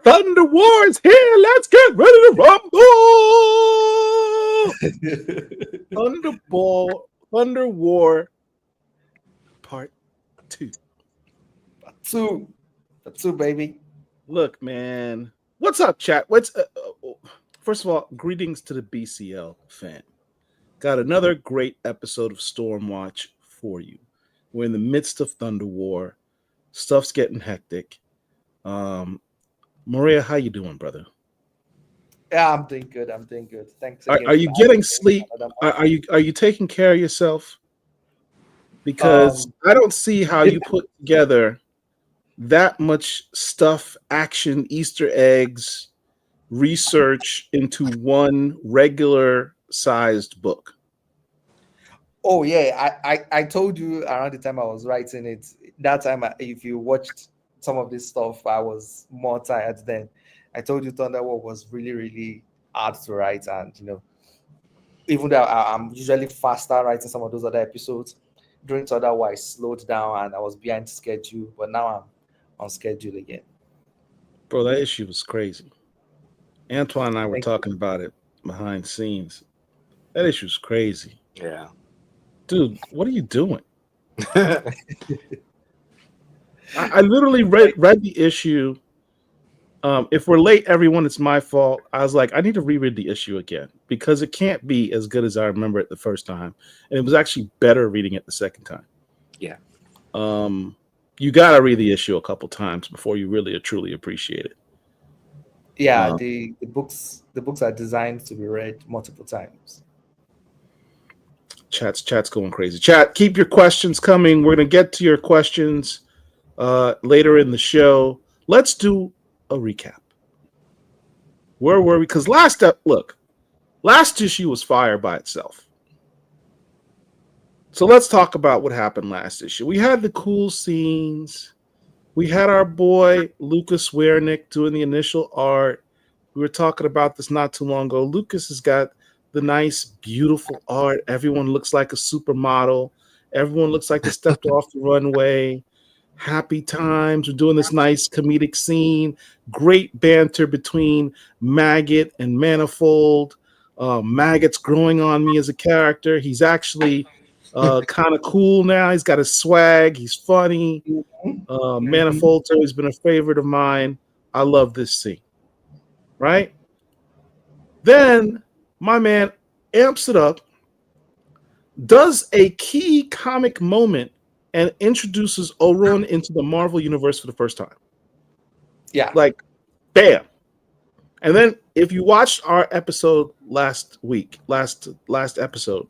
Thunder War is here. Let's get ready to rumble. Thunder War Part 2. Part 2, baby. Look, man. What's up, chat? First of all, greetings to the BCL fan. Got another great episode of Stormwatch for you. We're in the midst of Thunder War. Stuff's getting hectic. Maria, how you doing, brother? Yeah, I'm doing good. Thanks again. Are you getting sleep? Are you taking care of yourself? Because I don't see how you put together that much stuff, action, Easter eggs, research into one regular sized book. Oh yeah, I told you around the time I was writing it. That time, if you watched some of this stuff, I was more tired then. I told you Thunder War was really, really hard to write, and even though I'm usually faster writing some of those other episodes, during Thunder War I slowed down and I was behind schedule, but now I'm on schedule again. Bro, that issue was crazy. Antoine and I were talking about it behind the scenes. That issue's crazy. Yeah. Dude, what are you doing? I literally read the issue. If we're late, everyone, it's my fault. I was like, I need to reread the issue again because it can't be as good as I remember it the first time. And it was actually better reading it the second time. Yeah. You got to read the issue a couple times before you really truly appreciate it. Yeah, the books are designed to be read multiple times. Chat's going crazy. Chat, keep your questions coming. We're going to get to your questions later in the show. Let's do a recap. Where were we? Because last issue was fire by itself. So let's talk about what happened last issue. We had the cool scenes. We had our boy Lucas Wernick doing the initial art. We were talking about this not too long ago. Lucas has got the nice, beautiful art. Everyone looks like a supermodel. Everyone looks like they stepped off the runway. Happy times. We're doing this nice comedic scene. Great banter between Maggot and Manifold. Maggot's growing on me as a character. He's actually kind of cool now. He's got a swag. He's funny. Manifold's always been a favorite of mine. I love this scene. Right? Then my man amps it up, does a key comic moment, and introduces Orun into the Marvel universe for the first time. Yeah. Like, bam. And then if you watched our episode last episode,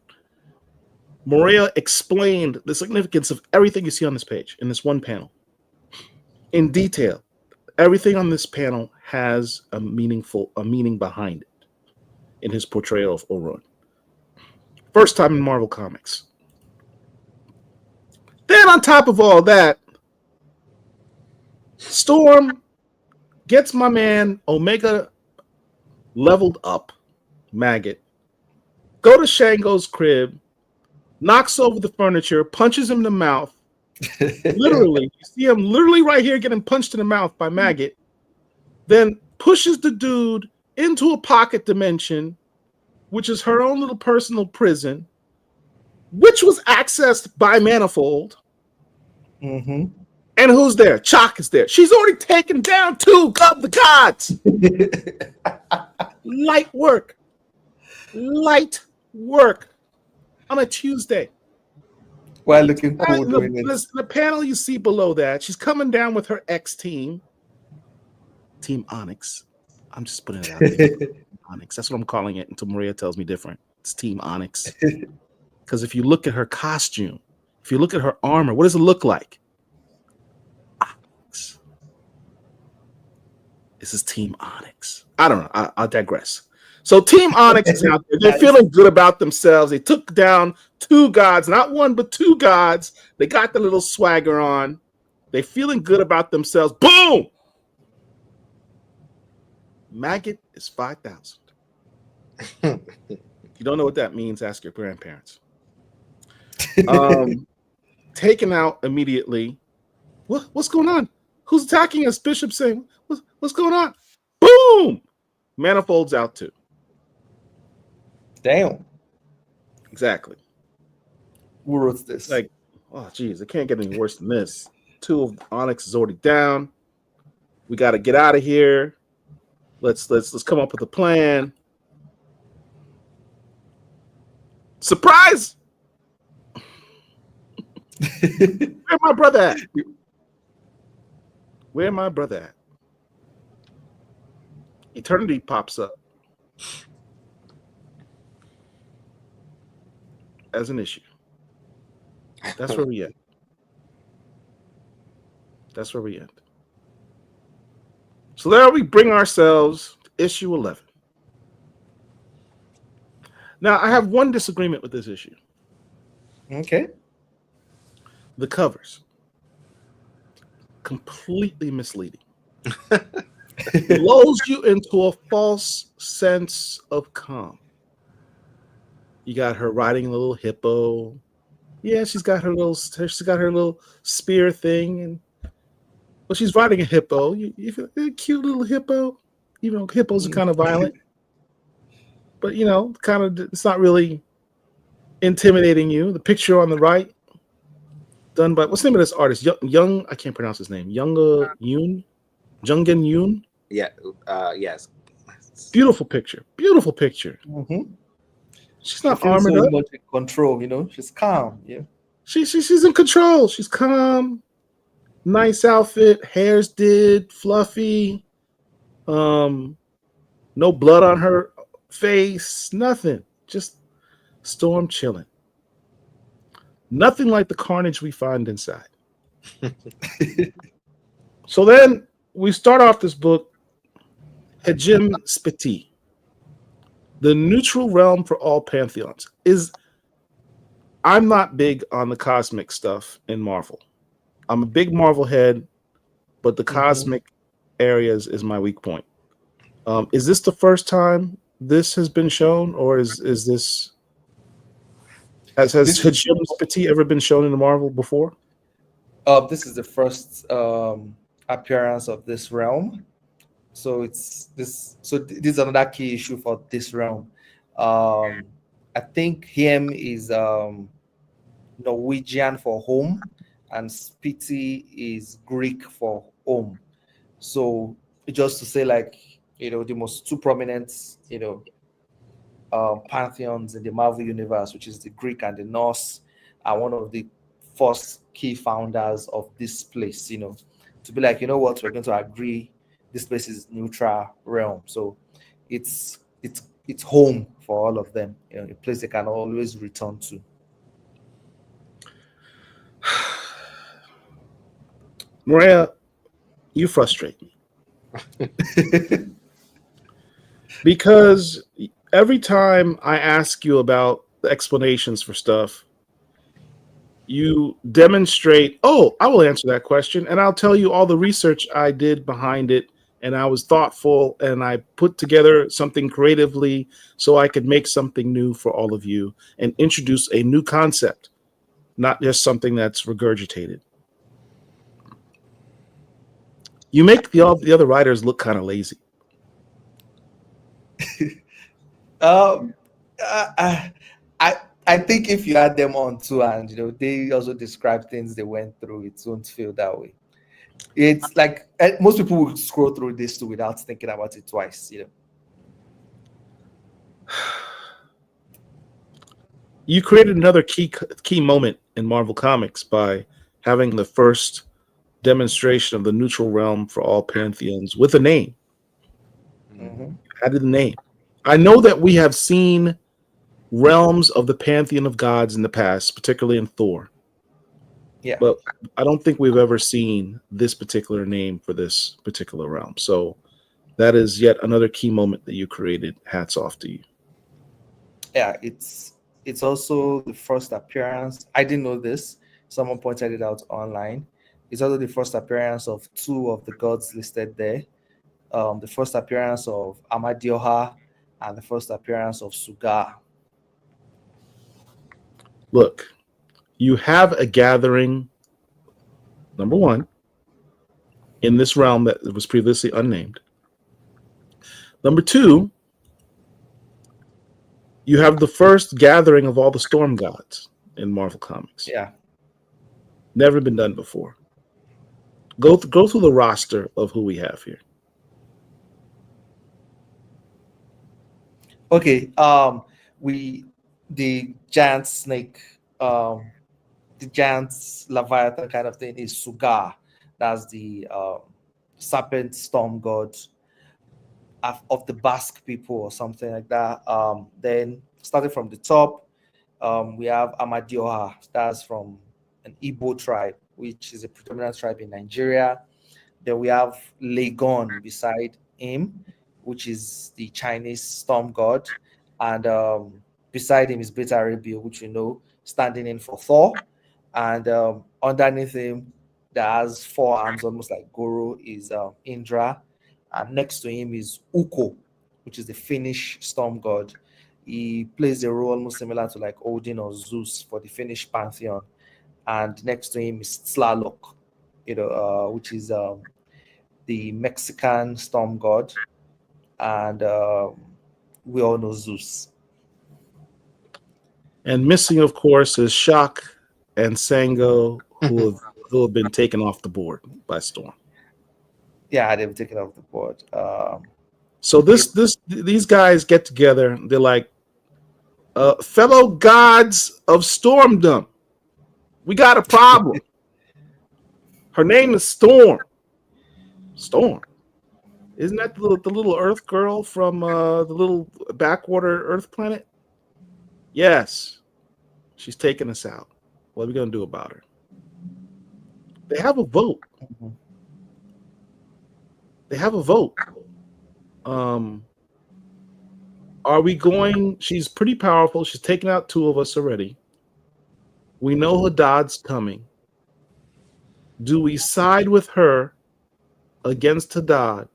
Maria explained the significance of everything you see on this page in this one panel. In detail, everything on this panel has a meaning behind it in his portrayal of Orun. First time in Marvel Comics. Then on top of all that, Storm gets my man Omega leveled up, Maggot, go to Shango's crib, knocks over the furniture, punches him in the mouth. Literally, you see him literally right here getting punched in the mouth by Maggot, then pushes the dude into a pocket dimension, which is her own little personal prison, which was accessed by Manifold. Mm-hmm. And who's there? Chalk is there. She's already taken down 2 of the gods. Light work on a Tuesday. Well, looking cool doing it. The panel you see below that, she's coming down with her ex-team, Team Onyx. I'm just putting it out there. Onyx. That's what I'm calling it until Maria tells me different. It's Team Onyx. Because if you look at her costume, if you look at her armor, what does it look like? Onyx. This is Team Onyx. I don't know. I'll digress. So Team Onyx is out there. They're feeling good about themselves. They took down 2 gods, not 1, but 2 gods. They got the little swagger on. They're feeling good about themselves. Boom! Maggot is 5,000. If you don't know what that means, ask your grandparents. Taken out immediately. What's going on? Who's attacking us? Bishop saying, what's going on? Boom! Manifolds out too. Damn. Exactly. Who wrote this? Like, oh geez, it can't get any worse than this. 2 of Onyx is already down. We got to get out of here. Let's come up with a plan. Surprise! Where my brother at? Where my brother at? Eternity pops up as an issue. That's where we end. That's where we end. So there we bring ourselves to issue 11. Now, I have one disagreement with this issue. Okay. The covers. Completely misleading. Lulls you into a false sense of calm. You got her riding a little hippo. Yeah, she's got her little spear thing, and well, she's riding a hippo. You feel a cute little hippo. Even though hippos are kind of violent, but kind of it's not really intimidating you. The picture on the right, done by what's the name of this artist? Young, I can't pronounce his name. Jungen Yoon. Yeah. Yes. Beautiful picture. Beautiful picture. Mm-hmm. She's not Feels armored so up. much in control, she's calm. Yeah. She's in control. She's calm. Nice outfit. Hair's did fluffy. No blood on her face. Nothing. Just Storm chilling. Nothing like the carnage we find inside. So then we start off this book, Hejim Spiti, the neutral realm for all pantheons. I'm not big on the cosmic stuff in Marvel. I'm a big Marvel head, but the cosmic areas is my weak point. Is this the first time this has been shown, or is this has Hejim Spiti ever been shown in the Marvel before? This is the first appearance of this realm. So this is another key issue for this realm. I think him is Norwegian for home, and Spiti is Greek for home. So just to say, the most two prominent, pantheons in the Marvel universe, which is the Greek and the Norse, are one of the first key founders of this place. To be like, what, we're going to agree this place is neutral realm. So it's home for all of them. A place they can always return to. Maria, you frustrate me. Because every time I ask you about the explanations for stuff, you demonstrate, I will answer that question, and I'll tell you all the research I did behind it, and I was thoughtful, and I put together something creatively so I could make something new for all of you and introduce a new concept, not just something that's regurgitated. You make the other writers look kind of lazy. I think if you add them on too, and they also describe things they went through, it won't feel that way. It's like most people will scroll through this too without thinking about it twice. You created another key moment in Marvel Comics by having the first demonstration of the neutral realm for all pantheons with a name. Mm-hmm. Added the name. I know that we have seen realms of the pantheon of gods in the past, particularly in Thor. Yeah. But I don't think we've ever seen this particular name for this particular realm. So that is yet another key moment that you created. Hats off to you. Yeah, it's also the first appearance. I didn't know this. Someone pointed it out online. It's also the first appearance of two of the gods listed there. The first appearance of Amadioha and the first appearance of Suga. Look, you have a gathering, number one, in this realm that was previously unnamed. Number two, you have the first gathering of all the storm gods in Marvel Comics. Yeah. Never been done before. Go through the roster of who we have here. Okay. The giant snake, the giant leviathan kind of thing is Sugar. That's the serpent storm god of the Basque people or something like that. Then starting from the top, we have Amadioha. That's from an Igbo tribe, which is a predominant tribe in Nigeria. Then we have Legon beside him, which is the Chinese storm god. And beside him is Beta Arabiel, which you know, standing in for Thor. And underneath him, that has four arms, almost like Goro, is Indra. And next to him is Ukko, which is the Finnish storm god. He plays a role almost similar to like Odin or Zeus for the Finnish pantheon. And next to him is Tlaloc, which is the Mexican storm god. And we all know Zeus. And missing, of course, is Shock and Sango, who have been taken off the board by Storm. Yeah, they've taken off the board. So these guys get together. They're like, fellow gods of Stormdom, we got a problem. Her name is Storm. Storm. Isn't that the little Earth girl from the little backwater Earth planet? Yes. She's taking us out. What are we going to do about her? They have a vote. They have a vote. Are we going? She's pretty powerful. She's taken out two of us already. We know Hadad's coming. Do we side with her against Hadad,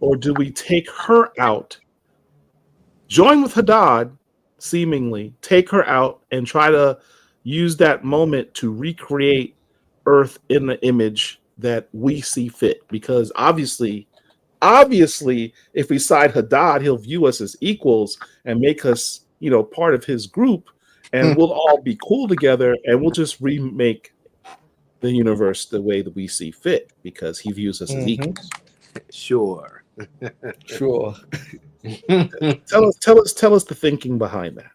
or do we take her out, join with Hadad, seemingly take her out, and try to use that moment to recreate Earth in the image that we see fit? Because obviously, if we side Hadad, he'll view us as equals and make us, part of his group, and we'll all be cool together, and we'll just remake the universe the way that we see fit, because he views us as equals. Sure. Sure. Tell us the thinking behind that.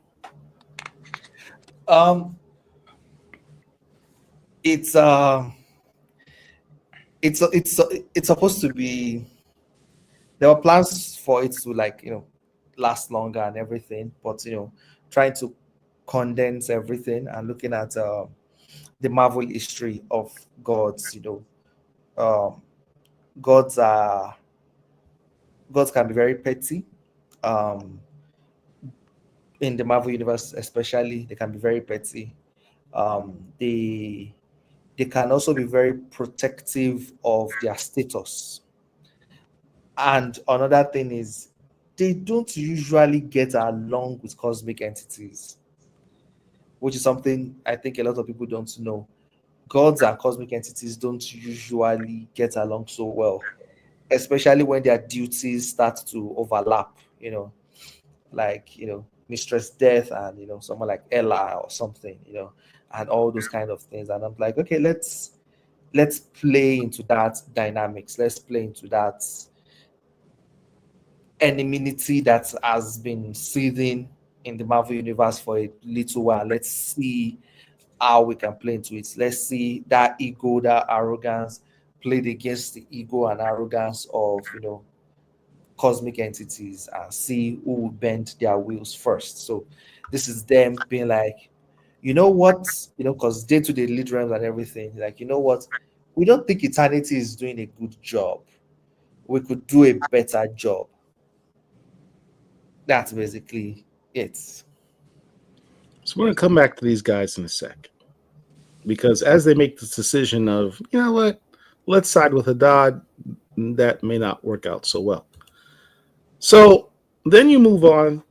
It's supposed to be. There were plans for it to last longer and everything, but trying to condense everything and looking at the Marvel history of gods. Gods can be very petty. In the Marvel universe, especially, they can be very petty. They can also be very protective of their status. And another thing is, they don't usually get along with cosmic entities, which is something I think a lot of people don't know. Gods and cosmic entities don't usually get along so well, especially when their duties start to overlap, like, Mistress Death and, someone like Ella or something, and all those kind of things. And I'm like, okay, let's play into that dynamics. Let's play into that enmity that has been seething in the Marvel universe for a little while. Let's see how we can play into it. Let's see that ego, that arrogance played against the ego and arrogance of, cosmic entities, and see who will bend their wheels first. So this is them being like, because day-to-day lead realms and everything, like, what? We don't think eternity is doing a good job. We could do a better job. That's basically it. So we're going to come back to these guys in a sec, because as they make this decision of, let's side with Hadad, that may not work out so well. So then you move on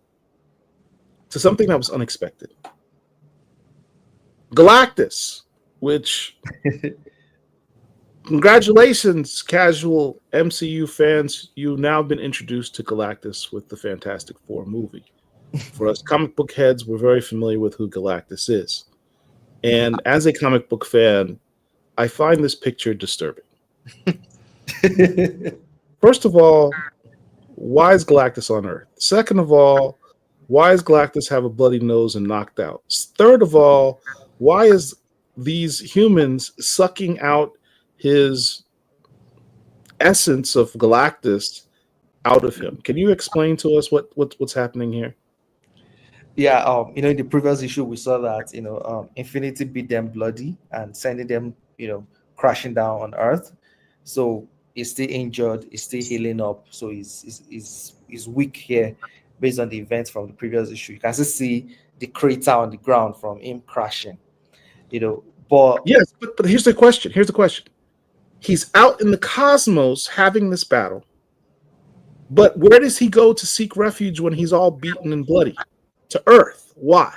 to something that was unexpected. Galactus, which Congratulations, casual MCU fans. You've now been introduced to Galactus with the Fantastic Four movie. For us comic book heads, we're very familiar with who Galactus is. And as a comic book fan, I find this picture disturbing. First of all, why is Galactus on Earth? Second of all, why does Galactus have a bloody nose and knocked out? Third of all, why is these humans sucking out his essence of Galactus out of him? Can you explain to us what's happening here? Yeah, in the previous issue we saw that Infinity beat them bloody and sending them crashing down on Earth. So he's still injured, he's still healing up, so he's weak here based on the events from the previous issue. You can still see the crater on the ground from him crashing. But yes, but here's the question. He's out in the cosmos having this battle, but where does he go to seek refuge when he's all beaten and bloody? To Earth. Why?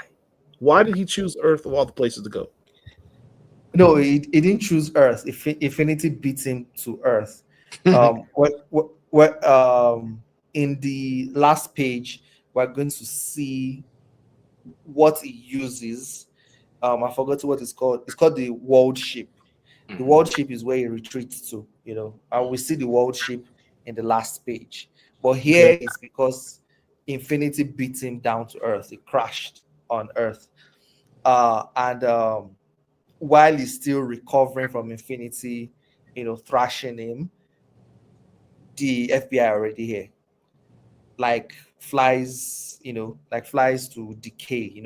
Why did he choose Earth of all the places to go? No, he didn't choose Earth. Infinity beat him to Earth. In the last page, we're going to see what he uses. I forgot what it's called. It's called the world ship. The world ship is where he retreats to, and we see the world ship in the last page. But here it's because Infinity beat him down to Earth. He crashed on Earth. And while he's still recovering from Infinity, thrashing him, the FBI are already here. Like flies to decay,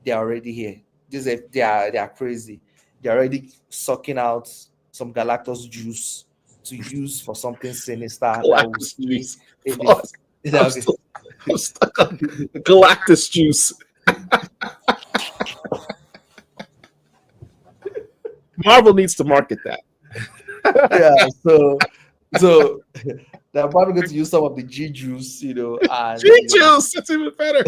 they're already here. They are crazy. They're already sucking out some Galactus juice to use for something sinister. Galactus juice. I'm stuck on Galactus juice. Marvel needs to market that. Yeah, so they're probably going to use some of the G juice, and G juice, that's even better.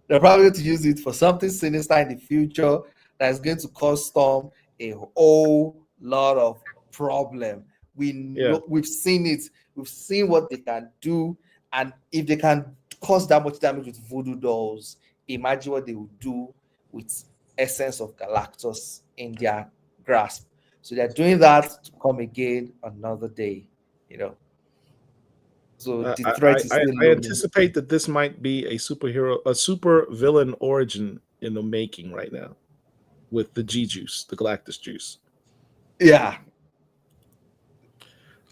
They're probably going to use it for something sinister in the future that's going to cause Storm a whole lot of problem. We've seen it. We've seen what they can do, and if they can cause that much damage with voodoo dolls, imagine what they will do with essence of Galactus in their grasp. So they're doing that to come again another day, So the threat is still I anticipate that this might be a super villain origin in the making right now with the G juice, the Galactus juice. Yeah.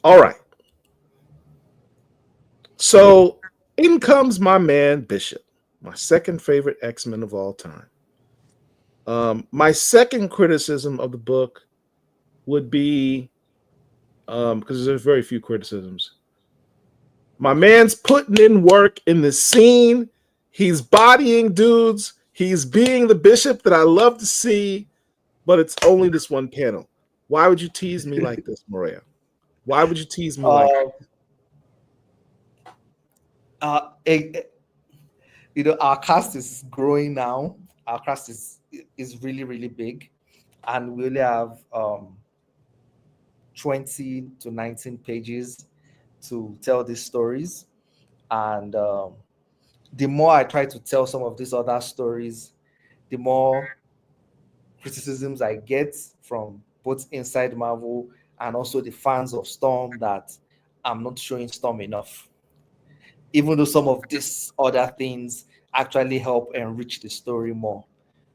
All right. So in comes my man Bishop, my second favorite X-Men of all time. My second criticism of the book would be, because there's very few criticisms, my man's putting in work in the scene. He's bodying dudes. He's being the Bishop that I love to see, but it's only this one panel. Why would you tease me like this, Maria? Why would you tease me like this? Our cast is growing now. Our cast is really, really big, and we only have 20 to 19 pages to tell these stories. And the more I try to tell some of these other stories, the more criticisms I get from both inside Marvel and also the fans of Storm that I'm not showing Storm enough, even though some of these other things actually help enrich the story more.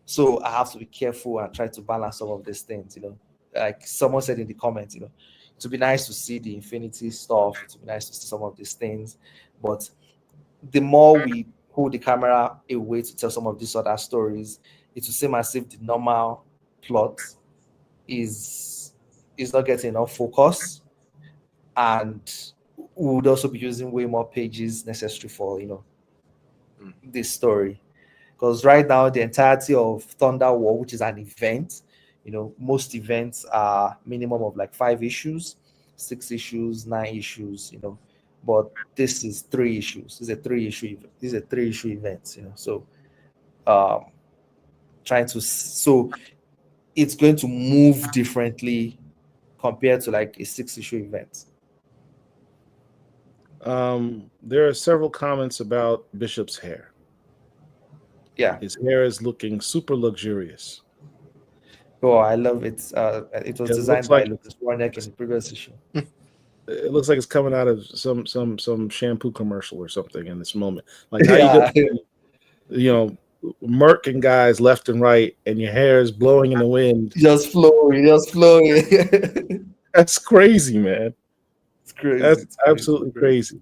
So I have to be careful and try to balance some of these things, like someone said in the comments, it would be nice to see the Infinity stuff. It would be nice to see some of these things. But the more we pull the camera away to tell some of these other stories, it will seem as if the normal plot is not getting enough focus. And we would also be using way more pages necessary for, this story. Because right now, the entirety of Thunder War, which is an event, most events are minimum of like 5 issues, 6 issues, 9 issues, but this is 3 issues. This is a 3-issue event, So it's going to move differently compared to like a 6-issue event. There are several comments about Bishop's hair. Yeah. His hair is looking super luxurious. Oh, I love it. It was It designed looks by like Lucas Warnick in the previous issue. it looks like it's coming out of some shampoo commercial or something in this moment. Like how Yeah. you know, murking guys left and right, and your hair is blowing in the wind. Just flowing, just flowing. That's crazy, man. It's crazy. That's It's crazy, absolutely crazy.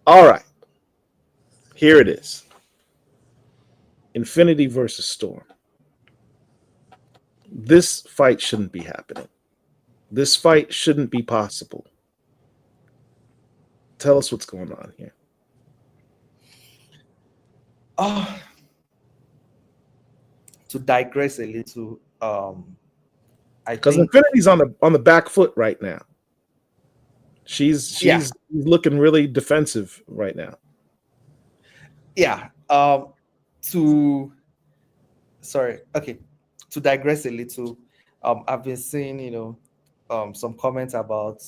All right, here it is. Infinity versus Storm. This fight shouldn't be happening. This fight shouldn't be possible. Tell us what's going on here. To digress a little, I Because think Infinity's on the back foot right now. She's looking really defensive right now. Yeah. To digress a little, I've been seeing, some comments about,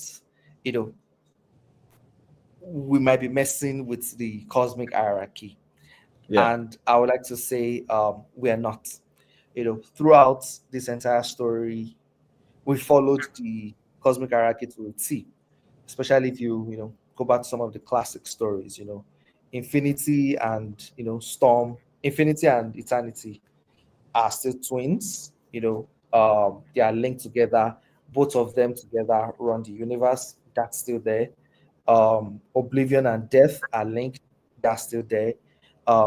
we might be messing with the cosmic hierarchy. Yeah. And I would like to say we are not. Throughout this entire story, we followed the cosmic hierarchy to a T, especially if you go back to some of the classic stories, Infinity and Storm, Infinity and Eternity are still twins, they are linked together, both of them together run the universe, that's still there. Oblivion and Death are linked, that's still there.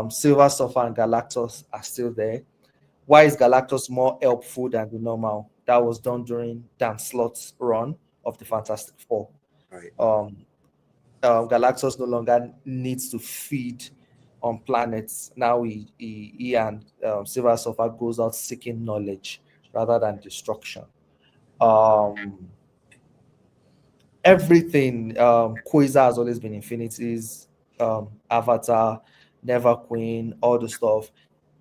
Silver Surfer and Galactus are still there. Why is Galactus more helpful than the normal? That was done during Dan Slott's run of the Fantastic Four. Right. Galactus no longer needs to feed on planets. Now he and Silver Surfer goes out seeking knowledge rather than destruction. Everything, Quasar has always been Infinity's Avatar, Never Queen, all the stuff.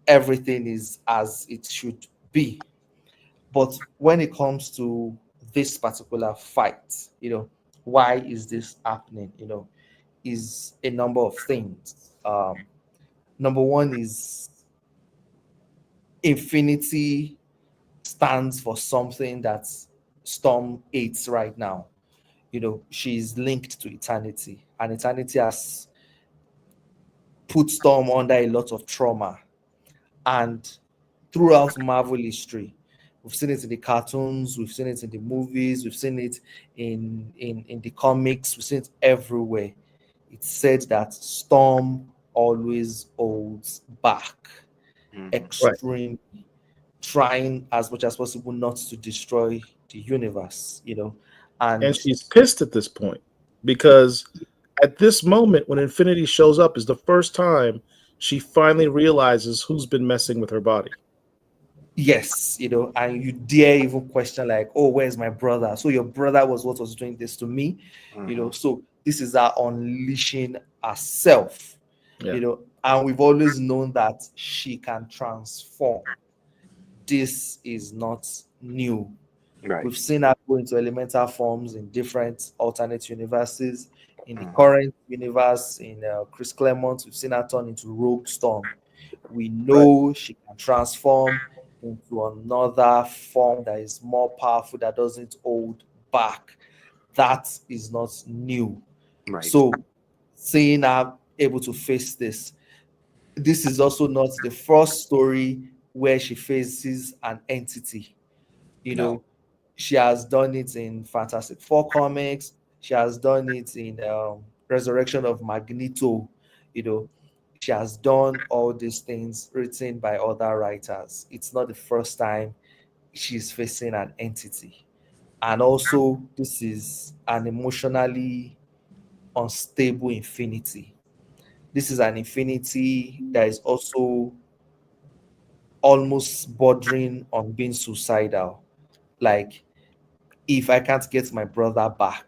Everything is as it should be. But when it comes to this particular fight, why is this happening? Is a number of things. Number one is Infinity stands for something that Storm hates right now. She's linked to Eternity, and Eternity has put Storm under a lot of trauma. And throughout Marvel history, we've seen it in the cartoons, we've seen it in the movies, we've seen it in the comics, we've seen it everywhere. It's said that Storm always holds back, extremely, trying as much as possible not to destroy the universe, And she's pissed at this point because at this moment when Infinity shows up is the first time she finally realizes who's been messing with her body. Yes, and you dare even question like, oh, where's my brother? So your brother was what was doing this to me, so this is her unleashing herself, and we've always known that she can transform. This is not new. Right. We've seen her go into elemental forms in different alternate universes. In the current universe, in Chris Claremont, we've seen her turn into Rogue Storm. We know she can transform into another form that is more powerful, that doesn't hold back. That is not new. Right. So seeing her able to face this is also not the first story where she faces an entity. She has done it in Fantastic Four comics. She has done it in Resurrection of Magneto. She has done all these things written by other writers. It's not the first time she's facing an entity. And also, this is an emotionally unstable Infinity. This is an Infinity that is also almost bordering on being suicidal. Like, if I can't get my brother back,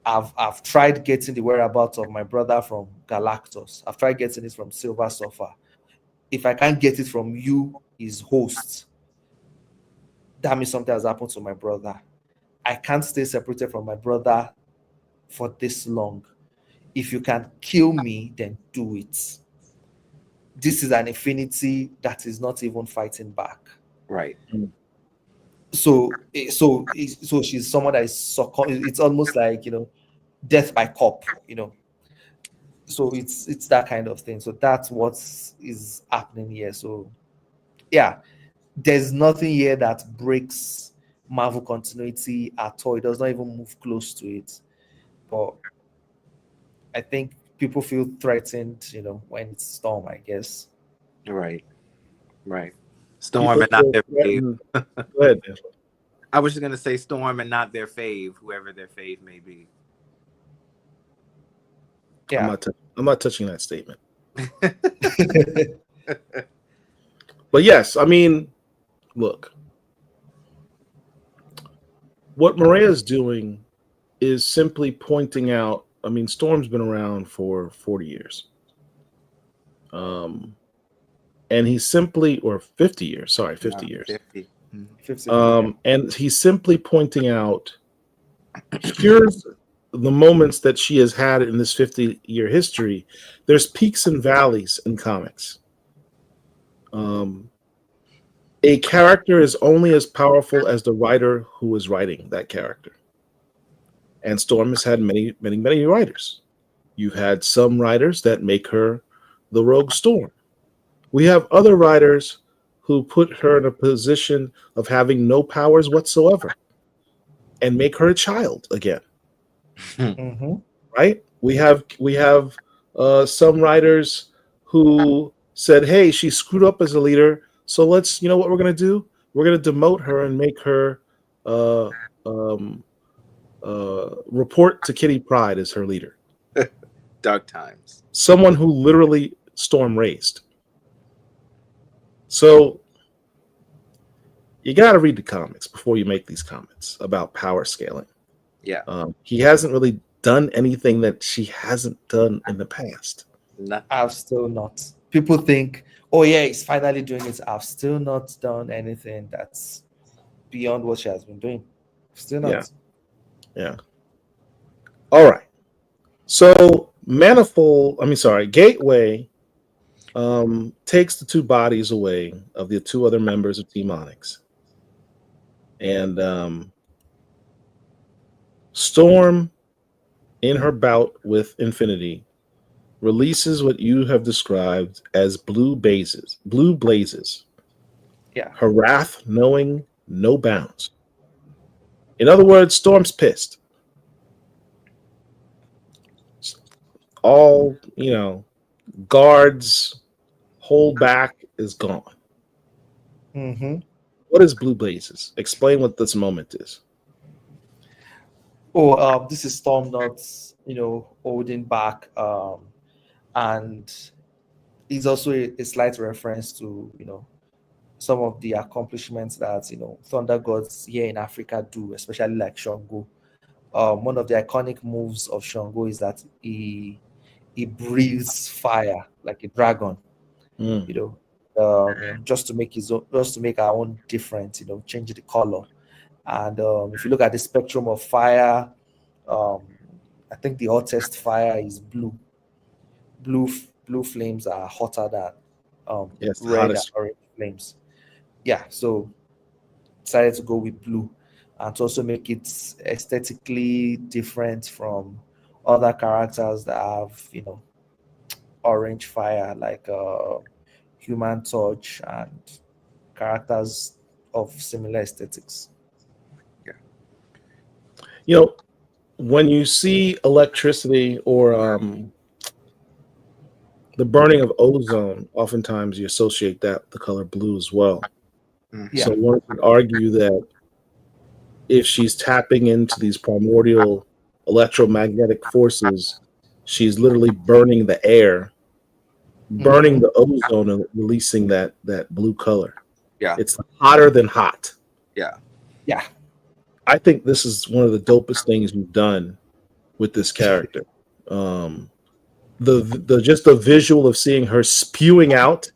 I've tried getting the whereabouts of my brother from Galactus. I've tried getting it from Silver Surfer. If I can't get it from you, his host, that means something has happened to my brother. I can't stay separated from my brother for this long. If you can kill me, then do it. This is an infinity that is not even fighting back. Right. So she's someone that is it's almost like, death by cop, so it's that kind of thing. So that's what is happening here. So yeah, there's nothing here that breaks Marvel continuity at all. It does not even move close to it. But I think people feel threatened, when it's Storm, I guess. Right. Storm and not their fave. Go ahead, man. I was just gonna say Storm and not their fave, whoever their fave may be. Yeah. I'm not touching that statement. But yes, I mean, look, what Murea is doing is simply pointing out. I mean, Storm's been around for 40 years. And he's simply, or 50 years, sorry, 50 years. 50. And he's simply pointing out, here's the moments that she has had in this 50-year history. There's peaks and valleys in comics. A character is only as powerful as the writer who is writing that character. And Storm has had many, many, many writers. You've had some writers that make her the Rogue Storm. We have other writers who put her in a position of having no powers whatsoever and make her a child again. Mm-hmm. Right? We have some writers who said, "Hey, she screwed up as a leader, so let's, you know what we're going to do? We're going to demote her and make her report to Kitty Pryde as her leader." Dark times. Someone who literally Storm raised. So you got to read the comics before you make these comments about power scaling. Yeah. He hasn't really done anything that she hasn't done in the past. Nothing. I've still not. People think, oh yeah, he's finally doing it. I've still not done anything that's beyond what she has been doing. Still not. Yeah. All right. So Gateway takes the two bodies away of the two other members of Team Onyx. And Storm, in her bout with Infinity, releases what you have described as blue blazes. Yeah. Her wrath knowing no bounds. In other words, Storm's pissed. All, guards, hold back is gone. Mm-hmm. What is blue blazes? Explain what this moment is. This is Storm not, holding back. And it's also a slight reference to, some of the accomplishments that, Thunder Gods here in Africa do, especially like Shango. One of the iconic moves of Shango is that he breathes fire like a dragon, just to make our own different, change the color. And if you look at the spectrum of fire, I think the hottest fire is blue. Blue flames are hotter than red and orange flames. Yeah, so decided to go with blue and to also make it aesthetically different from other characters that have, orange fire, like Human Torch and characters of similar aesthetics. Yeah. When you see electricity or the burning of ozone, oftentimes you associate that the color blue as well. Yeah. So one could argue that if she's tapping into these primordial electromagnetic forces, she's literally burning the air, burning the ozone, and releasing that blue color. Yeah. It's hotter than hot. Yeah. Yeah. I think this is one of the dopest things we've done with this character. The visual of seeing her spewing out,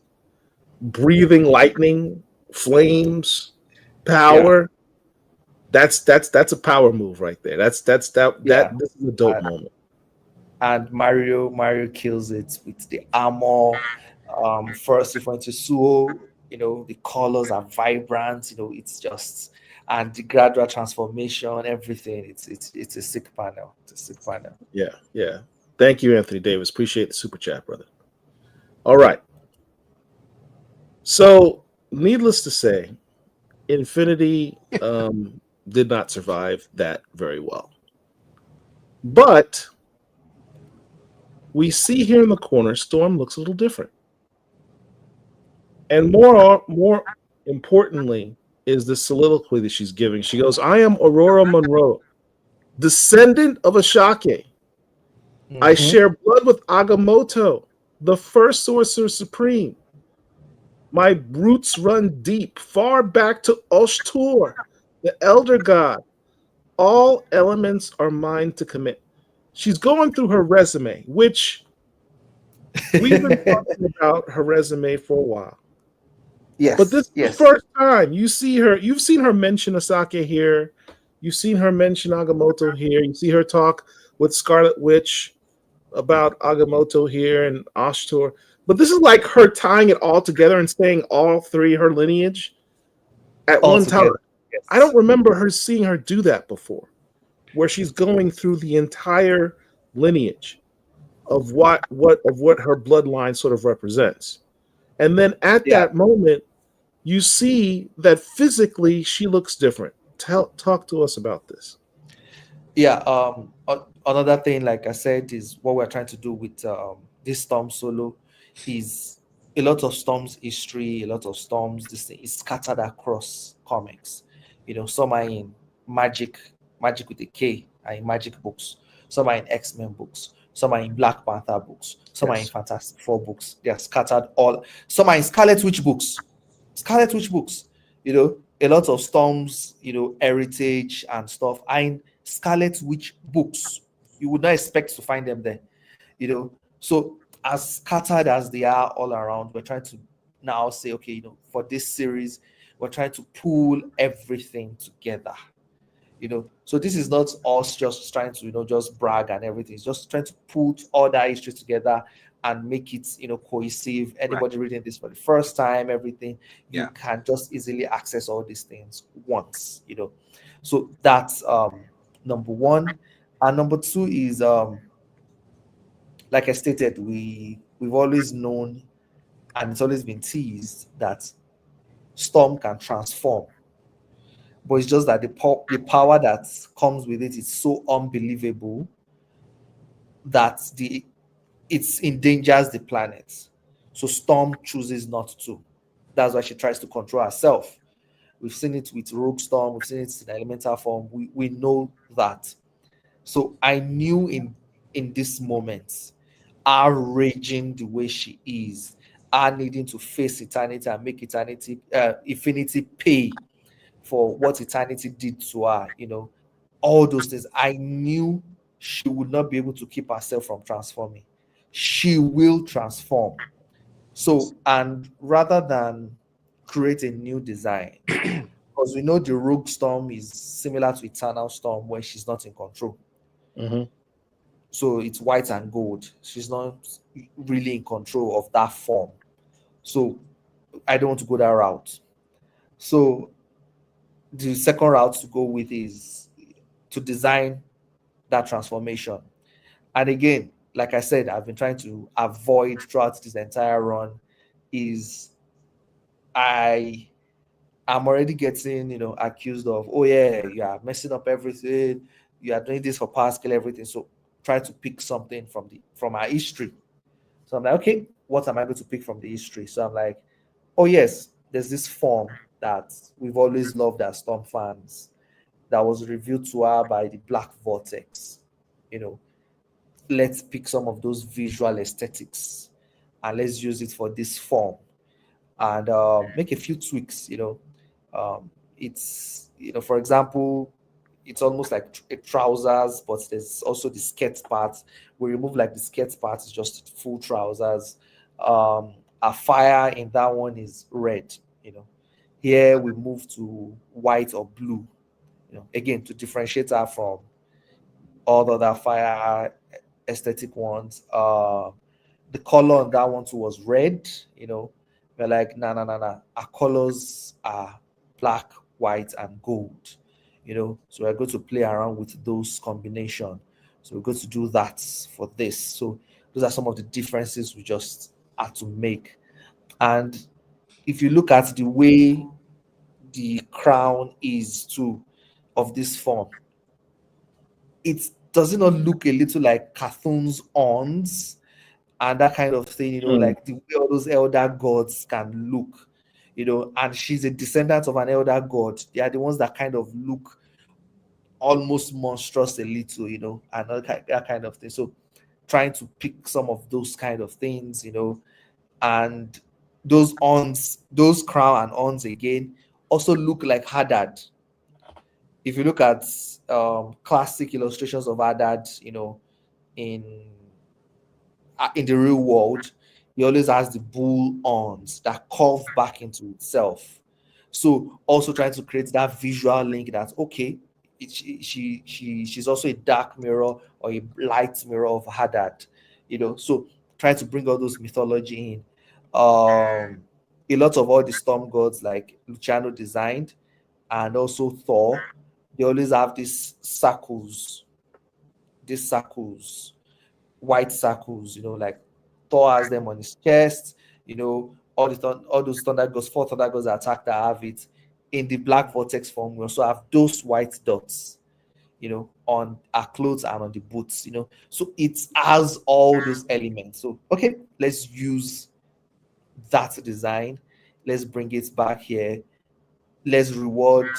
breathing lightning, flames, power. That's a power move right there. This is a dope moment. And Mario kills it with the armor. First we went to Suo, the colors are vibrant, it's just, and the gradual transformation, everything. It's a sick panel. It's a sick panel. Yeah. Thank you, Anthony Davis. Appreciate the super chat, brother. All right. So, needless to say, Infinity did not survive that very well. But we see here in the corner, Storm looks a little different. And more importantly is the soliloquy that she's giving. She goes, I am ORORO MUNROE, descendant of Ashake. I share blood with Agamotto, the first sorcerer supreme. My roots run deep, far back to Oshtur, the elder god. All elements are mine to commit. She's going through her resume, which we've been talking about her resume for a while. Yes. But this is the first time you see her. You've seen her mention Asake here. You've seen her mention Agamotto here. You see her talk with Scarlet Witch about Agamotto here and Oshtur. But this is like her tying it all together and saying all three her lineage at all one time. Yes. I don't remember seeing her do that before, where she's going through the entire lineage of what her bloodline sort of represents. And then at that moment, you see that physically she looks different. Talk to us about this. Yeah. Another thing, like I said, is what we're trying to do with this Storm solo is a lot of Storm's history, a lot of Storm's this thing is scattered across comics. Some are in Magic with a K, are in Magic books. Some are in X-Men books. Some are in Black Panther books. Some are in Fantastic Four books. They are scattered all. Some are in Scarlet Witch books. A lot of Storm's, heritage and stuff are in Scarlet Witch books. You would not expect to find them there, So as scattered as they are all around, we're trying to now say, okay, for this series, we're trying to pull everything together. So this is not us just trying to, just brag and everything. It's just trying to put all that history together and make it, cohesive. Anybody reading this for the first time, everything, you can just easily access all these things once, So that's number one. And number two is, like I stated, we've always known, and it's always been teased, that Storm can transform. But it's just that the power that comes with it is so unbelievable that it endangers the planet. So Storm chooses not to. That's why she tries to control herself. We've seen it with Rogue Storm. We've seen it in elemental form. We know that. So I knew in this moment, her raging the way she is, her needing to face eternity and make infinity pay for what eternity did to her, all those things. I knew she would not be able to keep herself from transforming. She will transform. So, and rather than create a new design, because we know the Rogue Storm is similar to Eternal Storm, where she's not in control. So it's white and gold. She's not really in control of that form. So I don't want to go that route. So the second route to go with is to design that transformation. And again, like I said, I've been trying to avoid throughout this entire run is I am already getting, accused of, oh yeah, you are messing up everything. You are doing this for power scale, everything. So try to pick something from our history. So I'm like, okay, what am I going to pick from the history? So I'm like, oh yes, there's this form that we've always loved as Storm fans that was revealed to her by the Black Vortex. Let's pick some of those visual aesthetics and let's use it for this form and make a few tweaks. It's, for example, it's almost like trousers, but there's also the skirt part. We remove like the skirt part, it's just full trousers. A fire in that one is red, Here we move to white or blue, again to differentiate her from all the other fire aesthetic ones. The color on that one too was red. We're like, nah. Our colors are black, white, and gold. So we're going to play around with those combination. So we're going to do that for this. So those are some of the differences we just had to make. And if you look at the way the crown is too of this form, does it not look a little like Cthulhu's horns and that kind of thing, like the way all those elder gods can look, and she's a descendant of an elder god. They are the ones that kind of look almost monstrous a little, and that kind of thing. So trying to pick some of those kind of things, and those horns, those crown and horns again also look like Hadad. If you look at classic illustrations of Hadad, in the real world, he always has the bull horns that curve back into itself. So also trying to create that visual link that, okay, she's also a dark mirror or a light mirror of Hadad, so trying to bring all those mythology in. A lot of all the storm gods like Luciano designed, and also Thor, they always have these circles, white circles, like Thor has them on his chest, all those thunder gods, 4 thunder gods attack that have it. In the black vortex form, we also have those white dots, on our clothes and on the boots, so it has all those elements. So, okay, let's use that design. Let's bring it back here. Let's reward,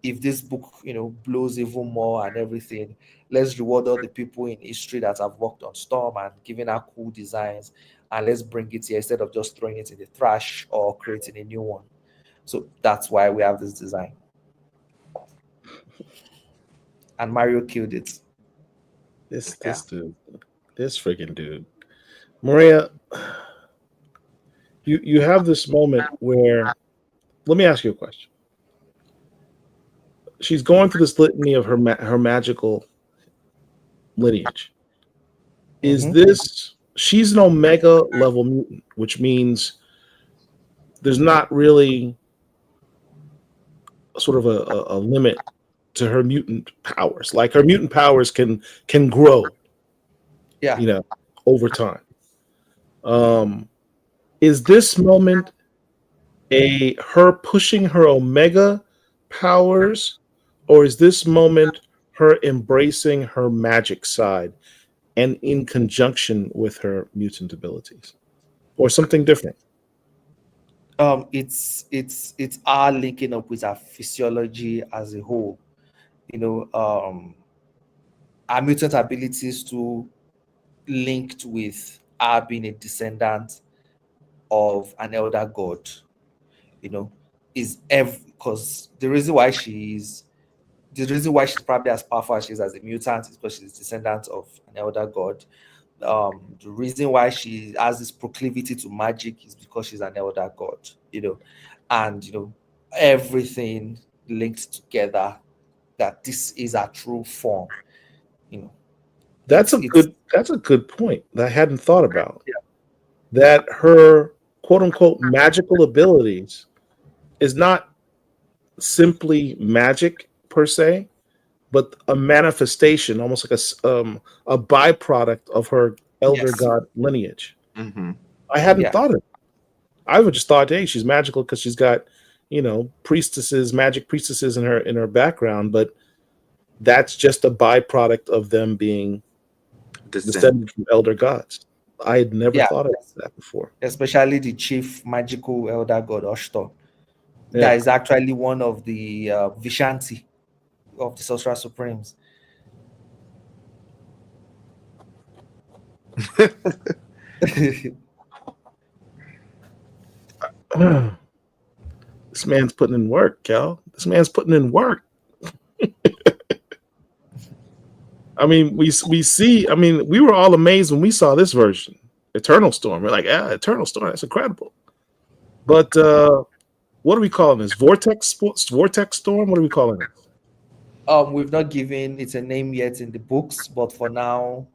if this book, blows even more and everything, let's reward all the people in history that have worked on Storm and given her cool designs, and let's bring it here instead of just throwing it in the trash or creating a new one. So that's why we have this design. And Mario killed it. This dude, this freaking dude. Maria, you have this moment where, let me ask you a question. She's going through this litany of her magical lineage. Is this, she's an Omega level mutant, which means there's not really sort of a limit to her mutant powers. Like her mutant powers can grow, over time. Is this moment her pushing her Omega powers, or is this moment her embracing her magic side and in conjunction with her mutant abilities, or something different? It's our linking up with our physiology as a whole. Our mutant abilities to linked with our being a descendant of an elder god, is because the reason why she's probably as powerful as she is as a mutant is because she's a descendant of an elder god. The reason why she has this proclivity to magic is because she's an elder god, and everything linked together, that this is a true form. That's a good point that I hadn't thought about. Yeah. That her quote unquote magical abilities is not simply magic per se, but a manifestation, almost like a byproduct of her elder god lineage. Mm-hmm. I hadn't thought of it. I would just thought, hey, she's magical because she's got, magic priestesses in her background, but that's just a byproduct of them being descended from elder gods. I had never thought of that before. Especially the chief magical elder god Oshtur. Yeah. That is actually one of the Vishanti of the Sorcerer Supremes. This man's putting in work, Cal. This man's putting in work. I mean, we see. I mean, we were all amazed when we saw this version, Eternal Storm. We're like, Eternal Storm, that's incredible. But What are we calling this? Vortex storm? What are we calling it? We've not given it a name yet in the books, but for now,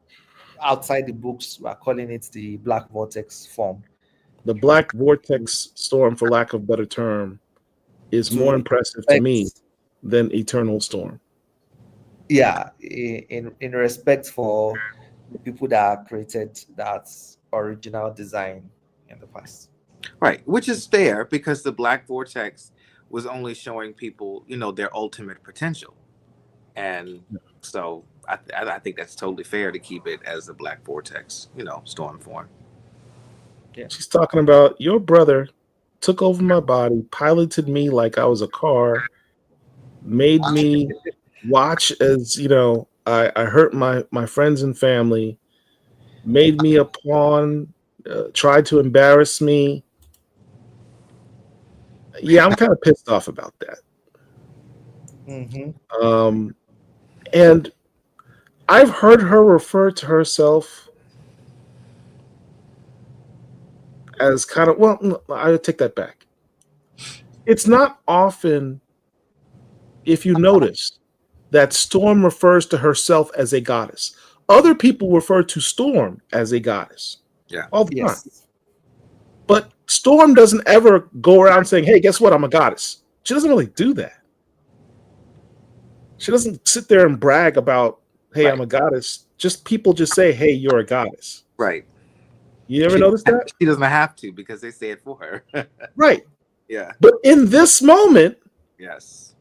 outside the books, we are calling it the Black Vortex form. The Black Vortex storm, for lack of a better term, is more impressive to me than Eternal Storm. Yeah, in respect for the people that created that original design in the past. Right, which is fair because the Black Vortex was only showing people, their ultimate potential. And so I think that's totally fair to keep it as the Black Vortex, storm form. Yeah. She's talking about your brother took over my body, piloted me like I was a car, made me watch as, I hurt my friends and family, made me a pawn, tried to embarrass me. Yeah, I'm kind of pissed off about that. Mm-hmm. And I've heard her refer to herself as kind of, well, I take that back. It's not often, if you notice, that Storm refers to herself as a goddess. Other people refer to Storm as a goddess. Yeah. All the time. Yes. But Storm doesn't ever go around saying, hey, guess what? I'm a goddess. She doesn't really do that. She doesn't sit there and brag about, hey, Right. I'm a goddess. Just people just say, hey, you're a goddess. Right. You ever notice that? She doesn't have to because they say it for her. Right. Yeah. But in this moment, Yes.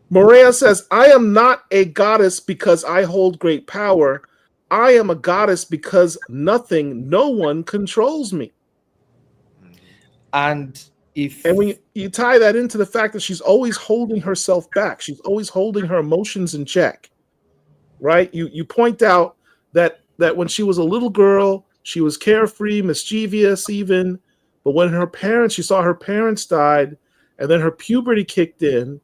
Maria says, I am not a goddess because I hold great power. I am a goddess because no one controls me. And when you tie that into the fact that she's always holding herself back, she's always holding her emotions in check, right? You point out that when she was a little girl, she was carefree, mischievous even, but when she saw her parents died, and then her puberty kicked in,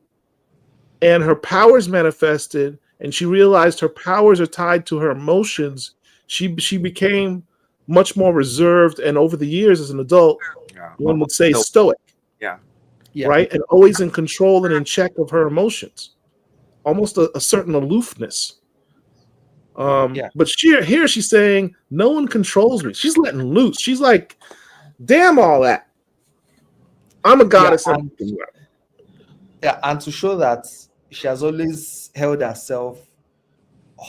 and her powers manifested, and she realized her powers are tied to her emotions, she became much more reserved, and over the years as an adult, one would say stoic. Yeah. Right? And always in control and in check of her emotions. Almost a certain aloofness. But here she's saying, no one controls me. She's letting loose. She's like, damn all that. I'm a goddess. And to show that she has always held herself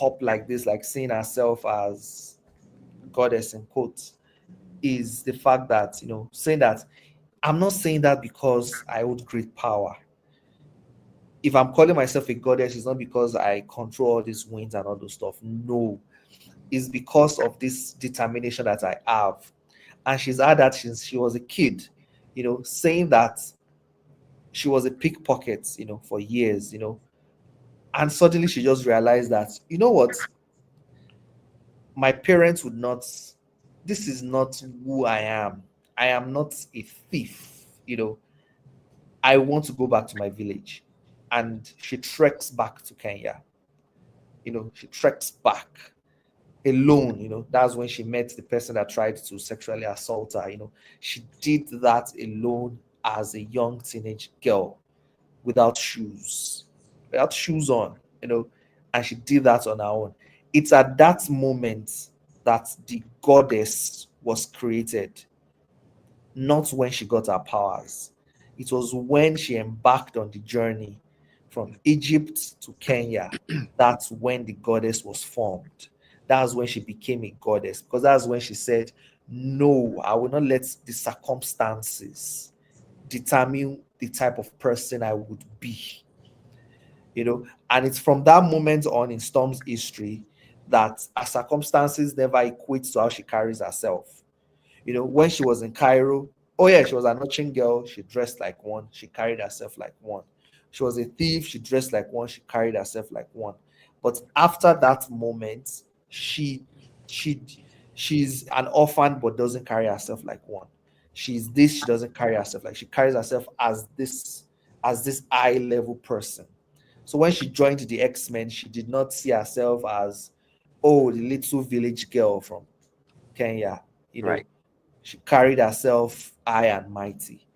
up like this, like seeing herself as goddess in quotes, is the fact that, saying that I'm not saying that because I hold great power. If I'm calling myself a goddess, it's not because I control all these winds and all those stuff. No, it's because of this determination that I have. And she's had that since she was a kid, saying that she was a pickpocket, for years, and suddenly she just realized that, you know what? My parents would not, this is not who I am. I am not a thief, I want to go back to my village. And she treks back to Kenya. She treks back alone. That's when she met the person that tried to sexually assault her. She did that alone as a young teenage girl without shoes on, and she did that on her own. It's at that moment that the goddess was created, not when she got her powers. It was when she embarked on the journey from Egypt to Kenya. That's when the goddess was formed. That's when she became a goddess, because that's when she said, no, I will not let the circumstances determine the type of person I would be. And it's from that moment on in Storm's history that her circumstances never equate to how she carries herself. When she was in Cairo, she was an urchin girl, she dressed like one, she carried herself like one. She was a thief, she dressed like one, she carried herself like one. But after that moment, she's an orphan but doesn't carry herself like one. She's this, she doesn't carry herself like, she carries herself as this high level person. So when she joined the X-Men, she did not see herself as, the little village girl from Kenya. Right. She carried herself high and mighty.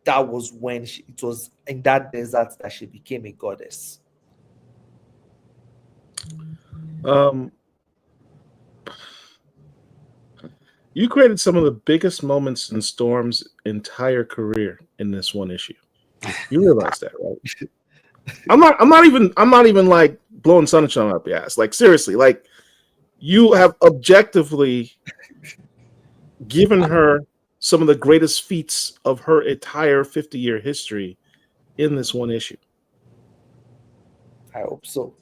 that was when it was in that desert that she became a goddess. You created some of the biggest moments in Storm's entire career in this one issue. You realize that, right? I'm not even like blowing sunshine up your ass. Like, seriously, like, you have objectively given her some of the greatest feats of her entire 50-year history in this one issue. I hope so.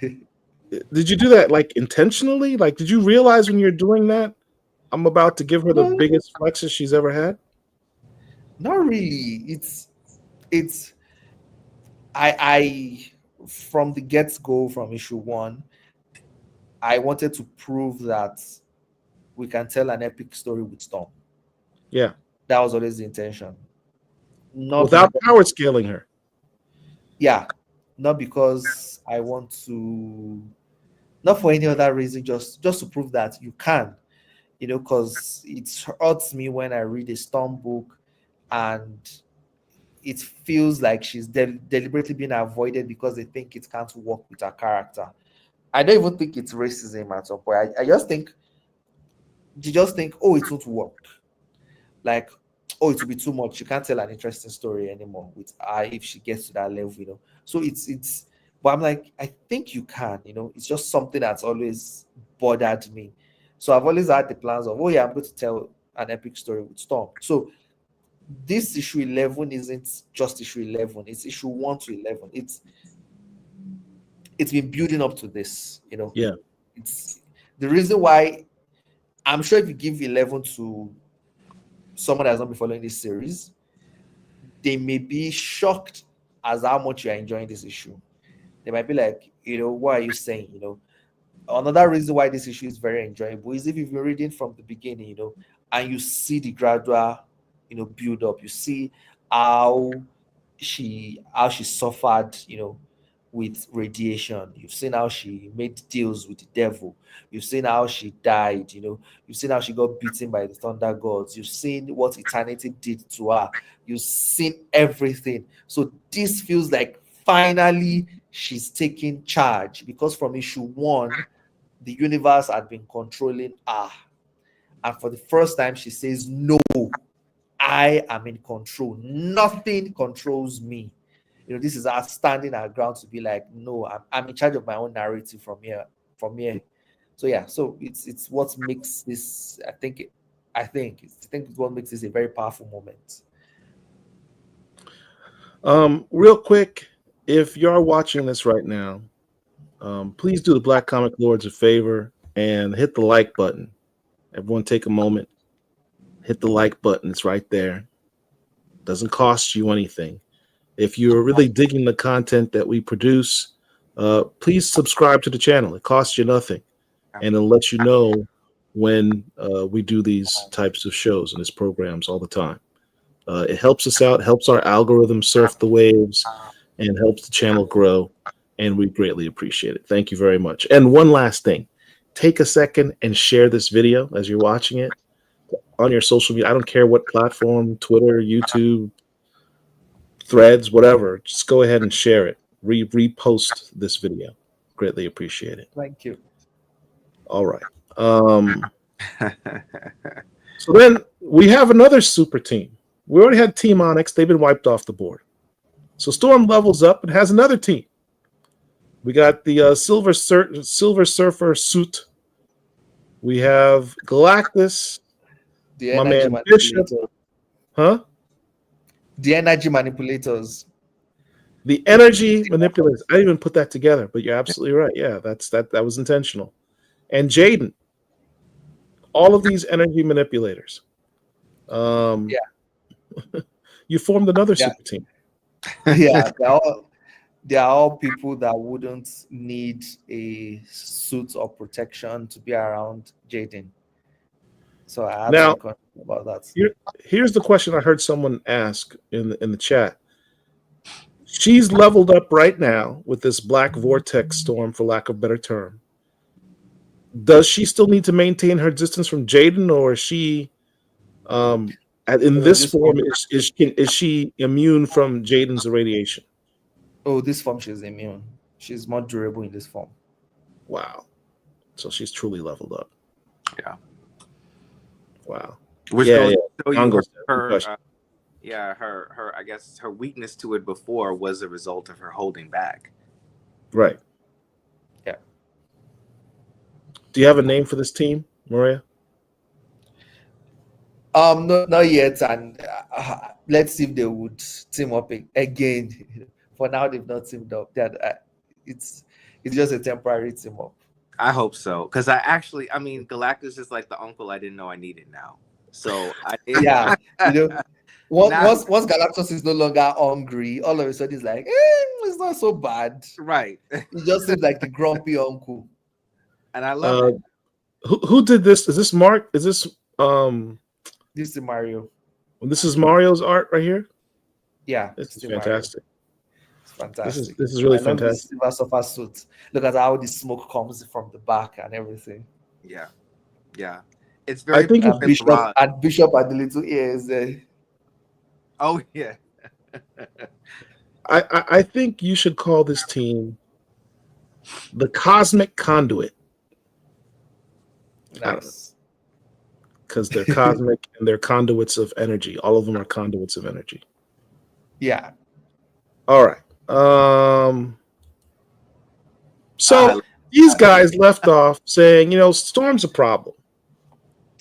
Did you do that like intentionally? Like, did you realize when you're doing that, I'm about to give her the biggest flexes she's ever had? Not really. I from the get-go, from issue 1, I wanted to prove that we can tell an epic story with Storm. Yeah. That was always the intention. Not without power scaling her. Yeah. Not because I want to, not for any other reason, just to prove that you can. You know, because it hurts me when I read a Storm book and it feels like she's deliberately being avoided because they think it can't work with her character. I don't even think it's racism at some point. I just think, you just think, oh, it won't work. Like, oh, it will be too much. You can't tell an interesting story anymore with her if she gets to that level, you know. So it's, but I'm like, I think you can, you know. It's just something that's always bothered me. So I've always had the plans of, oh yeah, I'm going to tell an epic story with Storm. So this issue 11 isn't just issue 11. It's issue 1 to 11. It's been building up to this, you know. Yeah. It's the reason why I'm sure if you give 11 to someone that has not been following this series, they may be shocked as how much you're enjoying this issue. They might be like, you know, what are you saying? You know, another reason why this issue is very enjoyable is if you've been reading from the beginning, you know, and you see the gradual, you know, build up. You see how she suffered, you know, with radiation. You've seen how she made deals with the devil. You've seen how she died, you know. You've seen how she got beaten by the thunder gods. You've seen what eternity did to her. You've seen everything. So this feels like finally she's taking charge, because from issue 1, the universe had been controlling her. And for the first time, she says, no, I am in control. Nothing controls me. You know, this is our standing our ground to be like, no, I'm in charge of my own narrative from here. So yeah, so it's what makes this, I think it's what makes this a very powerful moment. Real quick, if you're watching this right now, please do the Black Comic Lords a favor and hit the like button. Everyone take a moment, hit the like button. It's right there. Doesn't cost you anything. If you're really digging the content that we produce, please subscribe to the channel. It costs you nothing, and it'll let you know when we do these types of shows and these programs all the time. It helps us out, helps our algorithm surf the waves, and helps the channel grow, and we greatly appreciate it. Thank you very much. And one last thing, take a second and share this video as you're watching it on your social media. I don't care what platform, Twitter, YouTube, Threads, whatever. Just go ahead and share it. Repost this video. Greatly appreciate it. Thank you. All right. So then we have another super team. We already had Team Onyx. They've been wiped off the board. So Storm levels up and has another team. We got the Silver Surfer suit. We have Galactus. The my energy man Bishop. Huh? The energy manipulators. The energy manipulators. I didn't even put that together, but you're absolutely right. Yeah, that was intentional. And Jaden. All of these energy manipulators. Yeah. You formed another super team. Yeah, they are all people that wouldn't need a suit or protection to be around Jaden. So I have Now, to be about that. Here's the question I heard someone ask in the chat. She's leveled up right now with this black vortex storm, for lack of a better term. Does she still need to maintain her distance from Jaden, or is she And in Oh, this this form, form. is she immune from Jaden's irradiation? Oh, this form she's immune. She's more durable in this form. Wow. So she's truly leveled up. Yeah. Wow. Which Yeah, goes yeah. to show you Congo's her question. her I guess her weakness to it before was a result of her holding back. Right. Yeah. Do you have a name for this team, Maria? No, not yet. And let's see if they would team up again. For now, they've not teamed up. It's just a temporary team up. I hope so, because I mean, Galactus is like the uncle I didn't know I needed now. So Yeah, you know, Now- once Galactus is no longer hungry, all of a sudden he's like, it's not so bad. right, He just seems like the grumpy uncle. and I love it. Who did this? Is this Mark? Is this This is Mario. this is Mario's art right here? Yeah, This is Mario. fantastic. It's fantastic. This is really I love the fantastic. Silver Surfer suit. Look at how the smoke comes from the back and everything. Yeah, it's very. I think And Bishop at the little ears. Oh yeah, I think you should call this team the Cosmic Conduit, Nice. because they're cosmic and they're conduits of energy. All of them are conduits of energy. Yeah. All right. So these guys left off saying, Storm's a problem.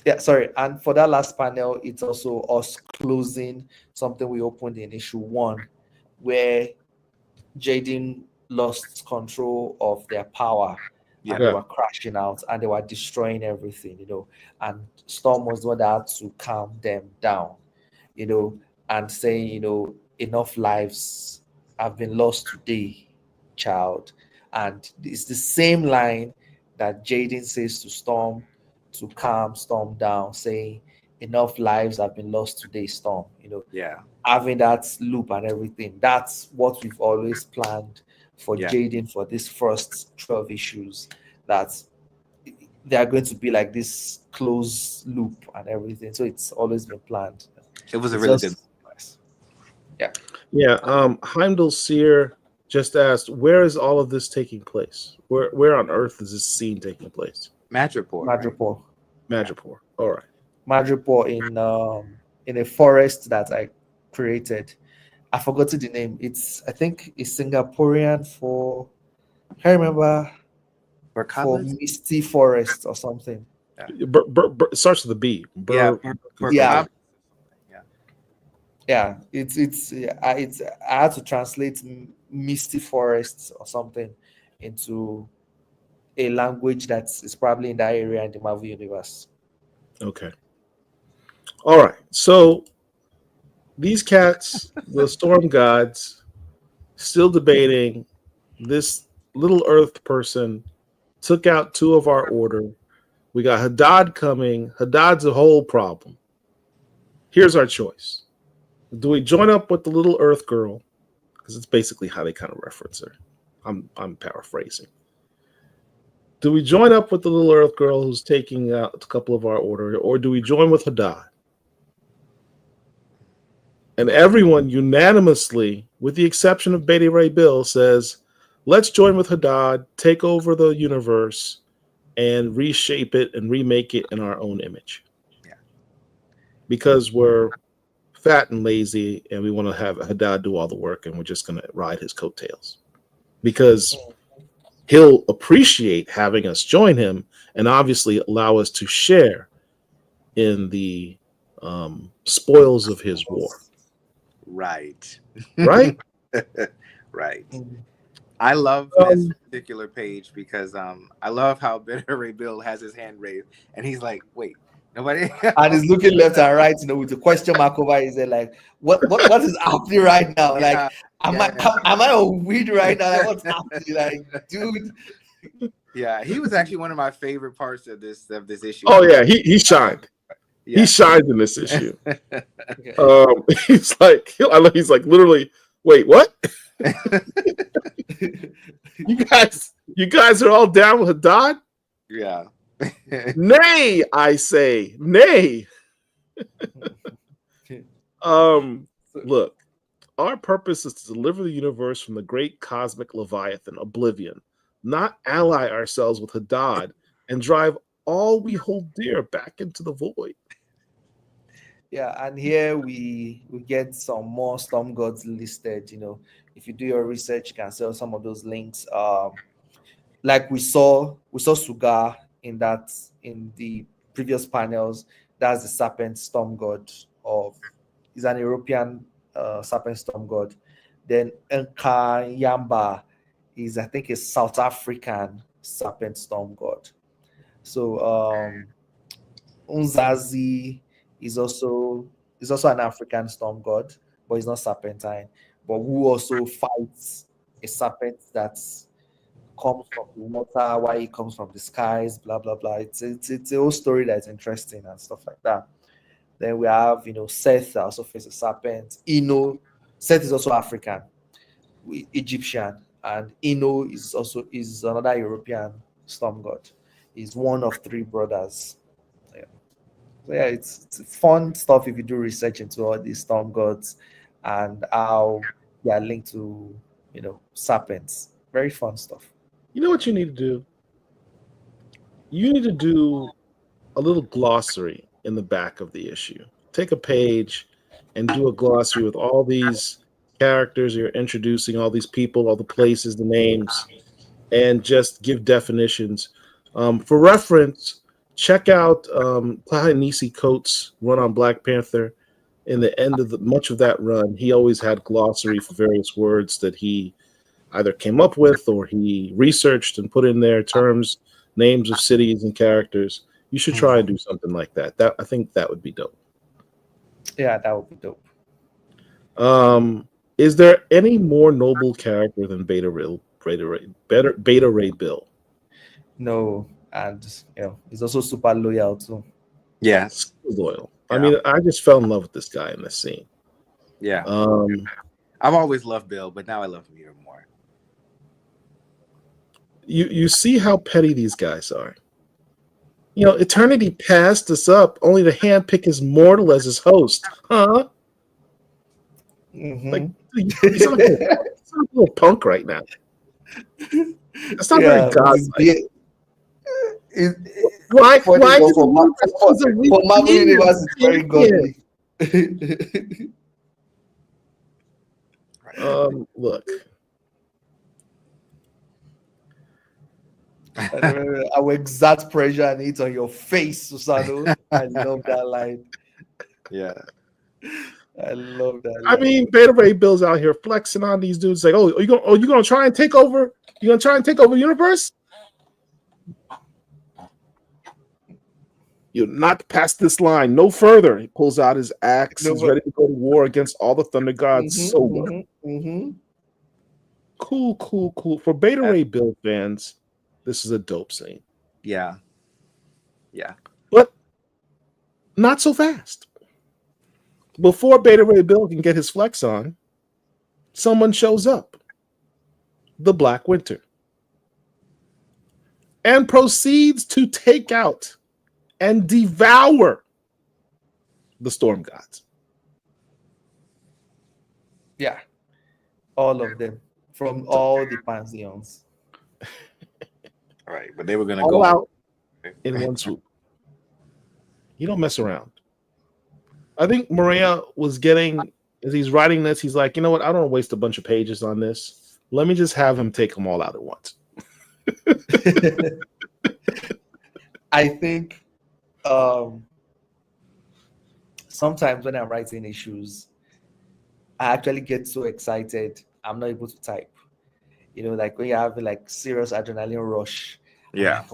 Yeah, sorry. And for that last panel, it's also us closing something we opened in issue 1, where Jaden lost control of their power. Yeah. And they were crashing out and they were destroying everything, and Storm was the one that had to calm them down, and saying, enough lives have been lost today, child. And it's the same line that Jaden says to Storm to calm Storm down, saying, enough lives have been lost today, Storm. yeah, Having that loop and everything. That's what we've always planned for Yeah. Jaden for these first 12 issues, that they are going to be like this closed loop and everything. So it's always been planned. it was a It's really just- good. Yeah. Heimdall Sear just asked, where is all of this taking place? Where on earth is this scene taking place? Madripoor. Madripoor. Madripoor. All right. Madripoor in a forest that I created. I forgot the name. I think it's Singaporean for, I can't remember, for Burkabas? Misty Forest or something. It starts with a B. Yeah, Yeah. Burkabas. Yeah, I had to translate Misty Forests or something into a language that is probably in that area in the Marvel universe. Okay. All right. So these cats, the storm gods, still debating. This little Earth person took out 2 of our order. We got Hadad coming. Hadad's a whole problem. Here's our choice. Do we join up with the little Earth girl? Because it's basically how they kind of reference her. I'm paraphrasing. Do we join up with the little Earth girl who's taking out a couple of our order, or do we join with Hadad? And everyone unanimously, with the exception of Beta Ray Bill, says, let's join with Hadad, take over the universe, and reshape it and remake it in our own image. Yeah. Because we're fat and lazy, and we want to have Hadad do all the work, and we're just going to ride his coattails. Because he'll appreciate having us join him and obviously allow us to share in the spoils of his war. Right. Right? Right. I love this particular page because I love how Better Ray Bill has his hand raised and he's like, wait, nobody. And he's looking left and right, with the question mark over his head, like, what is happening right now? Yeah, Like, am I on weed right now? Like, what's happening? Like, dude. Yeah, he was actually one of my favorite parts of this issue. Oh yeah, he shined. Yeah. He shines in this issue. He's like literally, wait, what? You guys are all down with Hadad? Yeah. Nay, I say, nay. Look, our purpose is to deliver the universe from the great cosmic leviathan, oblivion, not ally ourselves with Hadad and drive all we hold dear back into the void. Yeah, and here we get some more storm gods listed. If you do your research, you can sell some of those links. Like we saw Sugar in the previous panels. That's the serpent storm god is an European serpent storm god. Then Nka Yamba is, I think, a South African serpent storm god. So Unzazi is also an African storm god, but he's not serpentine. But who also fights a serpent that comes from the water, why he comes from the skies, blah blah blah. It's a whole story that's interesting and stuff like that. Then we have Seth that also faces a serpent. Seth is also African, Egyptian, and is another European storm god. He's one of three brothers. So yeah, it's fun stuff if you do research into all these storm gods and how they are linked to serpents. Very fun stuff. You know what you need to do? You need to do a little glossary in the back of the issue. Take a page and do a glossary with all these characters you're introducing, all these people, all the places, the names, and just give definitions. For reference, check out Ta-Nehisi Coates' run on Black Panther. In the end of much of that run, he always had glossary for various words that he either came up with or he researched and put in there terms, names of cities and characters. You should try and do something like that. I think that would be dope. Yeah, that would be dope. Is there any more noble character than Beta Ray Bill? No, and he's also super loyal too. Yes, loyal. Yeah. I mean, I just fell in love with this guy in this scene. Yeah. I've always loved Bill, but now I love him even more. You see how petty these guys are. Eternity passed us up only to handpick his mortal as his host. Huh? Mm-hmm. Like, you sound like a little punk right now. That's not very godlike. Why for Marvel Universe, it's very godly. Look. Our exact pressure and it on your face, Susano. I love that line. Yeah. I love that line. I mean, Beta Ray Bill's out here flexing on these dudes like, oh, you gonna try and take over? You gonna try and take over the universe? You're not past this line, no further. He pulls out his axe. He's ready to go to war against all the Thunder Gods. Cool. For Beta Ray Bill fans, this is a dope scene. Yeah. But not so fast. Before Beta Ray Bill can get his flex on, someone shows up. The Black Winter. And proceeds to take out and devour the Storm Gods. Yeah. All of them. From all the pantheons. Right. But they were going to all go out in one swoop. You don't mess around. I think Maria was getting, as he's writing this, he's like, you know what? I don't want to waste a bunch of pages on this. Let me just have him take them all out at once. I think sometimes when I'm writing issues, I actually get so excited, I'm not able to type. Like when you have like serious adrenaline rush. Yeah. Like,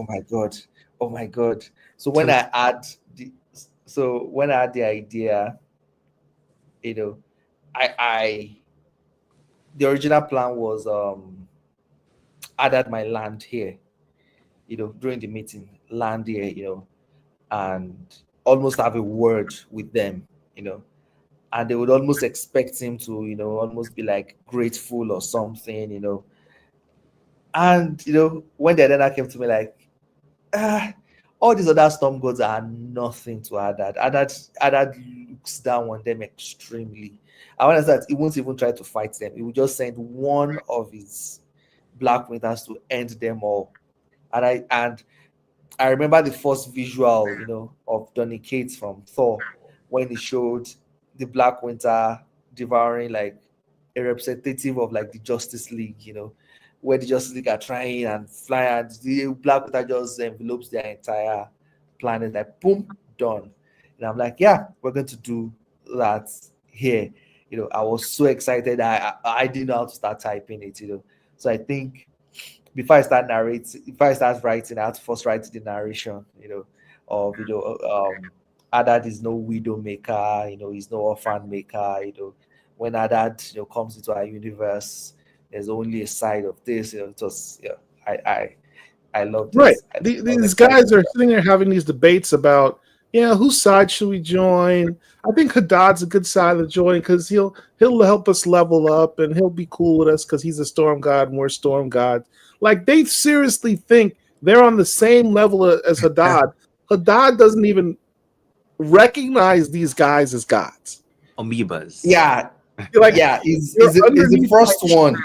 oh my God. So when I add the idea, I the original plan was added my land here, during the meeting, land here, and almost have a word with them, and they would almost expect him to, almost be like grateful or something, and when the Elena came to me like, all these other storm gods are nothing to Hadad. Hadad looks down on them extremely. I understand he won't even try to fight them. He will just send one of his Black Winters to end them all. And I remember the first visual, of Donny Cates from Thor when he showed the Black Winter devouring like a representative of like the Justice League, where the Justice League are trying and flying, and the Black Winter just envelopes their entire planet, like boom, done. And I'm like, yeah, we're going to do that here. I was so excited. I didn't know how to start typing it, So I think before I start writing, I have to first write the narration, of Hadad is no widow maker, he's no orphan maker, when Hadad comes into our universe, there's only a side of this, it was I love this. Right. These guys are sitting there having these debates about, whose side should we join? I think Hadad's a good side to join because he'll help us level up and he'll be cool with us because he's a storm god and we're storm gods. Like, they seriously think they're on the same level as Hadad. Hadad doesn't even recognize these guys as gods. Amoebas. Yeah. Like, He's the first one.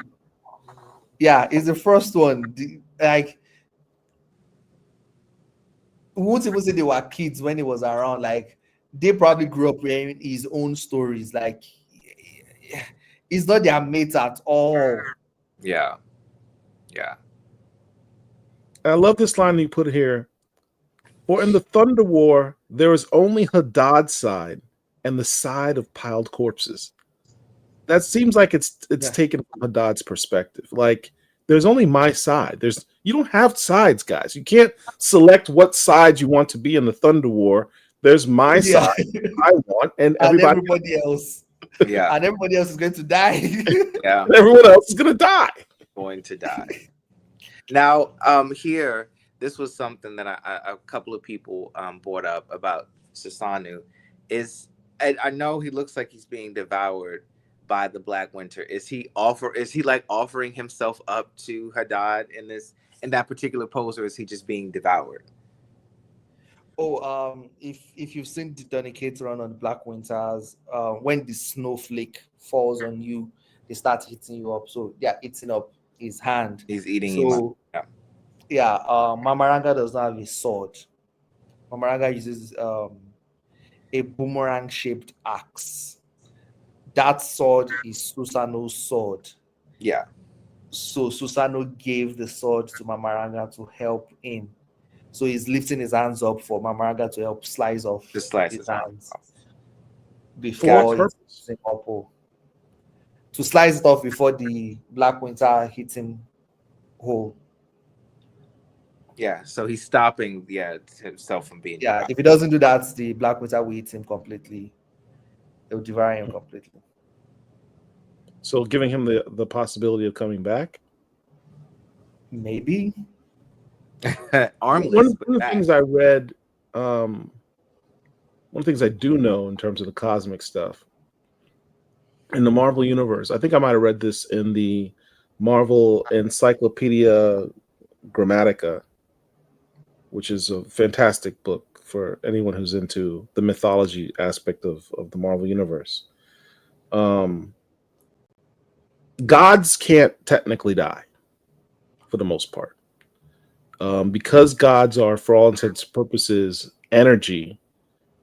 Yeah, he's the first one. Like, we won't even say they were kids when he was around. Like, they probably grew up hearing his own stories. Like, he's not their mate at all. Yeah. I love this line you put here. For in the Thunder War, there is only Hadad's side and the side of piled corpses. That seems like it's taken from Hadad's perspective. Like, there's only my side. You don't have sides, guys. You can't select what side you want to be in the Thunder War. There's my side I want, and everybody else. Yeah. And everybody else is going to die. Yeah. Everyone else is going to die. Going to die. Now, here, this was something that a couple of people brought up about Susanoo. I know he looks like he's being devoured by the Black Winter. Is he like offering himself up to Hadad in that particular pose, or is he just being devoured? Oh, if you've seen the Donny run on the Black Winters, when the snowflake falls on you, they start hitting you up. So yeah, eating up his hand. He's eating him up. Yeah. Mamaranga does not have a sword. Mamaranga uses a boomerang shaped axe. That sword is Susanoo's sword. Yeah. So Susanoo gave the sword to Mamaranga to help him. So he's lifting his hands up for Mamaranga to help slice off his hands before it's up. To slice it off before the Black Winter hits him whole. Yeah, so he's stopping himself from being devoured. If he doesn't do that, the Black Winter will hit him completely. It will devour him completely. So giving him the possibility of coming back? Maybe. Armless. One of the things I read, one of the things I do know in terms of the cosmic stuff, in the Marvel Universe, I think I might have read this in the Marvel Encyclopedia Grammatica, which is a fantastic book for anyone who's into the mythology aspect of the Marvel Universe. Gods can't technically die, for the most part. Because gods are, for all intents and purposes, energy,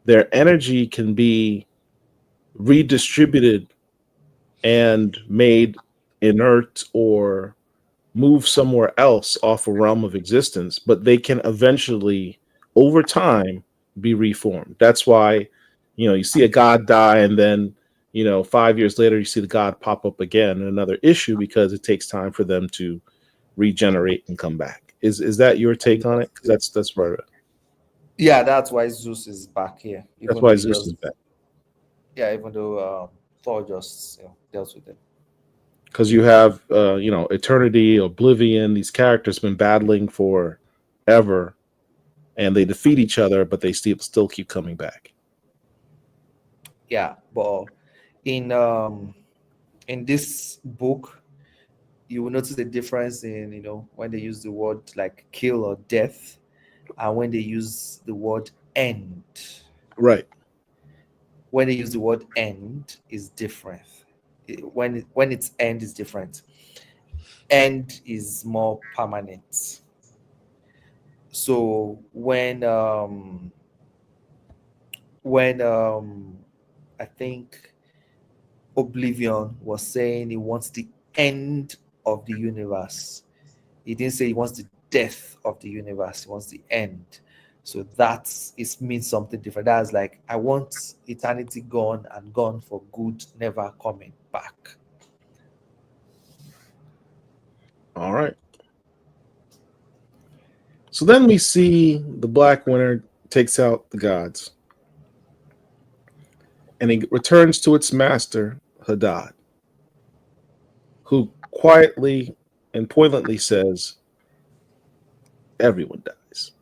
their energy can be redistributed and made inert or move somewhere else off a realm of existence, but they can eventually, over time, be reformed. That's why, you see a god die and then, 5 years later, you see the god pop up again in another issue because it takes time for them to regenerate and come back. Is that your take on it? That's right. Yeah, that's why Zeus is back here. That's why Zeus is back. Yeah, even though Thor just deals with it. Because you have, Eternity, Oblivion, these characters been battling forever, and they defeat each other, but they still keep coming back. Yeah, but in this book, you will notice the difference in when they use the word like kill or death, and when they use the word end. Right. when they use the word end is different. When its end is different. End is more permanent. So when I think Oblivion was saying he wants the end of the universe, he didn't say he wants the death of the universe, he wants the end. So it means something different. That's like, I want eternity gone and gone for good, never coming back. All right. So then we see the Black Winter takes out the gods, and it returns to its master, Hadad, who quietly and poignantly says, "Everyone dies."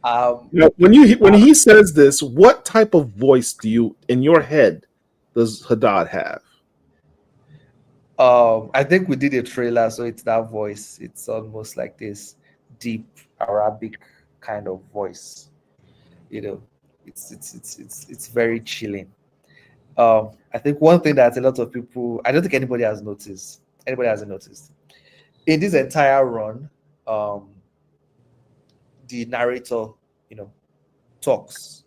Now, when he says this, what type of voice do you, in your head, does Hadad have? I think we did a trailer, so it's that voice. It's almost like this deep Arabic kind of voice. You know, it's very chilling. I think one thing that a lot of people, I don't think anybody hasn't noticed. In this entire run, the narrator, talks.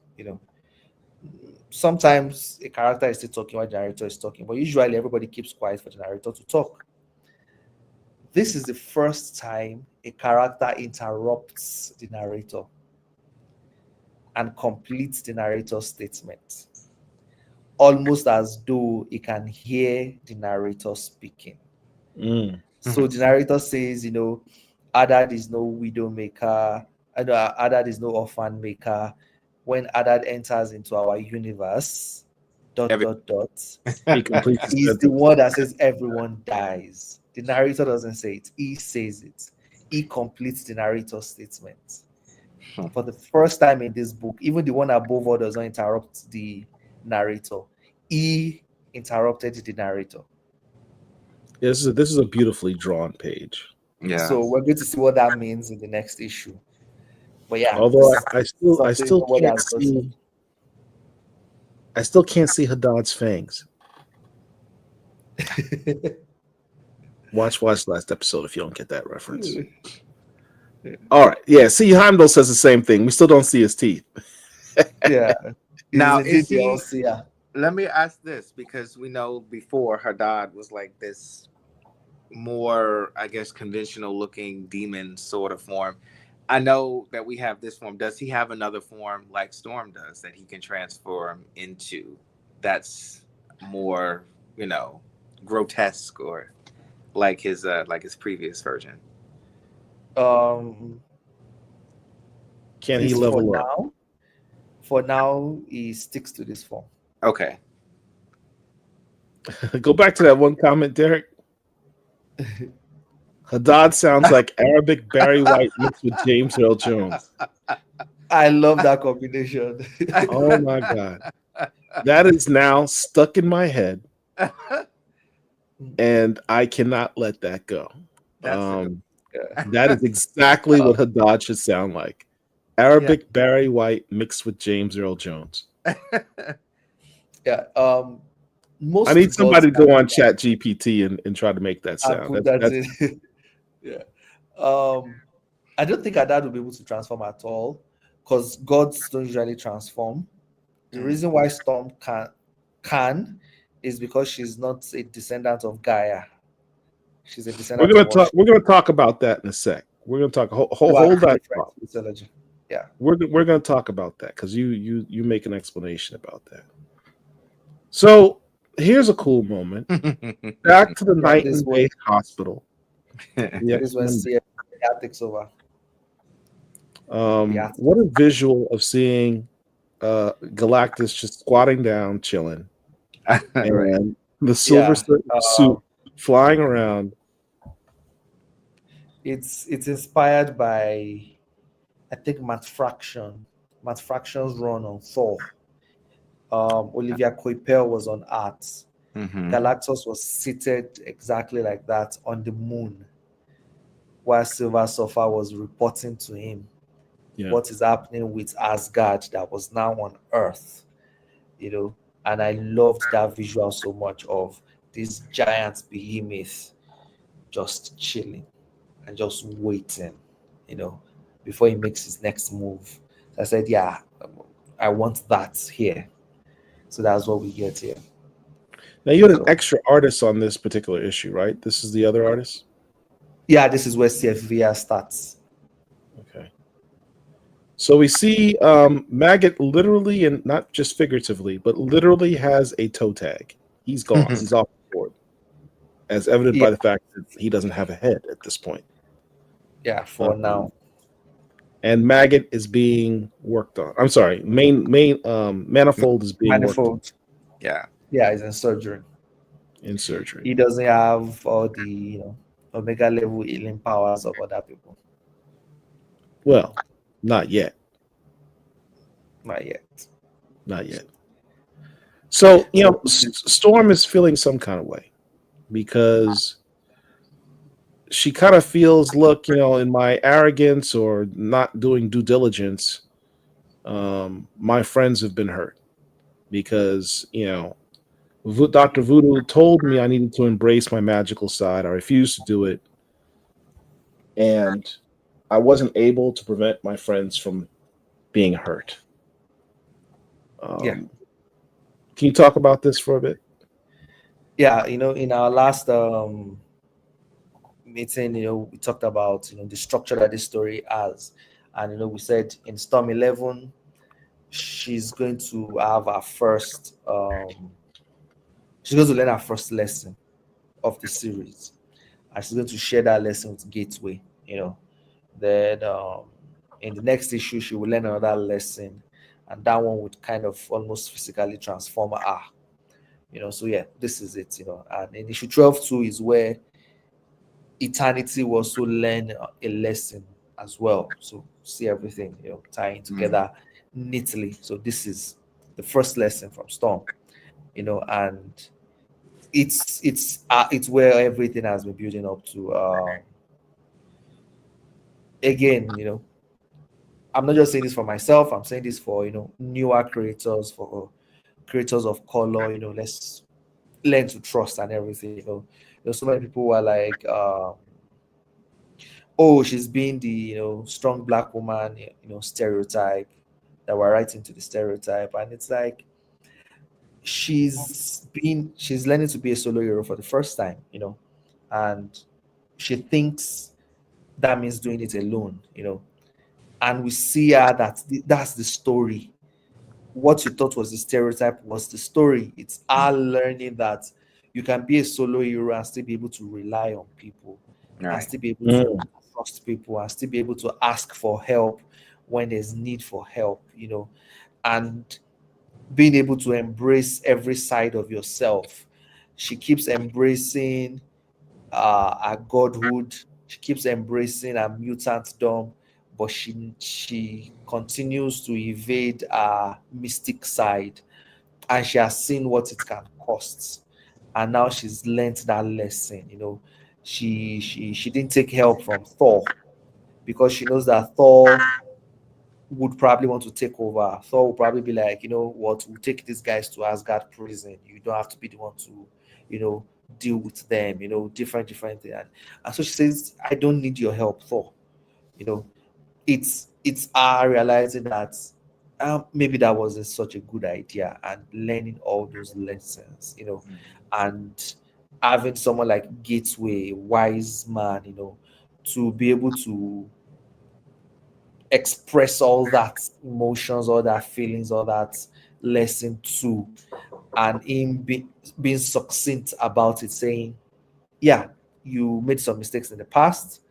Sometimes a character is still talking while the narrator is talking, but usually everybody keeps quiet for the narrator to talk. This is the first time a character interrupts the narrator and completes the narrator's statement, almost as though he can hear the narrator speaking. So the narrator says, Hadad is no widow maker, Hadad is no orphan maker. When Hadad enters into our universe, ... he's the one that says everyone dies. The narrator doesn't say it. He says it. He completes the narrator's statement. For the first time in this book, even the one above all does not interrupt the narrator. He interrupted the narrator. This is a beautifully drawn page. Yeah. So we're going to see what that means in the next issue. But yeah, although I still can't see Hadad's fangs. Watch last episode if you don't get that reference. All right, yeah. See, Heimdall says the same thing. We still don't see his teeth. Yeah. Now, let me ask this, because we know before Hadad was like this more, I guess, conventional looking demon sort of form. I know that we have this form. Does he have another form like Storm does that he can transform into that's more, grotesque, or like his previous version? Can he level up? For now, he sticks to this form. Okay. Go back to that one comment, Derek. Hadad sounds like Arabic Barry White mixed with James Earl Jones. I love that combination. Oh my God. That is now stuck in my head. And I cannot let that go. That is exactly what Hadad should sound like. Arabic Barry White mixed with James Earl Jones. Yeah. I need somebody to go on Chat GPT and try to make that sound. Yeah. I don't think Hadad will be able to transform at all, because gods don't usually transform. The reason why Storm can is because she's not a descendant of Gaia. She's a descendant of Oshtur. We're gonna talk about that in a sec. We're gonna talk. Hold that thought. Yeah. We're gonna talk about that, because you make an explanation about that. So here's a cool moment. Back to the night and day hospital. This was that takes over. What a visual of seeing Galactus just squatting down, chilling, and the silver suit flying around. It's inspired by, I think, Matt Fraction's run on Thor. Olivia Coipel was on art. Galactus was seated exactly like that on the moon, while Silver Surfer was reporting to him. what is happening with Asgard that was now on Earth, and I loved that visual so much of this giant behemoth just chilling and just waiting, before he makes his next move. So I said, yeah, I want that here. So that's what we get here. Now you had an extra artist on this particular issue, right? This is the other artist? Yeah, this is where CFVR starts. Okay. So we see Maggot literally, and not just figuratively, but literally has a toe tag. He's gone. He's off the board. As evident by the fact that he doesn't have a head at this point. Yeah, for now. And Maggot is being worked on. I'm sorry, Manifold is being worked on. Yeah, he's in surgery. He doesn't have all the Omega level healing powers of other people. Well, not yet. Not yet. Not yet. So, Storm is feeling some kind of way because she kind of feels, look, in my arrogance or not doing due diligence, my friends have been hurt because, Dr. Voodoo told me I needed to embrace my magical side. I refused to do it. And I wasn't able to prevent my friends from being hurt. Can you talk about this for a bit? Yeah, in our last meeting, we talked about the structure that this story has, and we said in Storm 11, she's going to have her first. She's going to learn her first lesson of the series, and she's going to share that lesson with Gateway. Then in the next issue, she will learn another lesson, and that one would kind of almost physically transform her. So yeah, this is it. And in issue 12-2 is where Eternity will also learn a lesson as well. So see everything tying together neatly. So this is the first lesson from Storm, and it's where everything has been building up to. Again, I'm not just saying this for myself. I'm saying this for newer creators, for creators of color. Let's learn to trust and everything. So many people were like, oh, she's being the strong black woman, stereotype that we're right into the stereotype, and it's like she's learning to be a solo hero for the first time, and she thinks that means doing it alone, and we see her that's the story. What you thought was the stereotype was the story. It's her learning that you can be a solo hero and still be able to rely on people, and still be able to trust people, and still be able to ask for help when there's need for help, and being able to embrace every side of yourself. She keeps embracing her godhood. She keeps embracing her mutantdom, but she continues to evade her mystic side, and she has seen what it can cost. And now she's learned that lesson. She didn't take help from Thor because she knows that Thor would probably want to take over. Thor would probably be like, what, we'll take these guys to Asgard prison. You don't have to be the one to, deal with them, different things. And so she says, I don't need your help, Thor. It's her realizing that maybe that wasn't such a good idea, and learning all those lessons, and having someone like Gateway, wise man, to be able to express all that emotions, all that feelings, all that lesson too, and him being succinct about it, saying, yeah, you made some mistakes in the past,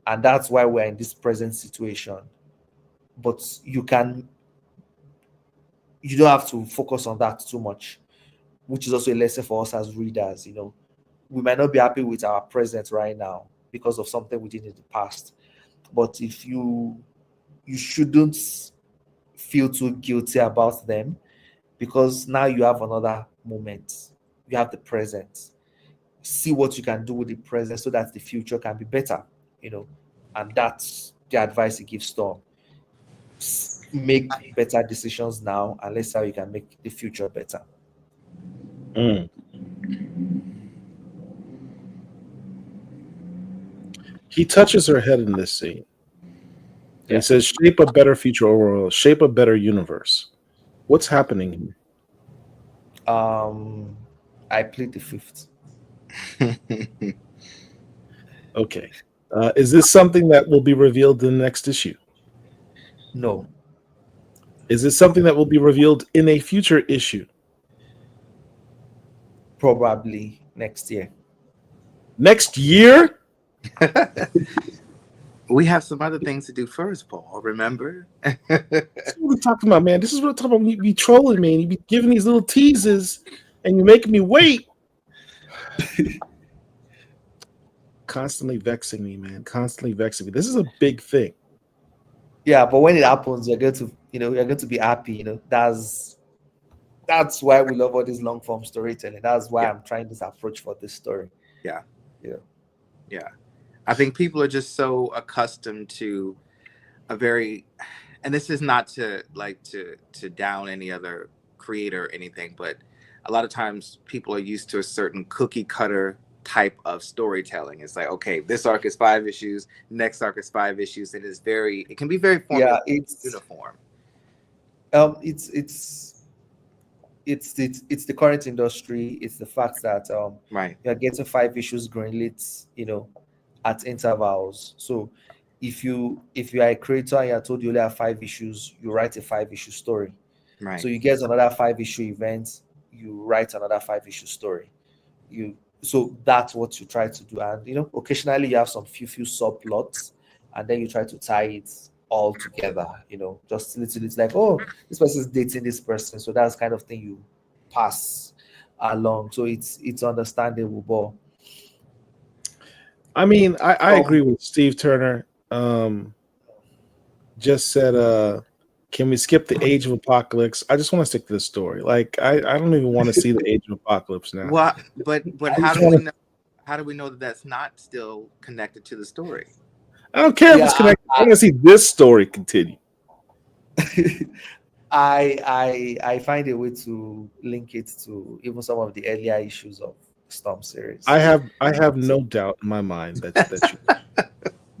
and that's why we're in this present situation, but you don't have to focus on that too much, which is also a lesson for us as readers. We might not be happy with our present right now because of something we did in the past, but if you shouldn't feel too guilty about them, because now you have another moment. You have the present. See what you can do with the present so that the future can be better, and that's the advice he gives Storm. make better decisions now, and let's see how you can make the future better. Mm. He touches her head in this scene. And he says, shape a better future overall, shape a better universe. What's happening here? I plead the fifth. Okay. Is this something that will be revealed in the next issue? No. Is this something that will be revealed in a future issue? Probably next year. Next year? We have some other things to do first, Paul. Remember? That's what we're talking about, man. This is what we're talking about. You be trolling me and you be giving these little teases and you're making me wait. Constantly vexing me, man. Constantly vexing me. This is a big thing. Yeah, but when it happens, you're going to, you're going to be happy. That's why we love all this long form storytelling. That's why I'm trying this approach for this story. Yeah. Yeah. I think people are just so accustomed to a very, and this is not to down any other creator or anything, but a lot of times people are used to a certain cookie cutter type of storytelling. It's like, okay, this arc is 5 issues, next arc is 5 issues, and it can be very formula, it's uniform. It's the current industry. It's the fact that Right. you're getting 5 issues greenlit, at intervals. So if you are a creator and you're told you only have 5 issues, you write a 5-issue story. Right. So you get another 5-issue event, you write another 5-issue story. So that's what you try to do. And occasionally you have some few subplots, and then you try to tie it all together, just little. It's like, oh, this person is dating this person, so that's kind of thing you pass along. So it's understandable. But I mean, I agree with Steve Turner. Just said, can we skip the Age of Apocalypse? I just want to stick to the story. Like, I don't even want to see the Age of Apocalypse now. Well, but how do we know that that's not still connected to the story? I don't care if it's connected. I want to see this story continue. I find a way to link it to even some of the earlier issues of Storm series. I have no doubt in my mind that you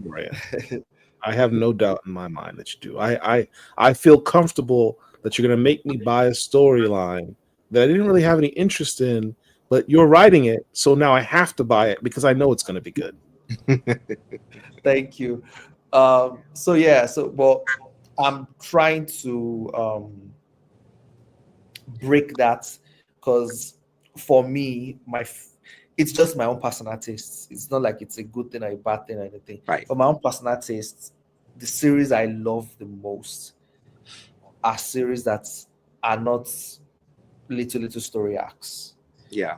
Ryan. I have no doubt in my mind that you do. I feel comfortable that you're going to make me buy a storyline that I didn't really have any interest in, but you're writing it, so now I have to buy it because I know it's going to be good. Thank you. But I'm trying to break that, because for me, it's just my own personal tastes. It's not like it's a good thing or a bad thing or anything. Right. For my own personal tastes, the series I love the most are series that are not little story arcs. Yeah.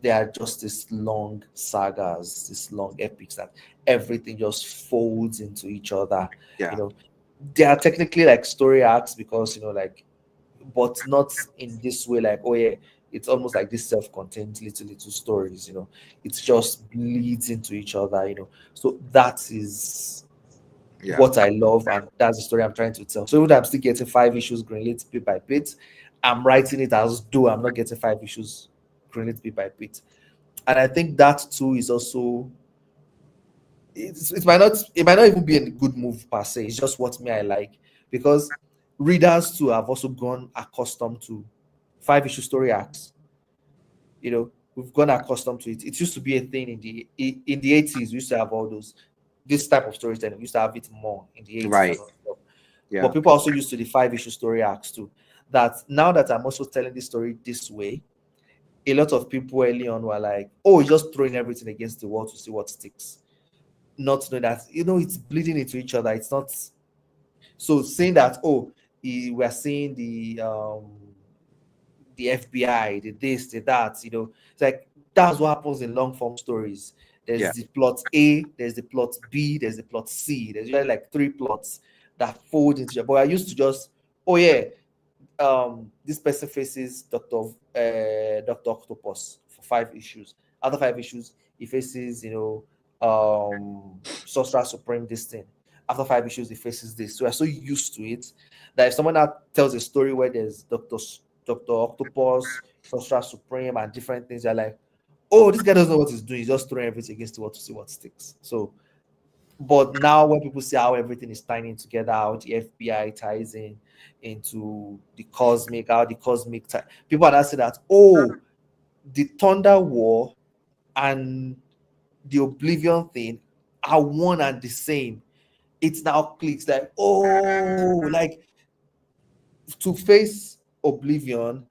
They are just these long sagas, these long epics that everything just folds into each other. Yeah. They are technically like story arcs because, but not in this way, like, oh yeah, it's almost like this self-contained little stories, it just bleeds into each other, so that is what I love, and that's the story I'm trying to tell. So even though I'm still getting 5 issues greenlit bit by bit, I'm writing it as though I'm not getting 5 issues greenlit bit by bit. And I think that too is also, it might not even be a good move per se. It's just what I like, because readers too have also gone accustomed to 5-issue story arcs. We've gone accustomed to it. It used to be a thing in the 80s. We used to have all this type of storytelling. We used to have it more in the 80s. Right. Yeah. But people also used to the 5-issue story arcs too. That now that I'm also telling this story this way, a lot of people early on were like, oh, you're just throwing everything against the wall to see what sticks. Not knowing that, it's bleeding into each other. It's not. So saying that, we're seeing the FBI, the this, the that, it's like, that's what happens in long form stories. There's the plot A, there's the plot B, there's the plot C. There's usually like 3 plots that fold into each other. But I used to just, this person faces Dr. Octopus for 5 issues. After 5 issues, he faces, Sorcerer Supreme, this thing. after 5 issues he faces this. So we're so used to it that if someone now tells a story where there's Dr. Octopus, Sorcerer Supreme, and different things, you're like, oh, this guy doesn't know what he's doing. He's just throwing everything against the wall to see what sticks. So, but now when people see how everything is tying in together, how the FBI ties in into the cosmic, how the cosmic people are now saying that, oh, the Thunder War and the Oblivion thing are one and the same. It's now clicks like, oh, like to face Oblivion,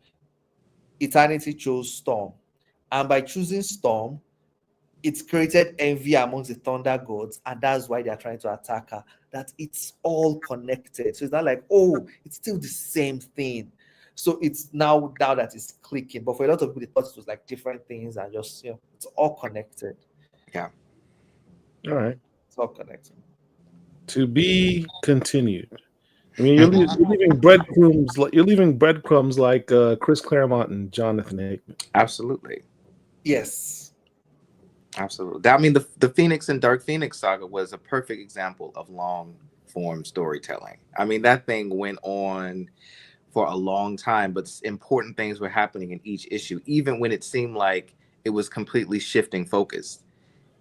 Eternity chose Storm. And by choosing Storm, it's created envy amongst the Thunder Gods, and that's why they're trying to attack her. That it's all connected. So it's not like, oh, it's still the same thing. So it's now that it's clicking. But for a lot of people, they thought it was like different things and just, it's all connected. Yeah. All right. It's all connected. To be continued. I mean, you're leaving breadcrumbs. You're leaving breadcrumbs like Chris Claremont and Jonathan Hickman. Absolutely. Yes. Absolutely. I mean, the Phoenix and Dark Phoenix saga was a perfect example of long form storytelling. I mean, that thing went on for a long time, but important things were happening in each issue, even when it seemed like it was completely shifting focus.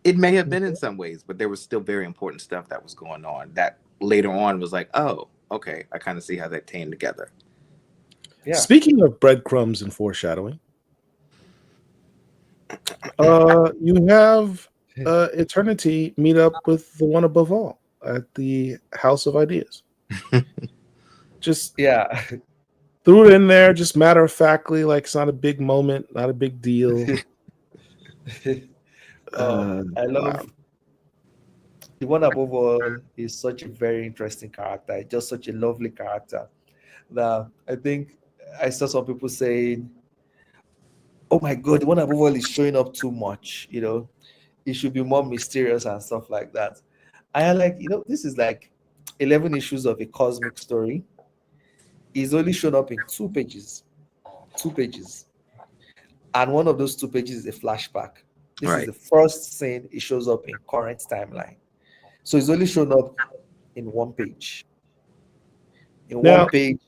It may have been in some ways, but there was still very important stuff that was going on that later on was like, oh, okay, I kind of see how that came together. Yeah. Speaking of breadcrumbs and foreshadowing, you have Eternity meet up with the one above all at the House of Ideas. Just threw it in there, just matter of factly, like it's not a big moment, not a big deal. I love the one above all is such a very interesting character. It's just such a lovely character that I think I saw some people saying, oh my god, the one above all is showing up too much, it should be more mysterious and stuff like that. I like, this is like 11 issues of a cosmic story. He's only shown up in 2 pages. 2 pages. And one of those 2 pages is a flashback. This is the first scene he shows up in current timeline. So he's only shown up in 1 page. In 1 page,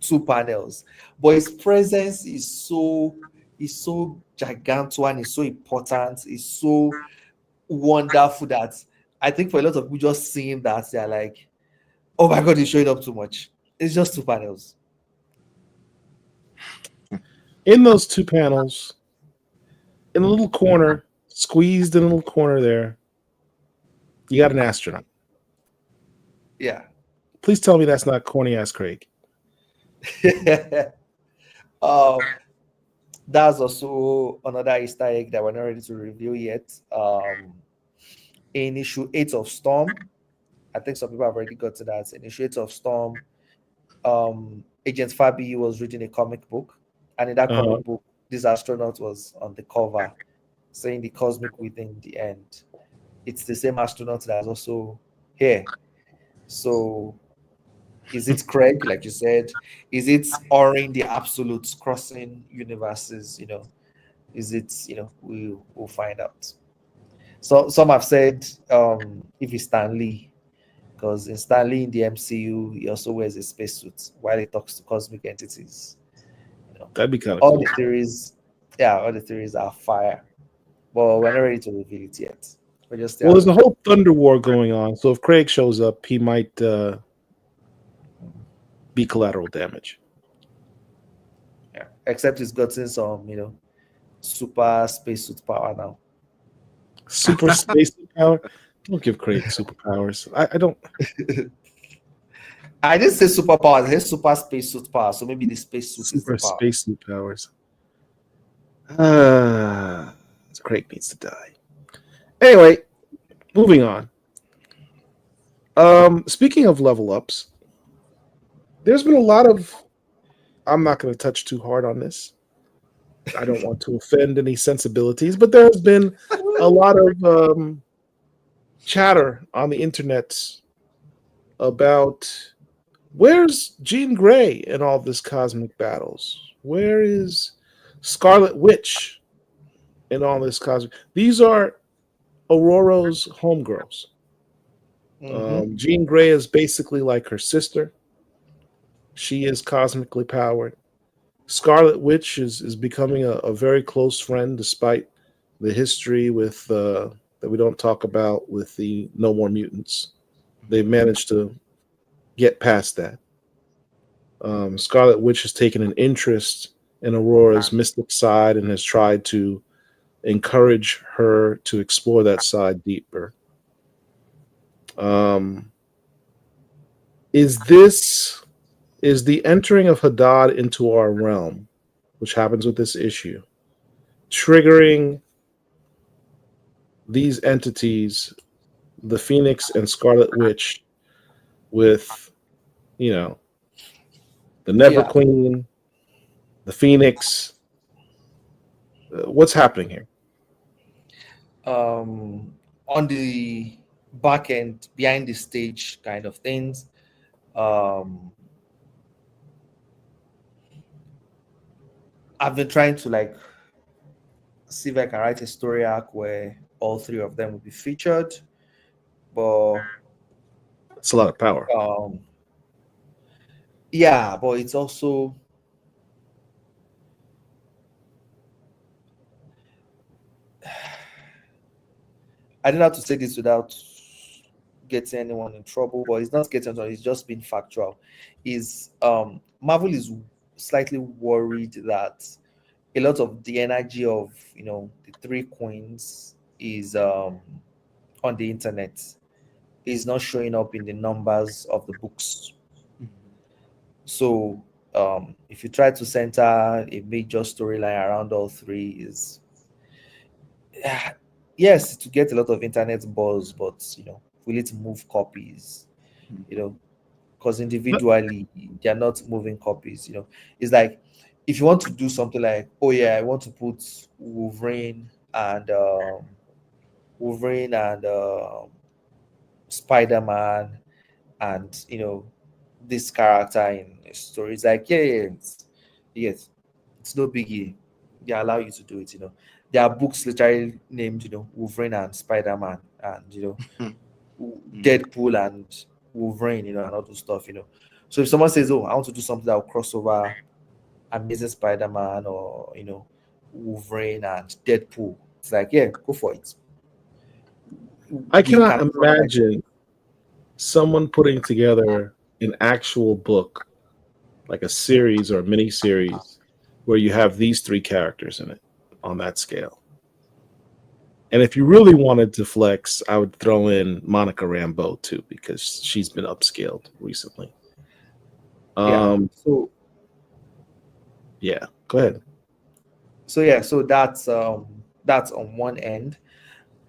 2 panels. But his presence is so gigantuan, it's so important, it's so wonderful that I think for a lot of people just seeing that, they're like, oh my god, he's showing up too much. It's just 2 panels. In those 2 panels, in a little corner, squeezed in a little corner there, you got an astronaut. Yeah. Please tell me that's not corny ass Craig. That's also another Easter egg that we're not ready to reveal yet. In issue 8 of Storm, I think some people have already got to that. In issue 8 of Storm, Agent Fabi was reading a comic book, and in that comic book, this astronaut was on the cover saying the cosmic within the end. It's the same astronaut that's also here. So is it Craig, like you said? Is it Orin the Absolutes crossing universes? Is it, we'll find out. So some have said if it's Stan Lee, because in Stan Lee in the MCU, he also wears a spacesuit while he talks to cosmic entities. That'd be kind of all cool. the theories are fire, but we're not ready to reveal it yet. We're just there's a whole Thunder War going on, so if Craig shows up, he might be collateral damage. Yeah, except he's gotten some, super spacesuit power now. Super spacesuit power? Don't give Craig superpowers. I don't. I didn't say superpowers. I said super spacesuit power. So maybe the spacesuit is Super the power. spacesuit powers. Craig needs to die. Anyway, moving on. Speaking of level ups, there's been a lot of. I'm not going to touch too hard on this. I don't want to offend any sensibilities, but there has been a lot of chatter on the internet about where's Jean Grey in all this cosmic battles? Where is Scarlet Witch in all this cosmic? These are ORORO's homegirls. Jean Grey is basically like her sister. She is cosmically powered. Scarlet Witch is becoming a very close friend, despite the history with that we don't talk about with the No More Mutants. They've managed to get past that. Scarlet Witch has taken an interest in Aurora's mystic side and has tried to encourage her to explore that side deeper. Is the entering of Hadad into our realm, which happens with this issue, triggering these entities, the Phoenix and Scarlet Witch, with, the Never Queen, the Phoenix? What's happening here? On the back end, behind the stage kind of things, I've been trying to see if I can write a story arc where all three of them will be featured, but It's a lot of power. yeah, but it's also I don't know how to say this without getting anyone in trouble, but it's not getting trouble, it's just being factual. Is Marvel is slightly worried that a lot of the energy of the three queens is on the internet, is not showing up in the numbers of the books. So if you try to center a major storyline around all three, is yes, to get a lot of internet buzz, but we need to move copies, because individually they are not moving copies. It's like if you want to do something like, oh yeah, I want to put Wolverine and Spider-Man and this character in a story. It's like, yes, it's no biggie. They allow you to do it. There are books literally named Wolverine and Spider-Man and Deadpool and Wolverine, and all those stuff. So if someone says, oh, I want to do something that will cross over Amazing Spider-Man or Wolverine and Deadpool, it's like, yeah, go for it. I cannot imagine someone putting together an actual book, like a series or a mini series, where you have these three characters in it on that scale. And if you really wanted to flex, I would throw in Monica Rambeau too, because she's been upscaled recently. So go ahead. So that's on one end.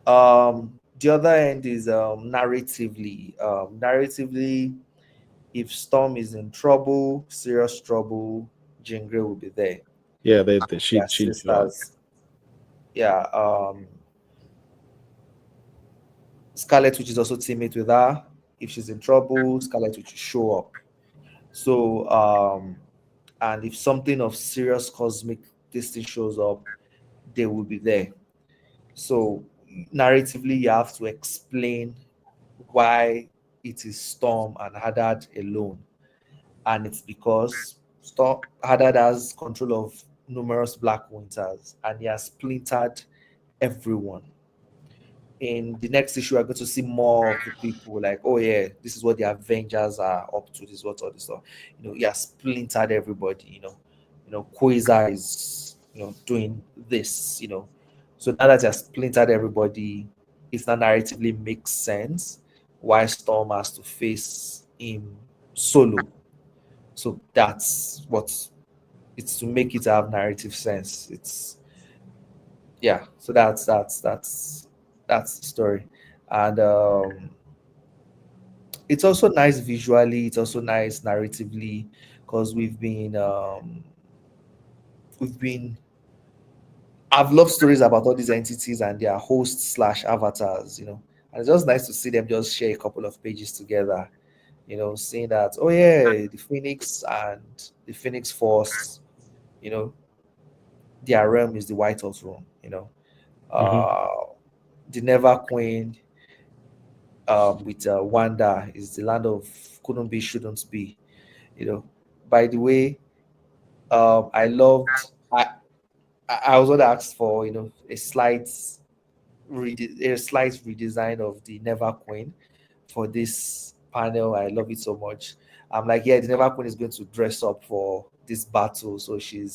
The other end is narratively. Narratively, if Storm is in trouble, serious trouble, Jean Grey will be there. Yeah, she's sisters. Yeah. Scarlet Witch is also teammate with her. If she's in trouble, Scarlet Witch will show up. So and if something of serious cosmic distance shows up, they will be there. So narratively, you have to explain why it is Storm and Hadad alone, and it's because Hadad has control of numerous Black Winters, and he has splintered everyone. In the next issue, we're going to see more of the people like, oh yeah, this is what the Avengers are up to. This is what all this stuff. He has splintered everybody. Quasar is doing this. So now that he has splintered everybody, it's not narratively makes sense why Storm has to face him solo. So that's what it's to make it have narrative sense. It's so that's the story. And it's also nice visually, it's also nice narratively, because I've loved stories about all these entities and their hosts / avatars, and it's just nice to see them just share a couple of pages together, seeing that, oh yeah, the Phoenix and the Phoenix Force, their realm is the White House realm, the Never Queen, with Wanda is the land of couldn't be, shouldn't be. You know, by the way, I loved. I was going to ask for a slight redesign of the Never Queen for this panel. I love it so much. I'm like, yeah, the Never Queen is going to dress up for this battle, so she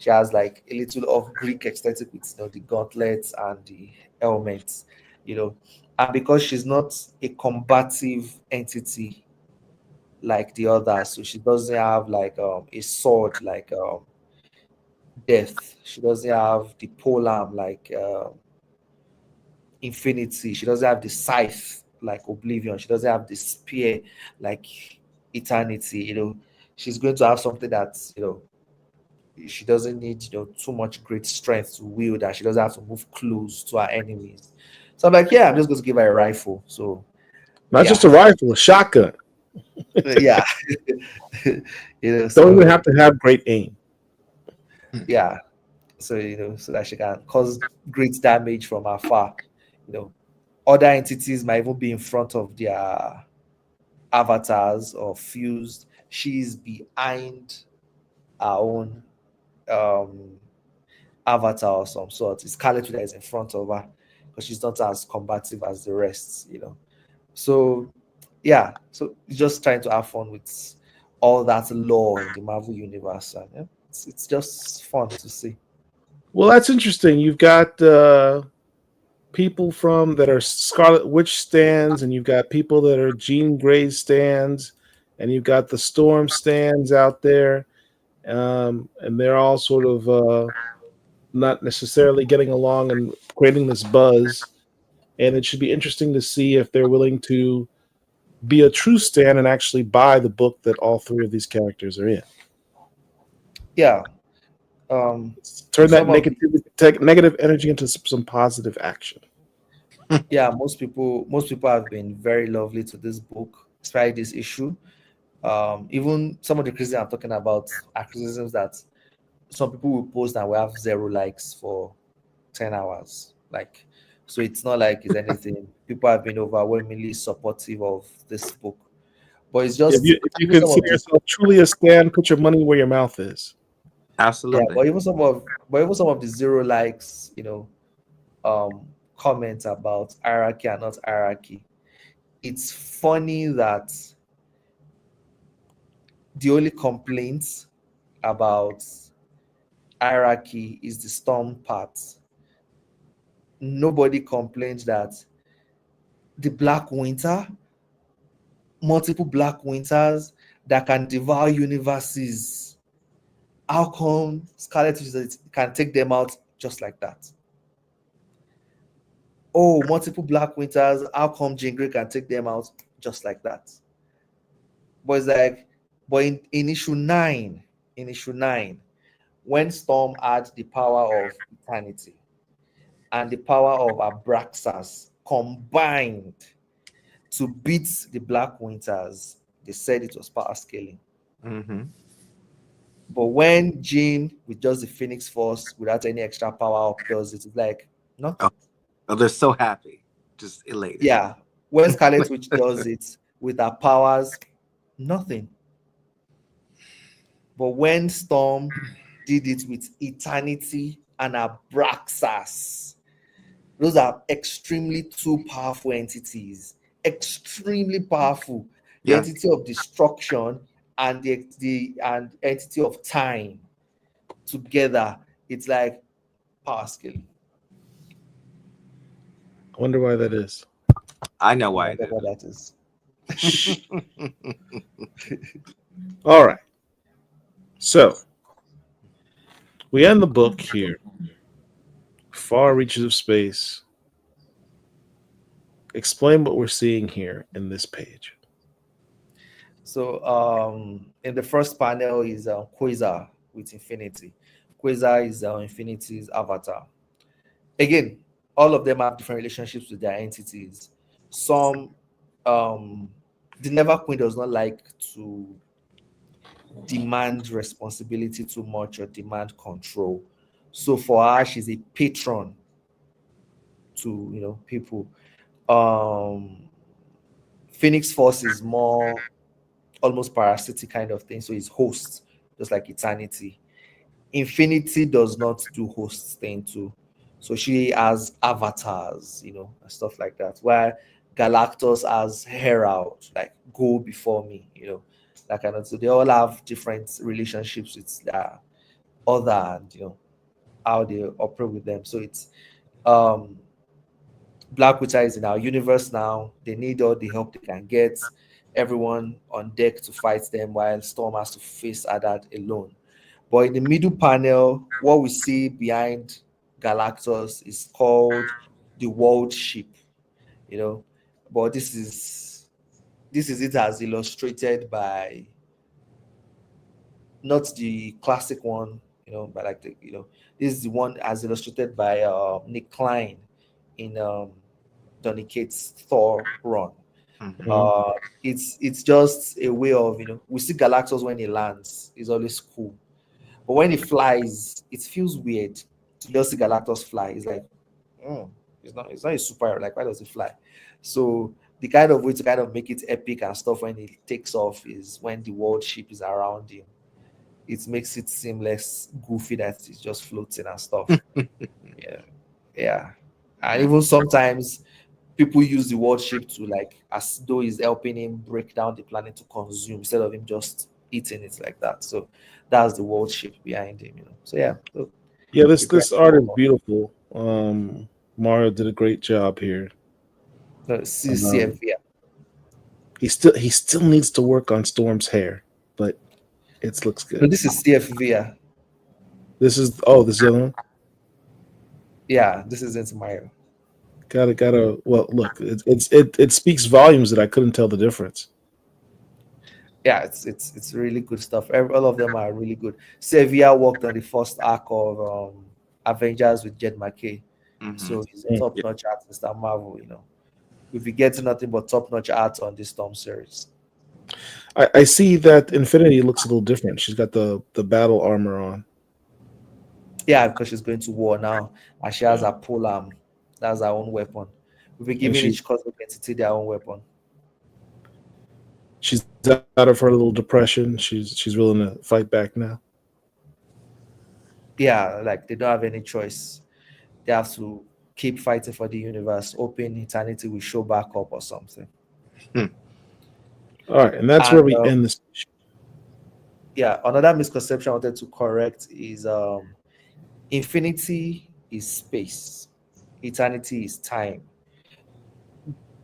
has like a little of Greek aesthetic with the gauntlets and the helmets, and because she's not a combative entity like the others, so she doesn't have like a sword like death. She doesn't have the polearm like infinity. She doesn't have the scythe like oblivion. She doesn't have the spear like eternity. She's going to have something that she doesn't need too much great strength to wield, that she doesn't have to move close to her enemies. So I'm like, yeah, I'm just going to give her a rifle. So Not just a rifle, a shotgun. yeah. Don't even have to have great aim. Yeah. So so that she can cause great damage from afar. Other entities might even be in front of their avatars or fused. She's behind her own avatar of some sort. It's Scarlet that is in front of her because she's not as combative as the rest. So yeah, so just trying to have fun with all that lore in the Marvel universe, and it's just fun to see. Well, that's interesting. You've got people that are Scarlet Witch stands, and you've got people that are Jean Grey stands, and you've got the Storm stands out there, and they're all sort of not necessarily getting along and creating this buzz. And it should be interesting to see if they're willing to be a true stan and actually buy the book that all three of these characters are in. Yeah. Turn that negative energy into some positive action. Yeah, most people have been very lovely to this book, especially this issue. Even some of the criticisms I'm talking about are criticisms that some people will post and will have 0 likes for 10 hours. Like, so it's not like it's anything. People have been overwhelmingly supportive of this book. But it's just if you consider yourself truly a stan, put your money where your mouth is. Absolutely. Yeah, but even some of the 0 likes, comments about hierarchy and not hierarchy. It's funny that the only complaint about hierarchy is the storm part. Nobody complains that the Black Winter, multiple Black Winters that can devour universes, how come Scarlet Witch can take them out just like that? Oh, multiple Black Winters, how come Jean Grey can take them out just like that? But it's like, but in issue 9, when Storm had the power of eternity and the power of Abraxas combined to beat the Black Winters, they said it was power scaling. Mm-hmm. But when Jean, with just the Phoenix Force, without any extra power up, does it, it's like nothing. Oh, they're so happy, just elated. Yeah. When Scarlet Witch does it with her powers, nothing. But when Storm did it with eternity and Abraxas, those are extremely two powerful entities. Extremely powerful. The entity of destruction and the entity of time together, it's like power scaling. I wonder why that is. I know why that is. All right. So we end the book here. Far reaches of space. Explain what we're seeing here in this page. So in the first panel is Quasar with Infinity. Quasar is Infinity's avatar. Again, all of them have different relationships with their entities. Some the Never Queen does not like to demand responsibility too much or demand control. So for her, she's a patron to people. Phoenix Force is more almost parasitic kind of thing, so it's hosts, just like Eternity. Infinity does not do host thing too, so she has avatars, you know, and stuff like that. While Galactus has herald, like go before me, you know, that kind of. So they all have different relationships with their other, and you know how they operate with them. So it's um Black Witcher is in our universe now. They need all the help they can get. Everyone on deck to fight them, while Storm has to face Hadad alone. But in the middle panel, what we see behind Galactus is called the World Ship. You know, but this is it as illustrated by not the classic one, you know, but like the this is the one as illustrated by Nick Klein in Donny Cates' Thor run. Mhm. It's just a way of, you know, we see Galactus when he lands, it's always cool. But when he flies, it feels weird to just see Galactus fly. It's like, oh, it's not a superhero. Like, why does he fly? So the kind of way to kind of make it epic and stuff when he takes off is when the world ship is around him. It makes it seem less goofy that it's just floating and stuff. Yeah. Yeah. And even sometimes people use the world ship to, like, as though he's helping him break down the planet to consume instead of him just eating it like that. So that's the world ship behind him, you know. So yeah. So Yeah, this art is beautiful. Mario did a great job here. CFV. He still needs to work on Storm's hair, but it looks No, good. this is CFV. This is the other one. Yeah, this is into Mario. Gotta. Well, look, it speaks volumes that I couldn't tell the difference. Yeah, it's really good stuff. All of them are really good. Sevilla worked on the first arc of Avengers with Jed McKay, so he's a top-notch artist at Marvel. You know, we'll be getting nothing but top-notch art on this Storm series. I see that Infinity looks a little different. She's got the battle armor on. Yeah, because she's going to war now, and she has a pole arm. That's her own weapon. We'll be giving each cosmic entity their own weapon. She's out of her little depression. She's willing to fight back now. Yeah, like they don't have any choice. They have to keep fighting for the universe. Open Eternity will show back up or something. All right, and that's where we end this. Yeah, another misconception I wanted to correct is infinity is space, eternity is time.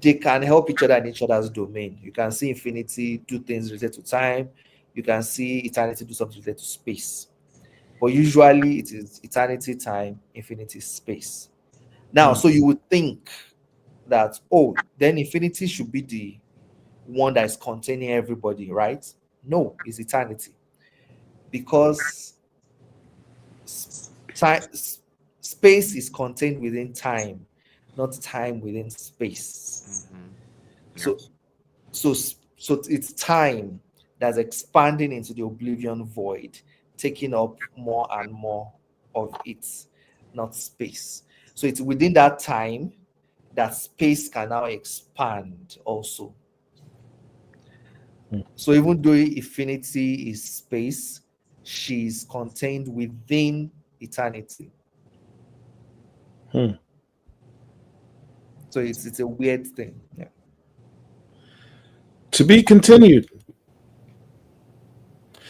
They can help each other in each other's domain. You can see infinity do things related to time. You can see eternity do something related to space. But usually it is eternity, time, infinity, space. Now, so you would think that, oh, then infinity should be the one that is containing everybody, right? No, it's eternity. Because space is contained within time, not time within space. So it's time that's expanding into the oblivion void, taking up more and more of it, not space. So it's within that time that space can now expand also. So even though infinity is space, she's contained within eternity. So it's a weird thing. Yeah. To be continued.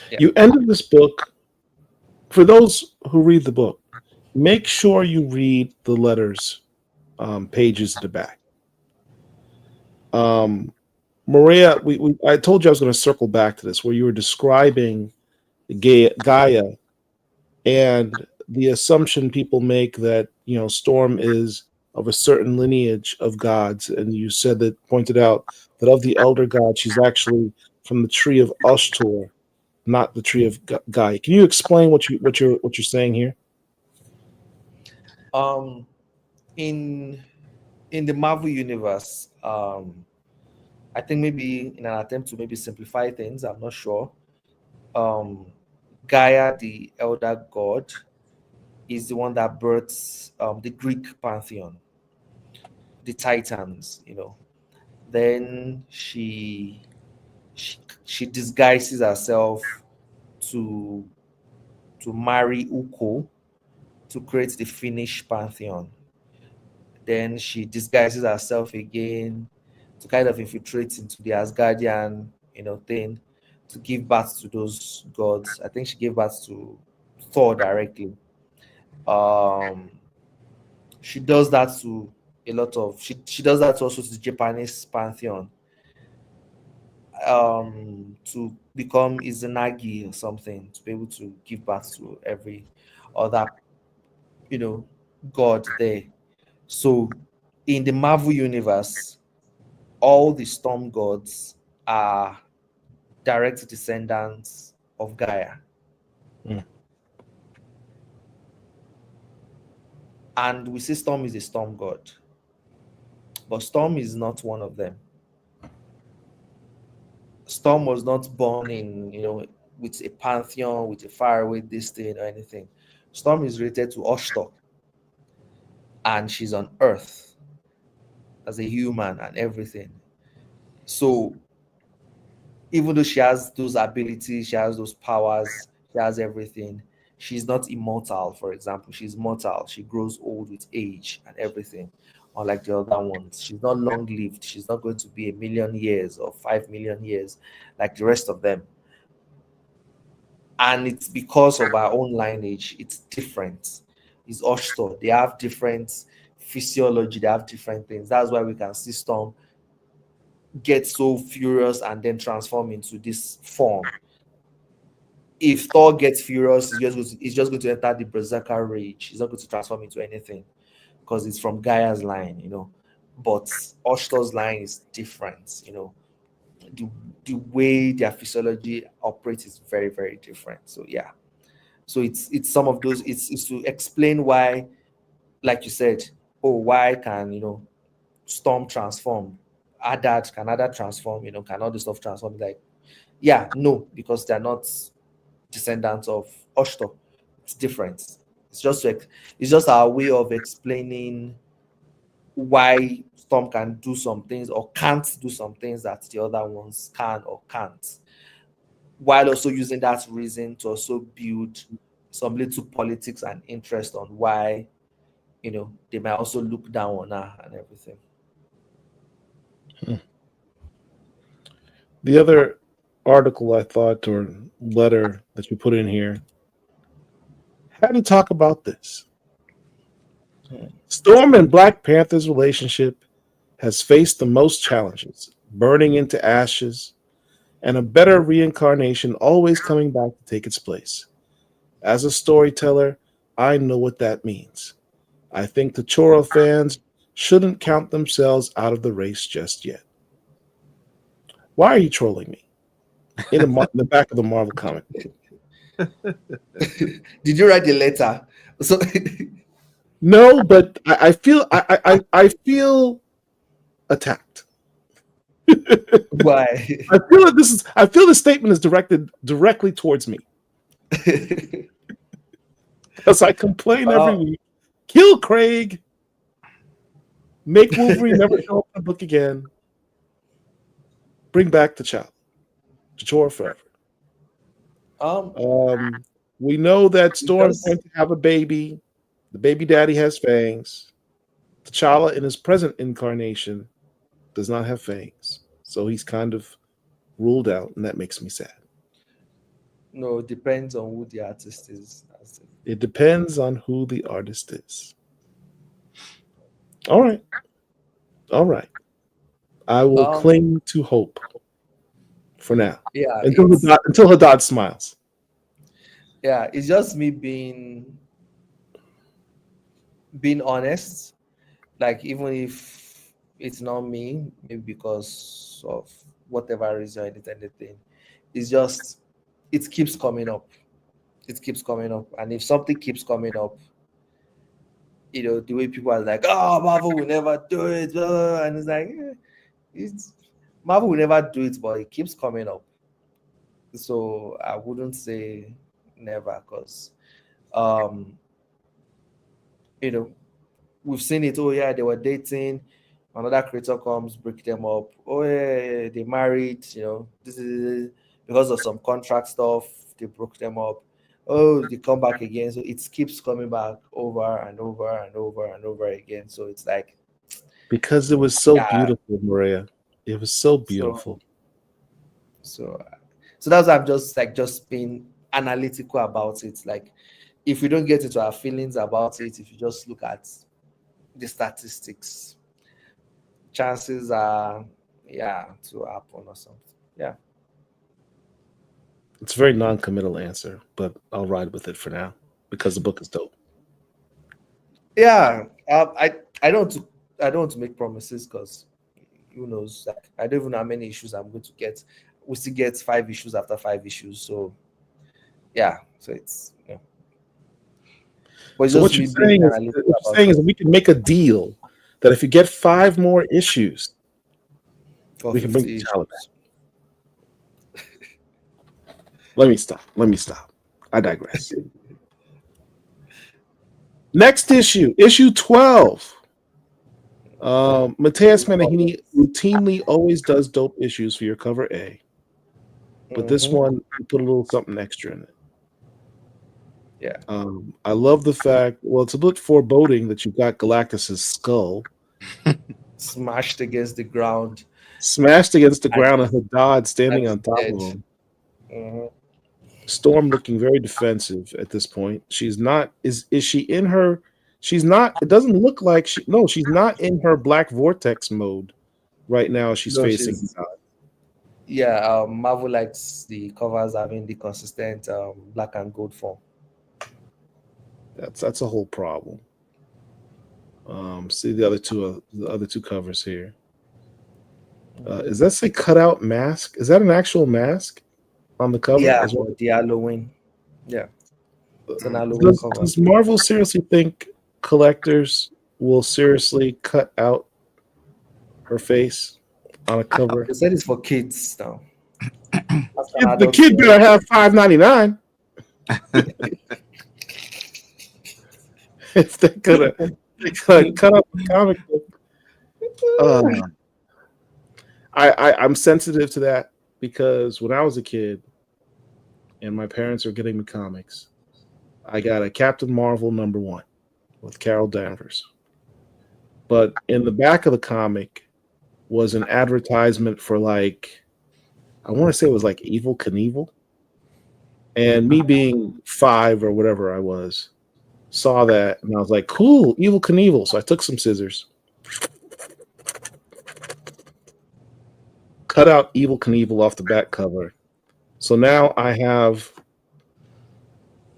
Yeah. You ended this book. For those who read the book, make sure you read the letters, pages at the back. Maria, I told you I was going to circle back to this, where you were describing Gaia and the assumption people make that, you know, Storm is of a certain lineage of gods, and you pointed out that of the elder gods, she's actually from the tree of Oshtur, not the tree of Gaia. Can you explain what you're saying here? In the Marvel universe, I think maybe in an attempt to maybe simplify things, I'm not sure. Gaia, the elder god, is the one that births the Greek pantheon, the Titans, you know. Then she disguises herself to marry Uko to create the Finnish pantheon. Then she disguises herself again to kind of infiltrate into the Asgardian, thing, to give birth to those gods. I think she gave birth to Thor directly. Um, she does that to a lot of she does that also to the Japanese pantheon. To become Izanagi or something, to be able to give birth to every other, god there. So in the Marvel universe, all the storm gods are direct descendants of Gaia. Mm. And we say Storm is a storm god, but Storm is not one of them. Storm was not born in, with a pantheon, with a faraway this thing or anything. Storm is related to Oshtur, and she's on Earth as a human and everything. So even though she has those abilities, she has those powers, she has everything, she's not immortal. For example, she's mortal. She grows old with age and everything. Unlike the other ones, she's not long lived. She's not going to be 1,000,000 years or 5,000,000 years like the rest of them. And it's because of our own lineage, it's different. It's Oshtur. They have different physiology, they have different things. That's why we can see Storm get so furious and then transform into this form. If Thor gets furious, he's just going to enter the berserker rage. He's not going to transform into anything because it's from Gaia's line, But Oshtur's line is different, The way their physiology operates is very, very different. So yeah. So it's some of those, it's to explain why, like you said, why can, Storm transform? Hadad, can Hadad transform? Can all this stuff transform? Like, yeah, no, because they're not descendants of Oshtur. It's different. It's just our way of explaining why Storm can do some things or can't do some things that the other ones can or can't, while also using that reason to also build some little politics and interest on why, they might also look down on her and everything. The other article I thought, or letter that you put in here, had to talk about this. Storm and Black Panther's relationship has faced the most challenges, burning into ashes, and a better reincarnation always coming back to take its place. As a storyteller, I know what that means. I think the Choro fans shouldn't count themselves out of the race just yet. Why are you trolling me? In the back of the Marvel comic book. Did you write the letter? So No, but I feel I feel attacked. why? I feel the statement is directed directly towards me. Because I complain every week. Kill Craig. Make Wolverine never show up in the book again. Bring back T'Challa. T'Challa forever. We know that Storm's going to have a baby. The baby daddy has fangs. T'Challa in his present incarnation does not have fangs. So he's kind of ruled out, and that makes me sad. No, it depends on who the artist is. It depends on who the artist is. All right. I will cling to hope for now. Yeah. Until Hadad smiles. Yeah, it's just me being honest. Like, even if it's not me, maybe because of whatever reason, anything, it's just, it keeps coming up. It keeps coming up. And if something keeps coming up, the way people are like, oh, Marvel will never do it. And it's like, Marvel will never do it, but it keeps coming up. So I wouldn't say never, because, we've seen it. Oh, yeah, they were dating. Another creator comes, break them up. Oh, yeah, they married, this is because of some contract stuff, they broke them up. Oh, they come back again. So it keeps coming back over and over and over and over again. So it's like, Because it was so yeah. beautiful, Maria. It was so So, beautiful. so, so that's why I'm just being analytical about it. Like, if we don't get into our feelings about it, if you just look at the statistics, chances are, to happen or something. Yeah. It's a very non-committal answer, but I'll ride with it for now because the book is dope. Yeah. I don't want to make promises because who knows? Like, I don't even know how many issues I'm going to get. We still get 5 issues after 5 issues. So yeah. So it's But it's So just what you're me being saying is, analytical what you're about saying it. is we can make a deal that if you get 5 more issues, For we can bring 50 T'Challa back. issues. Let me stop. I digress. Next issue, issue 12. Mateus Manahini routinely always does dope issues for your cover A, but this one he put a little something extra in it. Yeah. I love the fact. Well, it's a bit foreboding that you've got Galactus's skull Smashed against the ground. smashed against the And- ground, and Hadad standing and on top dead. of him. Mhm. Storm looking very defensive at this point. She's not. Is she in her? She's not. It doesn't look like she. No, she's not in her black vortex mode right now. She's No, facing. she's- Yeah, Marvel likes the covers having the consistent black and gold form. That's a whole problem. See the other two covers here. Is that say cutout mask? Is that an actual mask on the cover? Yeah, as well? the Halloween. Yeah, it's an Halloween cover. Does Marvel seriously think collectors will seriously cut out her face on a cover? They said it's for kids now. The kid better have $5.99. If they could cut up the comic book. I'm sensitive to that because when I was a kid and my parents were getting me comics, I got a Captain Marvel #1 with Carol Danvers. But in the back of the comic was an advertisement for like, I want to say it was like Evel Knievel. And me being 5 or whatever I was, saw that and I was like, cool, Evel Knievel. So I took some scissors, cut out Evel Knievel off the back cover. So now I have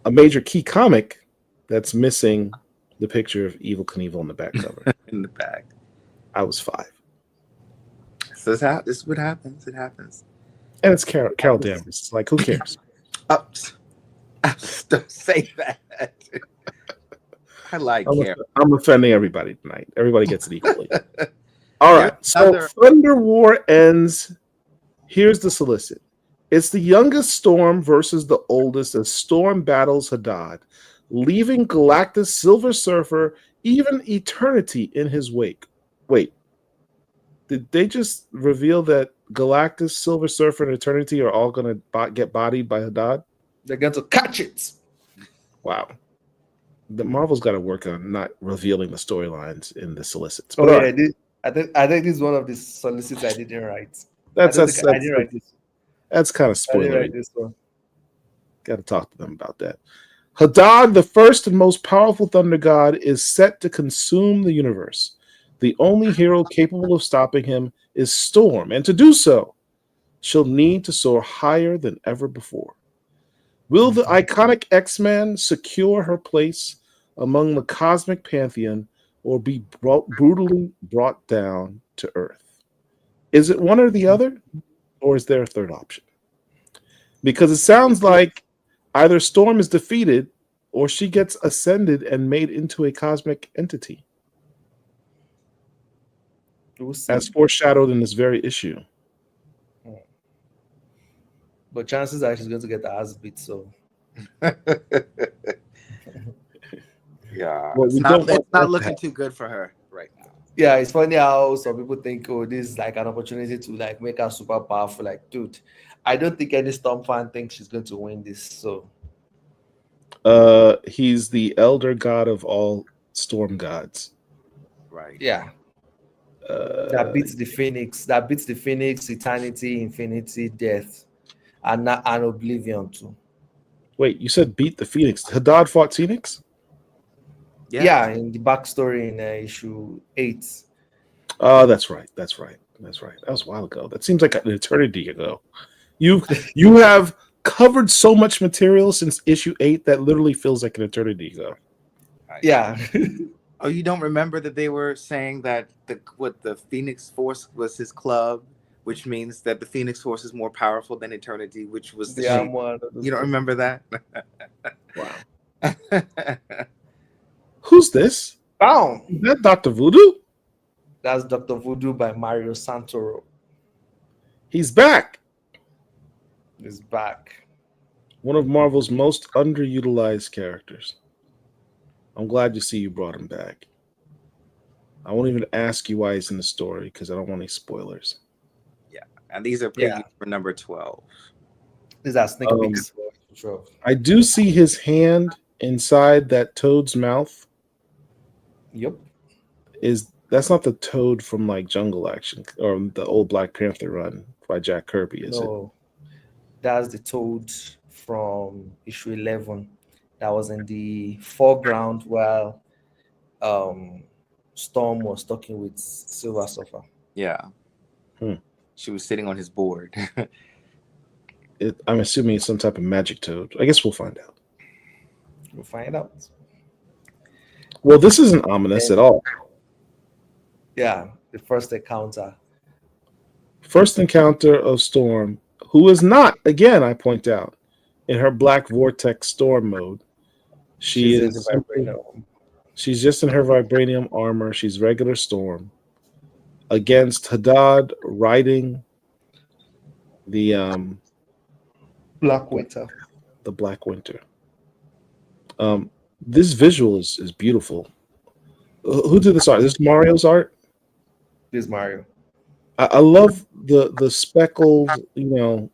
a major key comic that's missing the picture of Evel Knievel on the back cover. In the back. I was 5. So this is what happens. It happens. And it's Carol Danvers. It's like, who cares? Oh, don't say that. I like Carol. I'm offending everybody tonight. Everybody gets it equally. All right. Here's So another- Thunder War ends. Here's the solicit. It's the youngest Storm versus the oldest as Storm battles Hadad, leaving Galactus, Silver Surfer, even Eternity in his wake. Wait. Did they just reveal that Galactus, Silver Surfer, and Eternity are all going to get bodied by Hadad? They're going to catch it. Wow. The Marvel's got to work on not revealing the storylines in the solicits. Oh, But yeah. right. I think this is one of the solicits I didn't write. I didn't write this. That's kind of I didn't spoilery. write this one. Got to talk to them about that. Hadad, the first and most powerful thunder god, is set to consume the universe. The only hero capable of stopping him is Storm, and to do so, she'll need to soar higher than ever before. Will the iconic X-Men secure her place among the cosmic pantheon or be brutally brought down to Earth? Is it one or the other, or is there a third option? Because it sounds like either Storm is defeated or she gets ascended and made into a cosmic entity, We'll see. as foreshadowed in this very issue. But chances are she's going to get the ass beat. So Yeah, Well, it's we not, don't want it's that not to looking happen. too good for her right now. Yeah, it's funny how some people think, oh, this is like an opportunity to like make her super powerful. Like, dude, I don't think any Storm fan thinks she's going to win this. So He's the elder god of all storm gods. Right. yeah, that beats the Phoenix. That beats the Phoenix, Eternity, Infinity, Death, and Oblivion too. Wait, you said beat the Phoenix. Hadad fought Phoenix? Yeah, in the backstory in issue 8. Oh, that's right. That's right. That's right. That was a while ago. That seems like an eternity ago. You have covered so much material since issue 8 that literally feels like an eternity ago. Right. Yeah. Oh, you don't remember that they were saying that the Phoenix Force was his club, which means that the Phoenix Force is more powerful than Eternity, which was the shape. You don't remember that? Wow. Who's this? Boom. Is that Dr. Voodoo? That's Dr. Voodoo by Mario Santoro. He's back. He's back. One of Marvel's most underutilized characters. I'm glad to see you brought him back. I won't even ask you why he's in the story because I don't want any spoilers. Yeah, and these are previews for number 12. These are sneak peeks. I do see his hand inside that toad's mouth. Yep. That's not the Toad from like Jungle Action or the old Black Panther run by Jack Kirby, is it? That's the Toad from issue 11 that was in the foreground while Storm was talking with Silver Surfer. Yeah. She was sitting on his board. I'm assuming it's some type of magic toad. I guess we'll find out. We'll find out. Well, this isn't ominous at all. Yeah, the first encounter. First encounter of Storm, who is not, again, I point out, in her black vortex storm mode. She's just in her vibranium armor. She's regular Storm against Hadad riding the Black Winter. The Black Winter. This visual is beautiful. Who did this art? This is Mario's art? This is Mario. I love the speckled,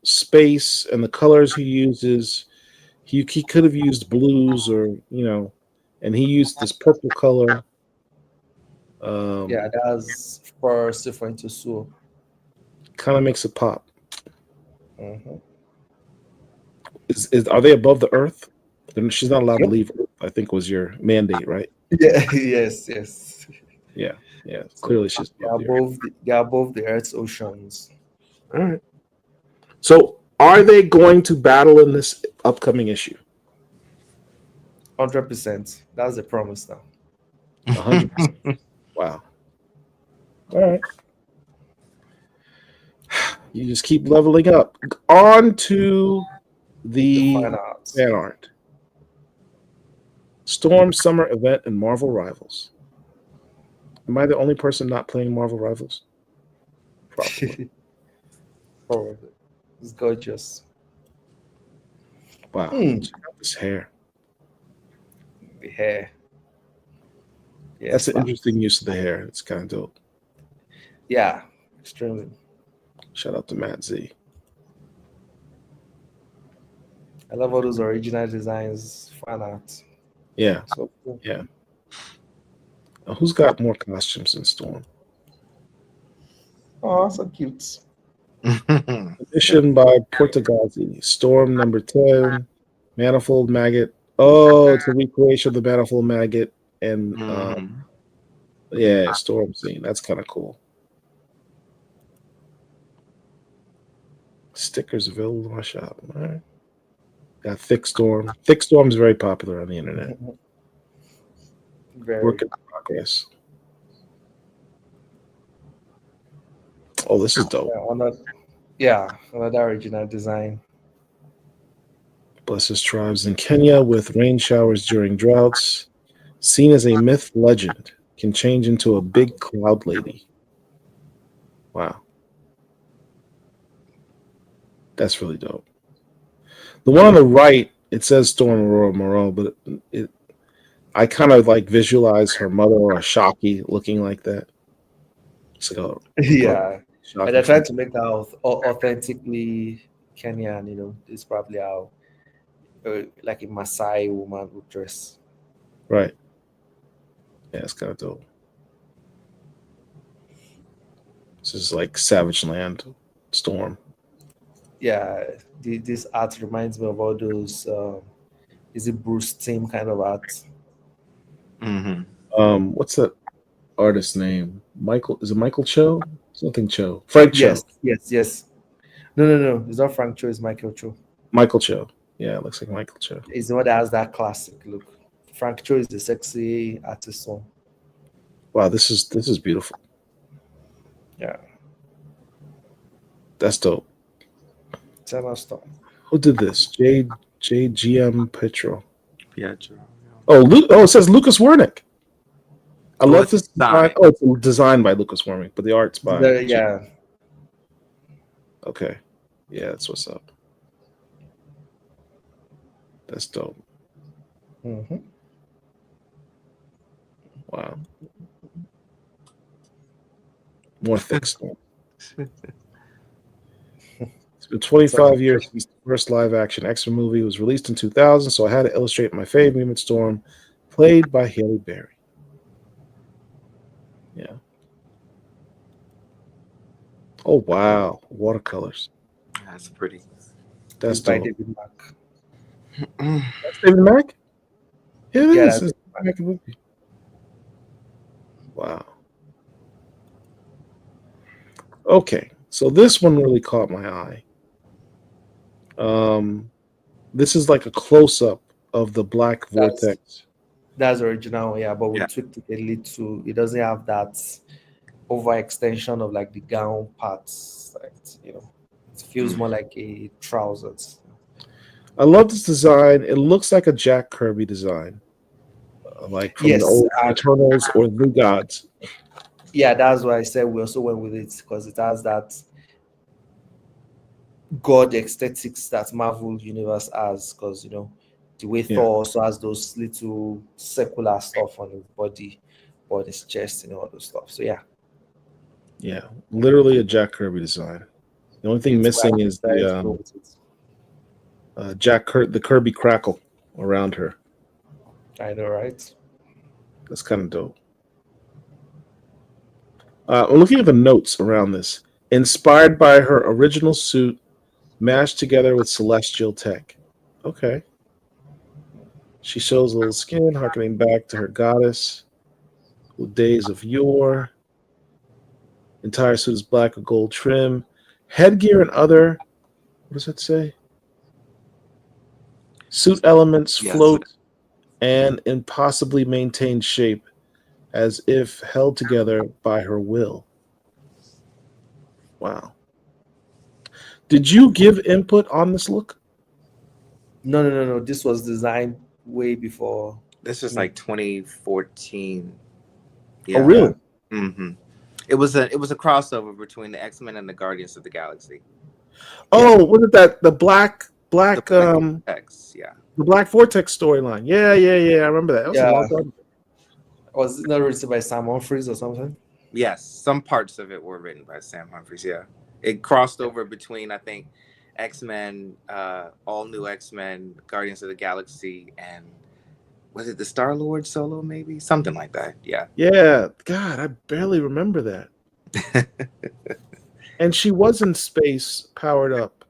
space and the colors he uses. He could have used blues or, and he used this purple color. That's for Silver into Soul. Kind of makes it pop. Mm-hmm. Are they above the earth? She's not allowed to leave Earth, I think was your mandate, right? Yeah, yes. Yeah. Clearly she's they are above the Earth's oceans. All right. So are they going to battle in this upcoming issue? 100%. That's the promise now. 100%. Wow. All right. You just keep leveling up. On to the fan art. Storm Summer Event and Marvel Rivals. Am I the only person not playing Marvel Rivals? Probably. It's gorgeous. Wow. Check out this hair. The hair. Yeah, that's an interesting use of the hair. It's kind of dope. Yeah, extremely. Shout out to Matt Z. I love all those original designs, fan art. Yeah. So cool. Yeah. Who's got more costumes than Storm? Oh, so cute. Edition by Portagazzi. Storm number 10. Manifold Maggot. Oh, it's a recreation of the Manifold Maggot. And Storm scene. That's kind of cool. Stickers available in my shop. All right. Got Thick Storm. Thick Storm is very popular on the internet. Work in progress. Oh, this is dope. Another original design. Blesses tribes in Kenya with rain showers during droughts. Seen as a myth legend, can change into a big cloud lady. Wow. That's really dope. The one on the right, it says Storm ORORO MUNROE, but I kind of like visualize her mother or a Shocky looking like that. It's like a Yeah, shock and they're and trying fright. to make that authentically Kenyan. It's probably how like a Maasai woman would dress. Right. Yeah, it's kind of dope. This is like Savage Land Storm. Yeah, this art reminds me of all those. Is it Bruce Timm kind of art? Mm-hmm. What's that artist's name? Michael, is it Michael Cho? Something Cho. Frank Cho. Yes, yes, yes. No. It's not Frank Cho. It's Michael Cho. Michael Cho. Yeah, it looks like Michael Cho. He's the one that has that classic look. Frank Cho is the sexy artist one. Wow, this is beautiful. Yeah, That's dope. tell us stuff. Who did this? JGM Petro. Pietro. Oh, it says Lucas Wernick. I Oh, love it's this design. designed. Oh, it's designed by Lucas Wernick, but the art's by Yeah, Okay. Yeah, that's what's up. That's dope. hmm Wow. More thick stuff. It's been 25 years since the first live action X-Men movie was released in 2000, so I had to illustrate my favorite Mutant Storm, played by Haley Berry. Yeah. Oh, wow. Watercolors. That's pretty. That's it's by dope. David Mack. That's David Mack? Yeah, it Yeah, is. that's It's a Mack movie. Wow. Okay, so this one really caught my eye. This is like a close-up of the black vortex. That's original, yeah, but we Yeah. tweaked it a little. It doesn't have that overextension of like the gown parts. Like, it feels more like a trousers. I love this design. It looks like a Jack Kirby design, like from Yes, the old Eternals or New Gods. yeah, that's why I said we also went with it because it has that god aesthetics that Marvel Universe has. Because the way Yeah. Thor also has those little circular stuff on his body, on his chest, and all those stuff. So yeah, Yeah, literally a Jack Kirby design. The only thing it's missing why I is decided to the go with it. the Kirby crackle around her. I know, right? That's kind of dope. I'm looking at the notes around this. Inspired by her original suit, mashed together with celestial tech. Okay. She shows a little skin, harkening back to her goddess with days of yore. Entire suit is black with gold trim. Headgear and other, what does that say? Suit elements Yes. float and impossibly maintain shape as if held together by her will. Wow. Did you give input on this look? No. This was designed way before. This is like 2014. Oh, really? Mm-hmm. It was a crossover between the X-Men and the Guardians of the Galaxy. Oh, what is that? The black X, yeah. the Black Vortex storyline. Yeah. I remember that. That was a Yeah. long time. Was it not written by Sam Humphries or something? Yes, some parts of it were written by Sam Humphries. Yeah, it crossed over between, I think, X-Men, all new X-Men, Guardians of the Galaxy, and was it the Star-Lord solo? Maybe something like that. Yeah. Yeah. God, I barely remember that. And she was in space, powered up.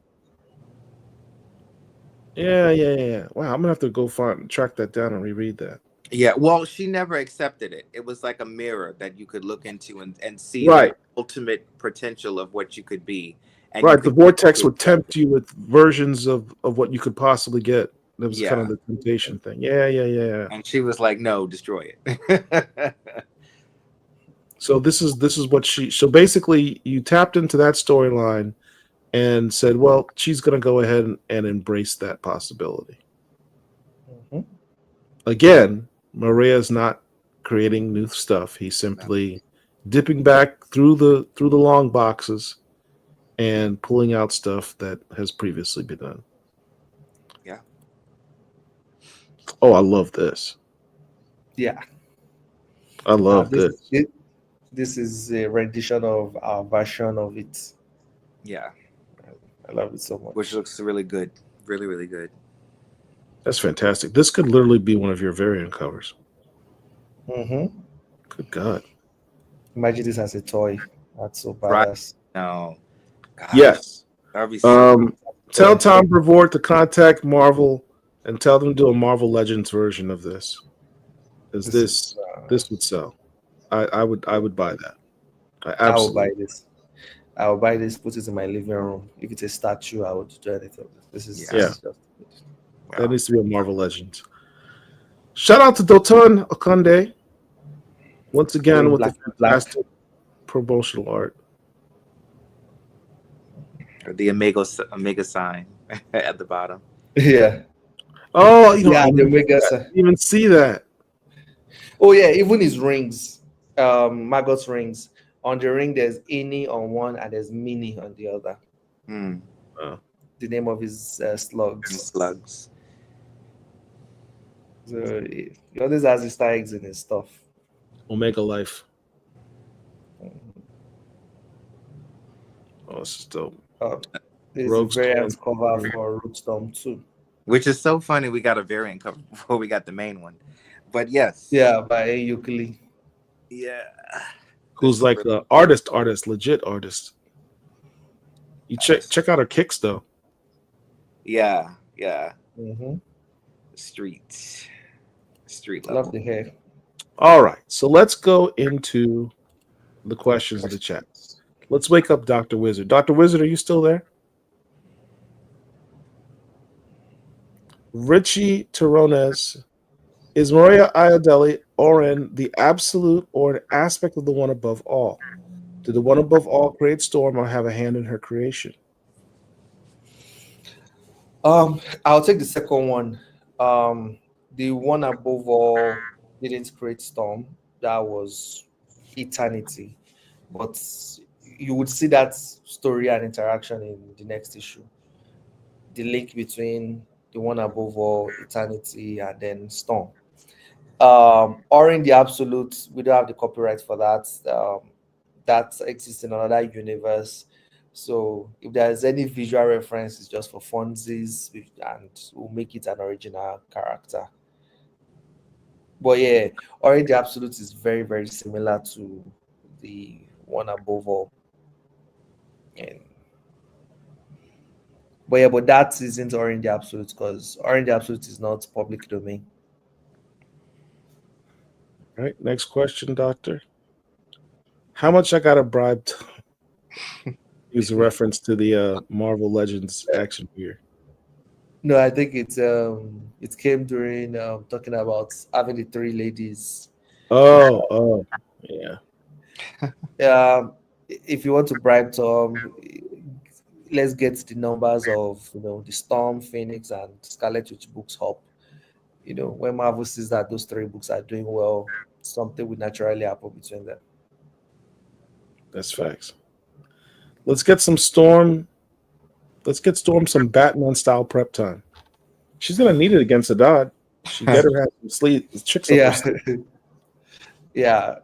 Yeah. Wow, I'm gonna have to go track that down and reread that. Yeah, well, she never accepted it. It was like a mirror that you could look into and see Right. the ultimate potential of what you could be. And Right, the vortex would tempt you with versions of what you could possibly get. That was kind of the temptation thing. Yeah. And she was like, "No, destroy it." So this is what so basically you tapped into that storyline and said, well, she's going to go ahead and embrace that possibility. Mm-hmm. Again, Maria's not creating new stuff. He's simply dipping back through the long boxes and pulling out stuff that has previously been done. Yeah. Oh, I love this. Yeah. I love this. This is a rendition of our version of it. Yeah, I love it so much. which looks really good, really, really good. That's fantastic. This could literally be one of your variant covers. Mm-hmm. Good God. Imagine this as a toy. That's so Right. badass. No, gosh, Yes. that'd be so. Tell Tom Brevoort to contact Marvel and tell them to do a Marvel Legends version of this. Because this would sell. I would buy that. I I will absolutely. buy this. I will buy this, put it in my living room. If it's a statue, I would do anything. This is Yeah. just That needs to be a Marvel Legends. Shout out to Doton Okonde once again with the fantastic promotional art. The Omega sign at the bottom. Yeah. Oh, you know, Yeah, I the didn't Omega. even see that. Oh yeah, even his rings, Magot's rings. On the ring, there's Ini on one and there's Mini on the other. Oh. The name of his slugs. Slugs. So he always has Easter eggs in his stuff. Omega Life. Oh, this is dope. There's Rogue's a variant cover for Roguestorm 2. Which is so funny. We got a variant cover before we got the main one. But yes. Yeah, by Euclid. Yeah. Who's like the artist, legit artist. You check out her kicks though. Yeah, yeah. Mm-hmm. Street level. Love the hair. All right, so let's go into the questions of the chat. Let's wake up Dr. Wizard. Dr. Wizard, are you still there? Richie Terrones, is Maria Iodelli Oren the absolute or an aspect of the one above all? Did the one above all create Storm or have a hand in her creation? I'll take the second one. The one above all didn't create Storm. That was Eternity. But you would see that story and interaction in the next issue. The link between the one above all, Eternity, and then Storm. Or in the absolute, we don't have the copyright for that. That exists in another universe. So if there's any visual reference, it's just for funsies, and we'll make it an original character. But yeah, or in the absolute is very, very similar to the one above all. But that isn't Orange the Absolute, because Orange the Absolute is not public domain. All right, next question, Doctor. How much I got a bribe to use a reference to the Marvel Legends action figure? No, I think it came during talking about having the three ladies. Oh, yeah. If you want to bribe Tom, let's get the numbers of the Storm, Phoenix, and Scarlet Witch books up. When Marvel sees that those three books are doing well, something will naturally happen between them. That's facts. Let's get some Storm. Let's get Storm some Batman style prep time. She's gonna need it against Hadad. She better have some sleep. Chicks up her sleeve. Yeah.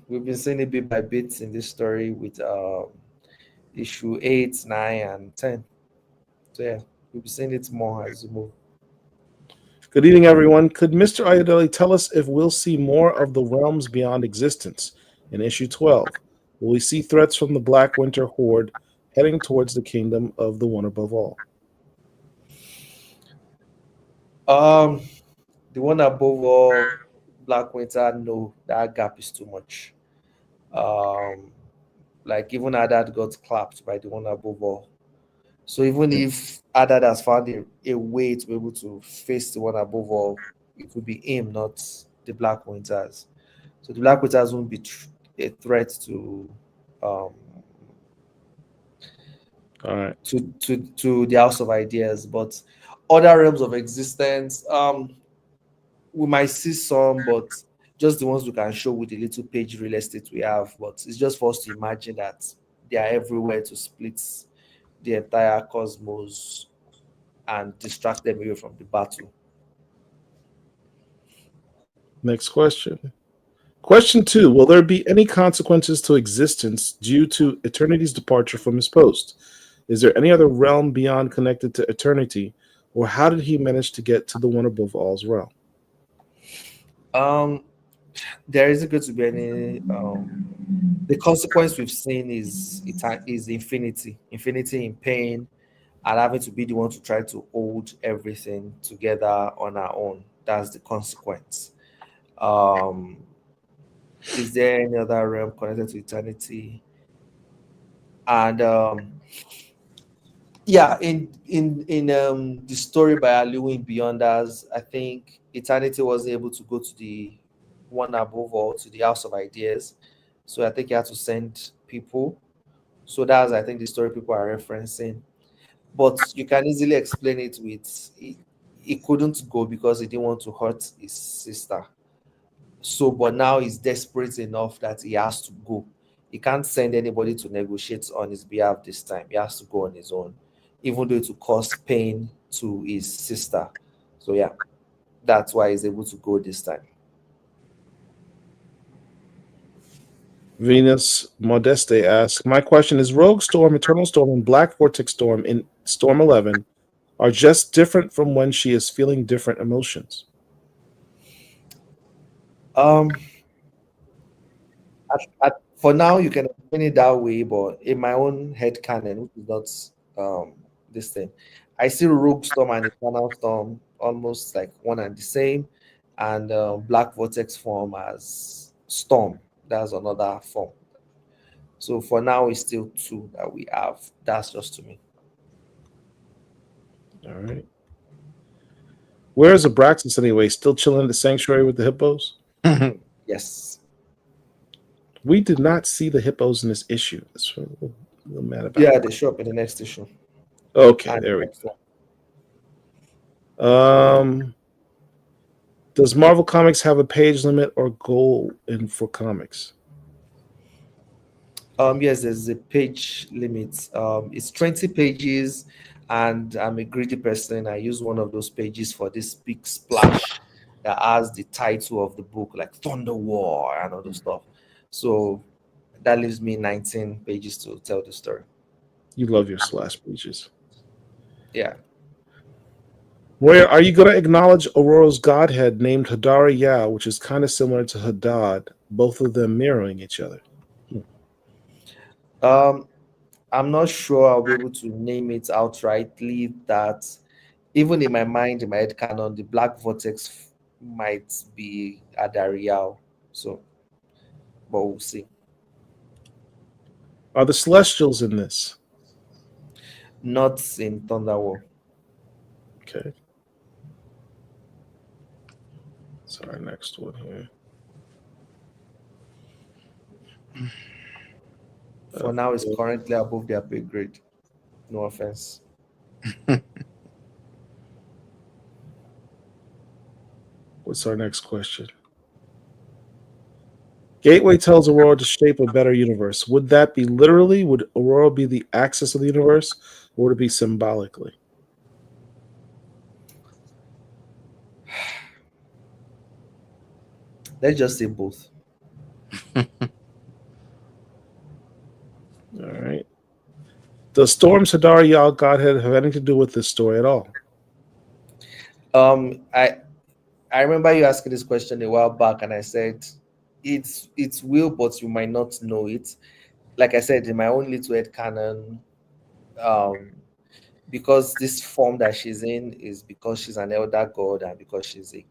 We've been seeing it bit by bit in this story with issue 8, 9, and 10. So yeah, we'll be seeing it more as we move. Good evening, everyone. Could Mr. Iodelli tell us if we'll see more of the realms beyond existence in issue 12? Will we see threats from the Black Winter Horde heading towards the kingdom of the one above all? The one above all, Black Winter, no, that gap is too much. Like even Hadad got clapped by the one above all. So even if Hadad has found a way to be able to face the one above all, it would be him, not the Black Winters. So the Black Winters won't be a threat to All right. to the House of Ideas, but other realms of existence, we might see some, but just the ones we can show with the little page real estate we have. But it's just for us to imagine that they are everywhere to split the entire cosmos and distract them away from the battle. Next question. Question 2. Will there be any consequences to existence due to Eternity's departure from his post? Is there any other realm beyond connected to Eternity? Or how did he manage to get to the one above all's realm? Um, there isn't going to be any. The consequence we've seen is infinity in pain, and having to be the one to try to hold everything together on our own. That's the consequence. Um, is there any other realm connected to eternity? And yeah, in the story by Alewin Beyond Us, I think eternity was able to go to the one above all, to the House of Ideas. So I think he had to send people. So that's, I think, the story people are referencing. But you can easily explain it with he couldn't go because he didn't want to hurt his sister. So, but now he's desperate enough that he has to go. He can't send anybody to negotiate on his behalf this time. He has to go on his own, even though it will cause pain to his sister. So, yeah, that's why he's able to go this time. Venus Modeste asks, my question is Rogue Storm, Eternal Storm, and Black Vortex Storm in Storm 11 are just different from when she is feeling different emotions. Um, for now, you can explain it that way, but in my own head canon, which is not this thing, I see Rogue Storm and Eternal Storm almost like one and the same, and Black Vortex form as Storm. That's another form. So for now, it's still two that we have. That's just to me. All right. Where is Abraxas anyway? Still chilling in the sanctuary with the hippos? Yes. We did not see the hippos in this issue. That's what I'm a little mad about. Yeah, they show up in the next issue. Okay, And there we next one. go. Does Marvel Comics have a page limit or goal for comics? Yes, there's a page limit. It's 20 pages, and I'm a greedy person. I use one of those pages for this big splash that has the title of the book, like Thunder War and all those stuff. So that leaves me 19 pages to tell the story. You love your slash pages. Yeah. Where are you going to acknowledge Aurora's godhead named Hadar Yao, which is kind of similar to Hadad, both of them mirroring each other? I'm not sure I'll be able to name it outrightly. That even in my mind, in my head canon, the Black Vortex might be Adariel. So, but we'll see. Are the Celestials in this? Not in Thunder War. Okay. Sorry, next one here. For now, it's currently above their pay grade. No offense. What's our next question? Gateway tells Aurora to shape a better universe. Would that be literally? Would Aurora be the axis of the universe? Or would it be symbolically? Let's just say both. All right. Does Storm's Hadar Yal Godhead have anything to do with this story at all? I remember you asking this question a while back, and I said it's will, but you might not know it. Like I said, in my own little head canon, because this form that she's in is because she's an elder god and because she's a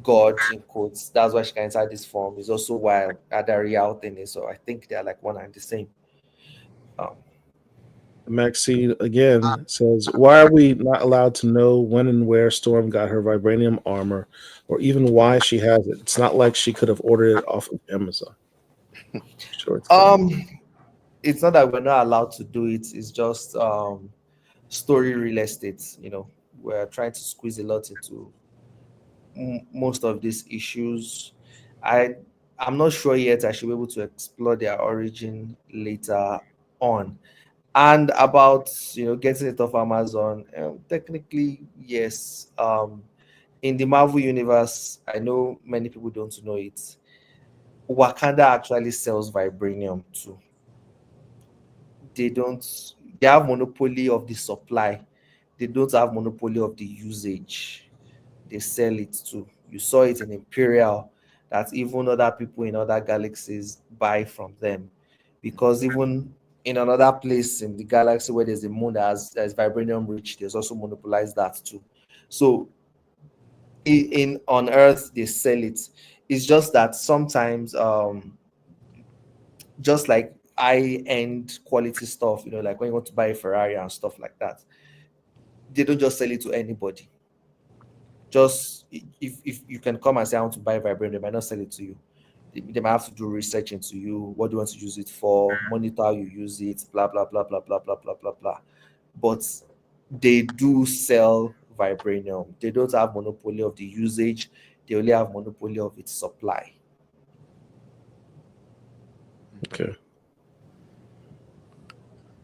god in quotes. That's why she can enter this form. Is also why Adariel thing is. So I think they're like one and the same. Maxine again says, why are we not allowed to know when and where Storm got her vibranium armor or even why she has it? It's not like she could have ordered it off of Amazon. Sure. It's not that we're not allowed to do it. It's just story real estate. We're trying to squeeze a lot into most of these issues. I'm not sure yet. I should be able to explore their origin later on. And about getting it off Amazon, technically yes. in the Marvel universe, I know many people don't know it. Wakanda actually sells vibranium too. They don't. They have monopoly of the supply. They don't have monopoly of the usage. They sell it too. You saw it in Imperial, that even other people in other galaxies buy from them, because even in another place in the galaxy where there's a moon that has vibranium rich, there's also monopolized that too. So in on Earth they sell it. It's just that sometimes just like high-end quality stuff, like when you want to buy a Ferrari and stuff like that, they don't just sell it to anybody. Just if you can come and say I want to buy vibranium, they might not sell it to you. They might have to do research into you. What do you want to use it for? Monitor how you use it. Blah blah blah blah blah blah blah blah blah. But they do sell vibranium. They don't have monopoly of the usage. They only have monopoly of its supply. Okay.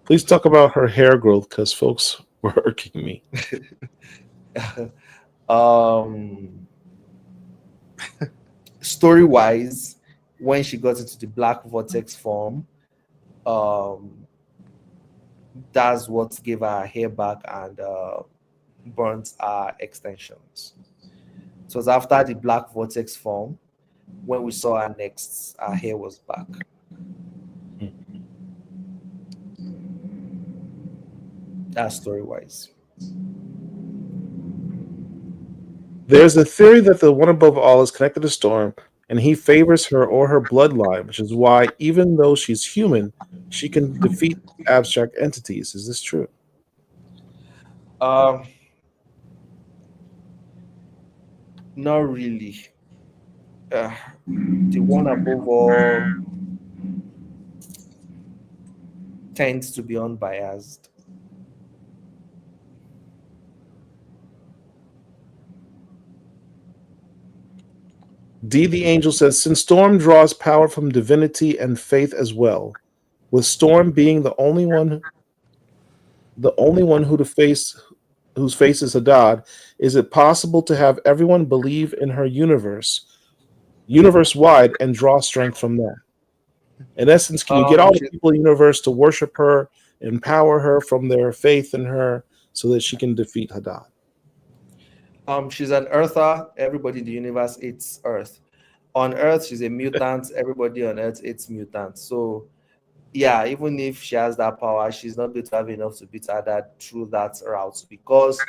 Please talk about her hair growth, because folks were irking me. Story wise, when she got into the black vortex form, that's what gave her hair back and burnt her extensions. So it was after the black vortex form when we saw her next, her hair was back. That's story wise. There's a theory that the one above all is connected to Storm, and he favors her or her bloodline, which is why, even though she's human, she can defeat abstract entities. Is this true? Not really. The one above all tends to be unbiased. D the Angel says, since Storm draws power from divinity and faith as well, with Storm being the only one whose face is Hadad, is it possible to have everyone believe in her universe wide, and draw strength from that? In essence, can you get all the people in the universe to worship her, empower her from their faith in her, so that she can defeat Hadad? She's an Earther. Everybody in the universe hates Earth. On Earth, she's a mutant. Everybody on Earth hates mutants. So, yeah, even if she has that power, she's not going to have enough to beat Hadad through that route, because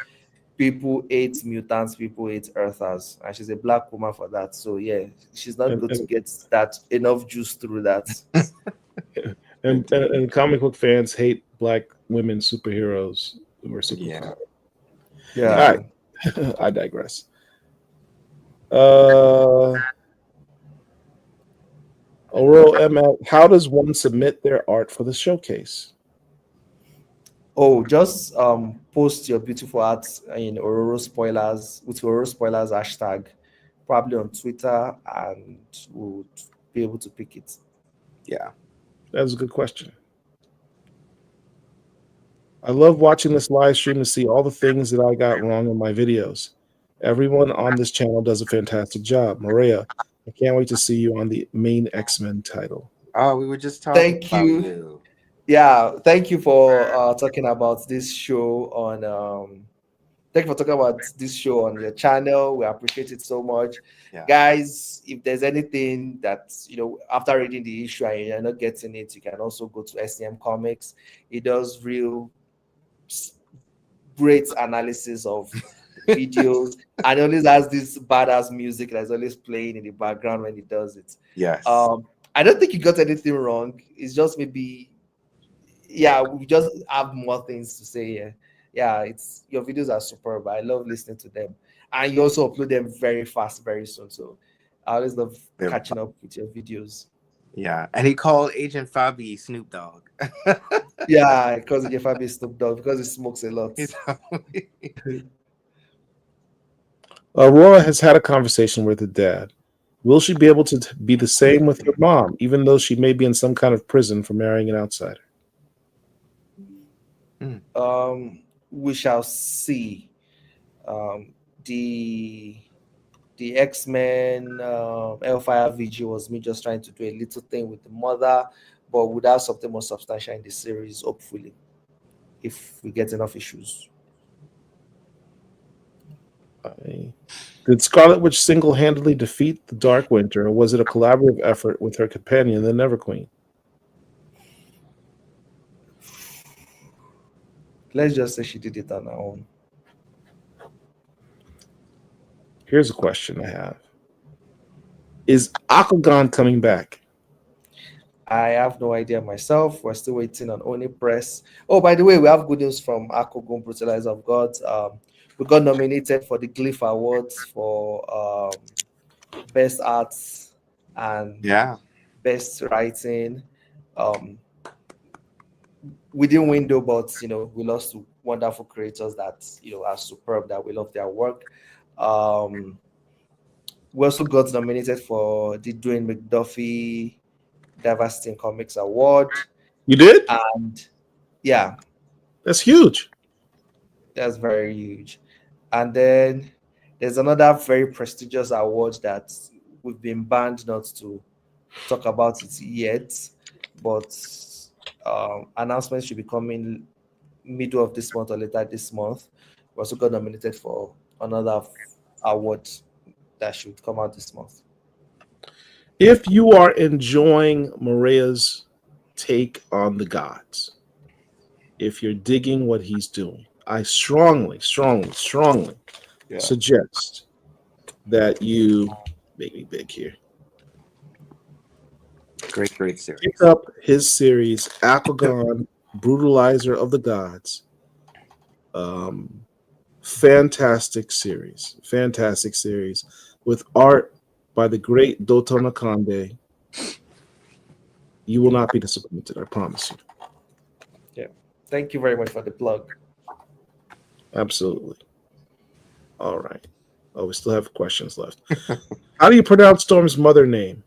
people hate mutants, people hate Earthers, and she's a black woman for that. So, yeah, she's not going to get that enough juice through that. And comic book fans hate black women superheroes who are super. Yeah. All right. I digress. ORORO ML, how does one submit their art for the showcase? Oh, just post your beautiful art in ORORO Spoilers with ORORO Spoilers hashtag, probably on Twitter, and we'll be able to pick it. Yeah, that's a good question. I love watching this live stream to see all the things that I got wrong in my videos. Everyone on this channel does a fantastic job. Maria, I can't wait to see you on the main X-Men title. Oh, we were just talking about you. Yeah, thank you for talking about this show on thank you for talking about this show on your channel. We appreciate it so much. Yeah. Guys, if there's anything that, after reading the issue and you're not getting it, you can also go to SCM Comics. It does real great analysis of videos, and it always has this badass music that's always playing in the background when he does it. Yes. I don't think you got anything wrong. It's just maybe, we just have more things to say here. Yeah, it's your videos are superb. I love listening to them, and you also upload them very fast, very soon. So I always love catching up with your videos. Yeah, and he called Agent Fabi Snoop Dogg. Yeah, because Agent Fabi Snoop Dogg because he smokes a lot. Aurora has had a conversation with her dad. Will she be able to be the same with her mom, even though she may be in some kind of prison for marrying an outsider? We shall see. the X-Men Hellfire VG was me just trying to do a little thing with the mother, but without something more substantial in the series, hopefully, if we get enough issues. Did Scarlet Witch single-handedly defeat the Dark Winter, or was it a collaborative effort with her companion, the Never Queen? Let's just say she did it on her own. Here's a question I have. Is Aquagon coming back? I have no idea myself. We're still waiting on Oni Press. Oh, by the way, we have good news from Aquagon Brutalizer of Gods. We got nominated for the Glyph Awards for Best Arts and Best Writing. We didn't win though, but we lost to wonderful creators that are superb, that we love their work. We also got nominated for the Dwayne McDuffie Diversity in Comics Award. You did? And yeah, that's huge. That's very huge. And then there's another very prestigious award that we've been banned not to talk about it yet, but announcements should be coming middle of this month or later this month. We also got nominated for another award that should come out this month. If you are enjoying Maria's take on the gods, if you're digging what he's doing, I strongly suggest that you make me big here. Great series. Pick up his series, Aquagon, Brutalizer of the Gods. Fantastic series with art by the great Doto Nakande. You will not be disappointed, I promise you. Yeah. Thank you very much for the plug. Absolutely. All right. Oh, we still have questions left. How do you pronounce Storm's mother name?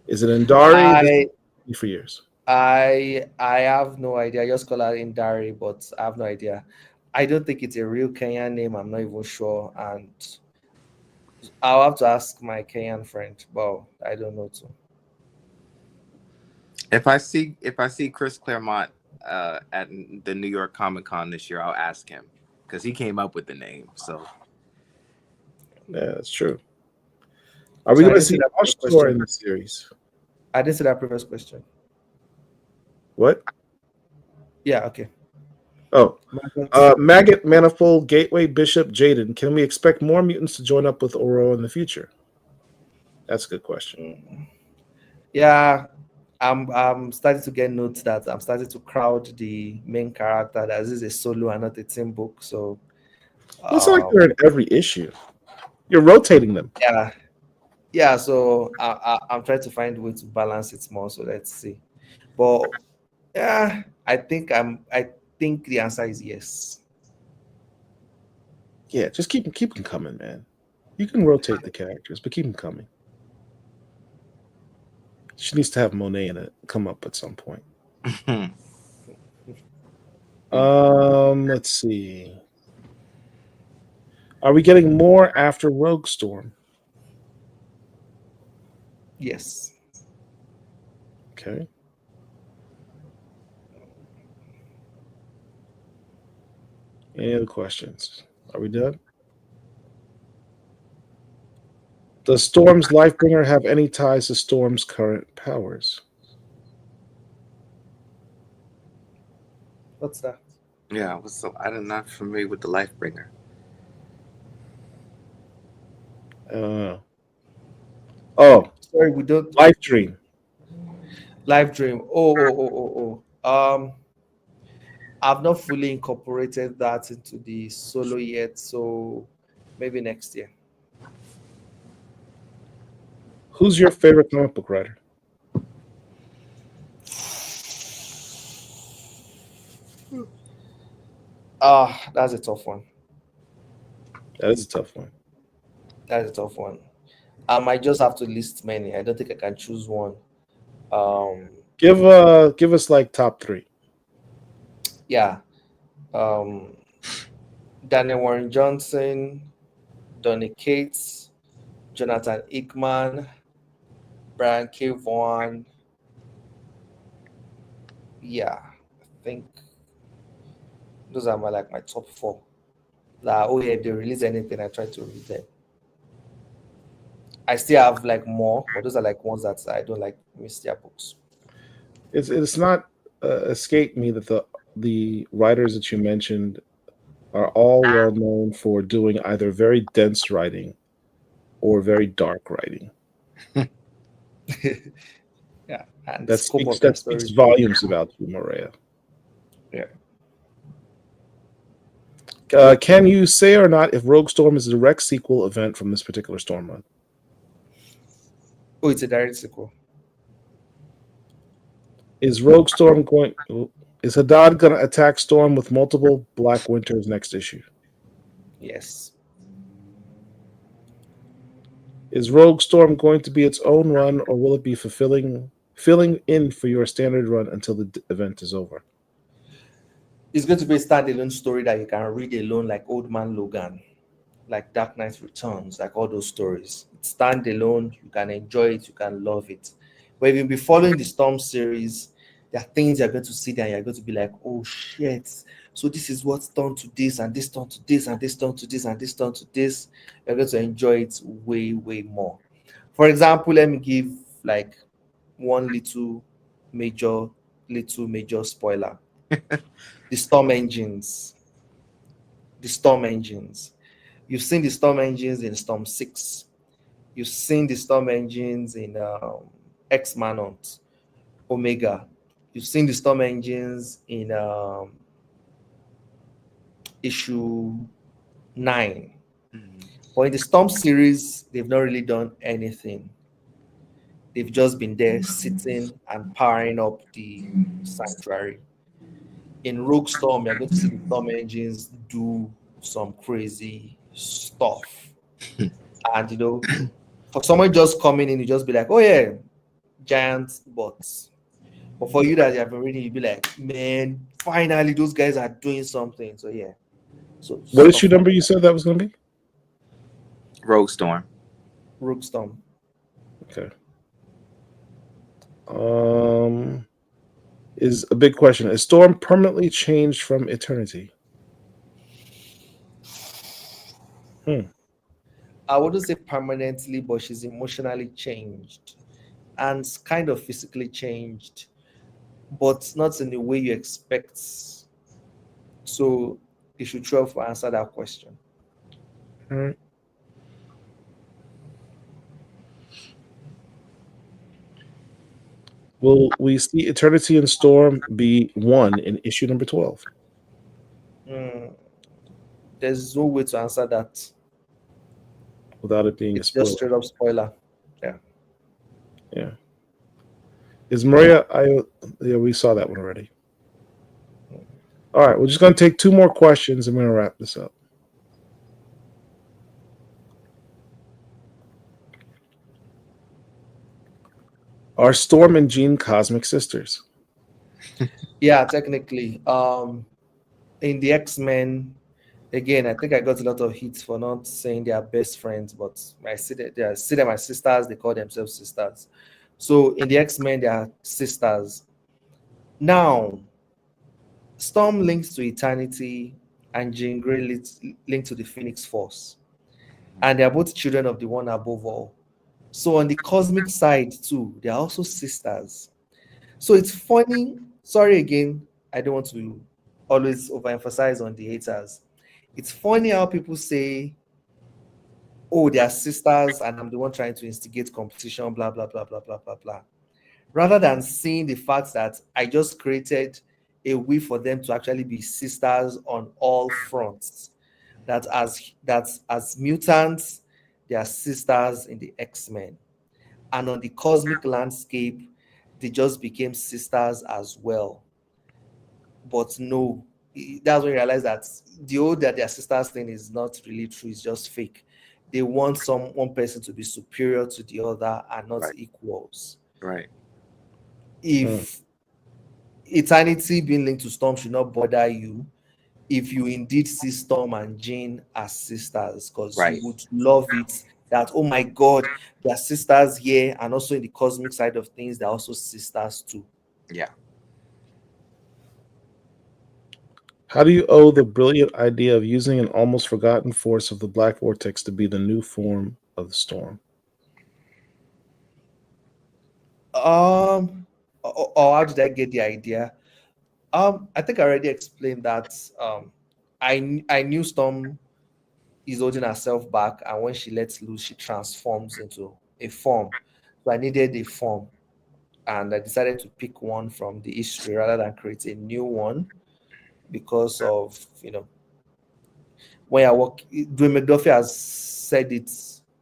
Is it Indari? For years. I have no idea. I just call her Indari, but I have no idea. I don't think it's a real Kenyan name. I'm not even sure, and I'll have to ask my Kenyan friend. But I don't know too. If I see Chris Claremont at the New York Comic Con this year, I'll ask him because he came up with the name. So yeah, that's true. Are we going to see Oshtur in the series? I didn't see that previous question. What? Yeah. Okay. Oh, Maggot, Manifold, Gateway, Bishop, Jaden. Can we expect more mutants to join up with ORORO in the future? That's a good question. Yeah, I'm starting to get notes that I'm starting to crowd the main character. That this is a solo and not a team book. So it's like they're in every issue. You're rotating them. Yeah. So I'm trying to find a way to balance it more. So let's see. But yeah, I think the answer is yes. Yeah, just keep them coming, man. You can rotate the characters, but keep them coming. She needs to have Monet in it come up at some point. Let's see. Are we getting more after Rogue Storm? Yes. Okay. Any other questions? Are we done? Does Storm's Lifebringer have any ties to Storm's current powers? What's that? Yeah, I'm not familiar with the Lifebringer. Sorry, we don't. Life Dream. I've not fully incorporated that into the solo yet, so maybe next year. Who's your favorite comic book writer? That's a tough one. That is a tough one. That is a tough one. I might just have to list many. I don't think I can choose one. Give us like top 3. Yeah. Daniel Warren Johnson, Donny Cates, Jonathan Hickman, Brian K. Vaughan. Yeah, I think those are my top 4. If they release anything, I try to read them. I still have more, but those are ones that I don't miss their books. It's not escaped me that the writers that you mentioned are all well known for doing either very dense writing or very dark writing. Yeah, and That scope speaks of their stories. volumes about you, Maria. Yeah. Can you say or not if Rogue Storm is a direct sequel event from this particular Storm run? Oh, it's a direct sequel. Is Rogue Storm going? Is Hadad going to attack Storm with multiple Black Winters next issue? Yes. Is Rogue Storm going to be its own run, or will it be filling in for your standard run until the event is over? It's going to be a standalone story that you can read alone, like Old Man Logan, like Dark Knight Returns, like all those stories. It's standalone. You can enjoy it. You can love it. But if you'll be following the Storm series, there are things you're going to see there and you're going to be like, oh shit. So this is what's done to this, and this done to this, and this done to this, and this done to this. You're going to enjoy it way, way more. For example, let me give one little major spoiler. The Storm Engines. The Storm Engines. You've seen the Storm Engines in Storm 6. You've seen the Storm Engines in X-Manhunt, Omega. You've seen the Storm Engines in issue 9. But in the Storm series, they've not really done anything. They've just been there sitting and powering up the sanctuary. In Rogue Storm, you're going to see the Storm Engines do some crazy stuff. And for someone just coming in, you just be like, oh yeah, giant bots. But for you that you have been reading, you'd be like, man, finally those guys are doing something. So yeah. So what issue number you said that was going to be? Rogue Storm. Rogue Storm. Okay. Is a big question. Is Storm permanently changed from Eternity? I wouldn't say permanently, but she's emotionally changed and kind of physically changed, but not in the way you expect. So you should try to answer that question. All right. Will we see Eternity and Storm be one in issue number 12? There's no way to answer that Without it being it's a spoiler. just straight up spoiler. Yeah. Is Maria? Yeah, we saw that one already. All right, we're just going to take 2 more questions and we're going to wrap this up. Are Storm and Jean cosmic sisters? Yeah, technically. In the X-Men, again, I think I got a lot of heat for not saying they are best friends, but I see that they are my sisters. They call themselves sisters. So in the X-Men, they are sisters. Now, Storm links to eternity, and Jean Grey linked to the Phoenix Force, and they are both children of the one above all. So on the cosmic side too, they are also sisters. So it's funny. Sorry again, I don't want to always overemphasize on the haters. It's funny how people say, oh, they are sisters and I'm the one trying to instigate competition, blah, blah, blah, blah, blah, blah, blah. Rather than seeing the fact that I just created a way for them to actually be sisters on all fronts. That as mutants, they are sisters in the X-Men. And on the cosmic landscape, they just became sisters as well. But no, that's when you realize that the old that their sisters thing is not really true, it's just fake. They want one person to be superior to the other and not equals. Right. If eternity being linked to Storm should not bother you, if you indeed see Storm and Jean as sisters, because you Right. would love it that, oh my God, they're sisters here, and also in the cosmic side of things, they're also sisters too. Yeah. How do you owe the brilliant idea of using an almost forgotten force of the black vortex to be the new form of the storm? Or how did I get the idea? I think I already explained that. I knew Storm is holding herself back, and when she lets loose, she transforms into a form. So I needed a form, and I decided to pick one from the history rather than create a new one, because of, when I work. Dwayne McDuffie has said it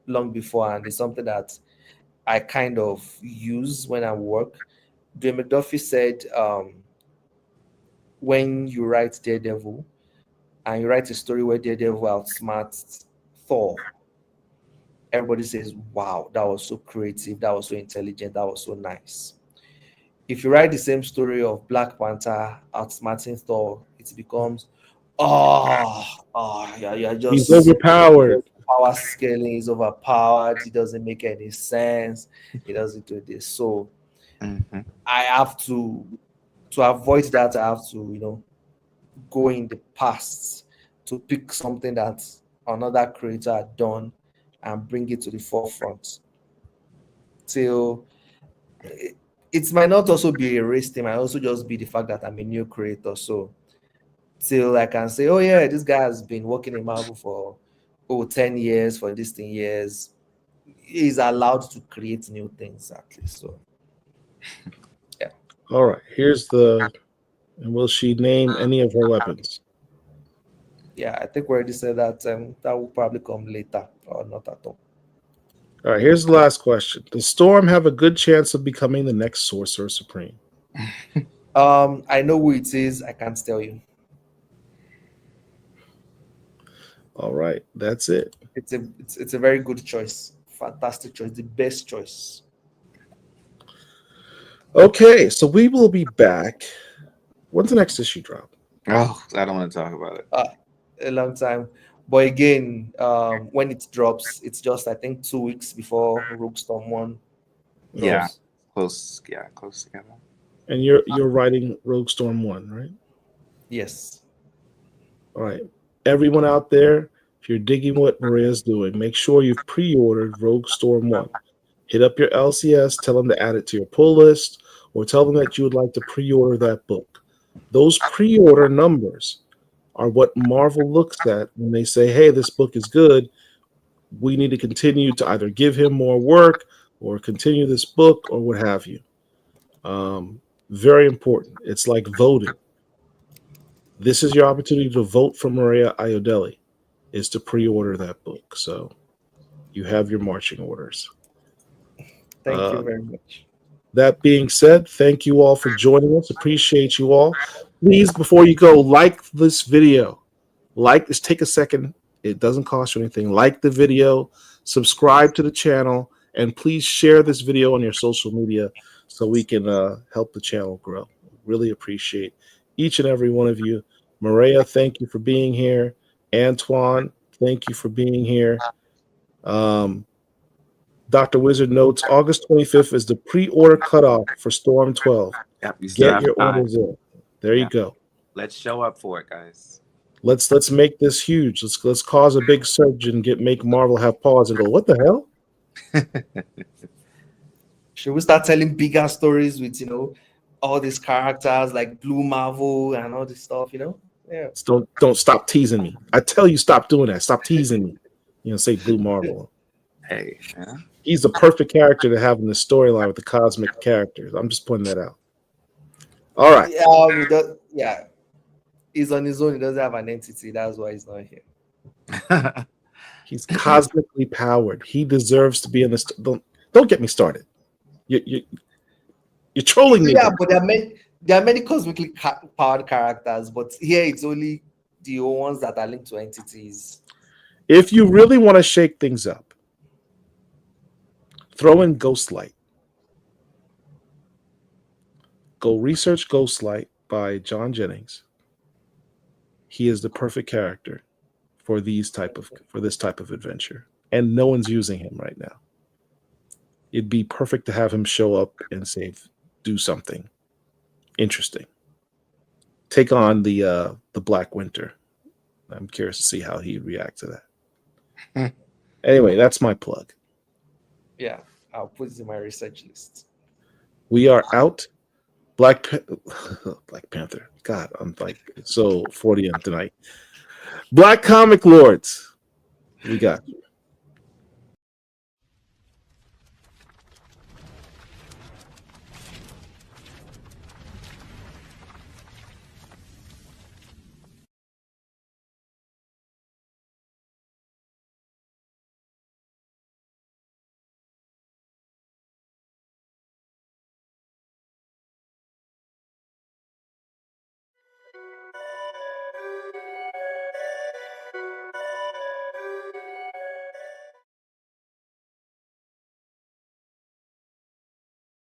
long before, and it's something that I kind of use when I work. Dwayne McDuffie said, when you write Daredevil and you write a story where Daredevil outsmarts Thor, everybody says, wow, that was so creative, that was so intelligent, that was so nice. If you write the same story of Black Panther outsmarting Thor, it becomes, yeah, you're He's just overpowered. power scaling is overpowered. It doesn't make any sense. It doesn't do this. So Mhm. I have to avoid that. I have to, go in the past to pick something that another creator had done and bring it to the forefront. Till it might not also be erased, it might also just be the fact that I'm a new creator. So till I can say, oh yeah, this guy has been working in Marvel for 10 years, for these 10 years, he's allowed to create new things at least. So yeah. All right, here's the. And will she name any of her weapons? Yeah, I think we already said that that will probably come later or not at all. All right, here's the last question. Does Storm have a good chance of becoming the next Sorcerer Supreme? I know who it is, I can't tell you. All right, that's it. It's a very good choice. Fantastic choice, the best choice. Okay, so we will be back. When's the next issue drop? Oh, I don't want to talk about it. A long time. But again, when it drops, it's just, I think, 2 weeks before Rogue Storm 1 Yeah, drops. close together. And you're writing Rogue Storm 1, right? Yes. All right. Everyone out there, if you're digging what Maria's doing, make sure you've pre-ordered Rogue Storm 1. Hit up your LCS, tell them to add it to your pull list, or tell them that you would like to pre-order that book. Those pre-order numbers are what Marvel looks at when they say, hey, this book is good. We need to continue to either give him more work or continue this book or what have you. Very important. It's like voting. This is your opportunity to vote for Maria Iodelli, is to pre-order that book. So you have your marching orders. Thank you very much. That being said, thank you all for joining us. Appreciate you all. Please, before you go, like this video. Just take a second. It doesn't cost you anything. Like the video, subscribe to the channel, and please share this video on your social media so we can help the channel grow. Really appreciate each and every one of you. Maria, thank you for being here. Antoine, thank you for being here. Dr. Wizard notes August 25th is the pre-order cutoff for Storm 12. Yep, you still Get have your time. orders in. There you go. Let's show up for it, guys. Let's make this huge. Let's cause a big surge and make Marvel have pause and go, what the hell? Should we start telling bigger stories with, all these characters like Blue Marvel and all this stuff, Yeah. Don't stop teasing me. I tell you, stop doing that. Stop teasing me. Say Blue Marvel. Hey, yeah. He's the perfect character to have in the storyline with the cosmic characters. I'm just pointing that out. All right. Yeah. He's on his own. He doesn't have an entity. That's why he's not here. He's cosmically powered. He deserves to be in this. Don't get me started. You're trolling me. Yeah, but there are many cosmically powered characters, but here it's only the ones that are linked to entities. If you really want to shake things up, throw in Ghostlight. Go research Ghostlight by John Jennings. he is the perfect character for this type of adventure, and no one's using him right now. It'd be perfect to have him show up and do something interesting. Take on the Black Winter. I'm curious to see how he'd react to that. Anyway, that's my plug. Yeah, I'll put it in my research list. We are out. Black Panther. God, I'm like so 40 tonight. Black Comic Lords. We got you.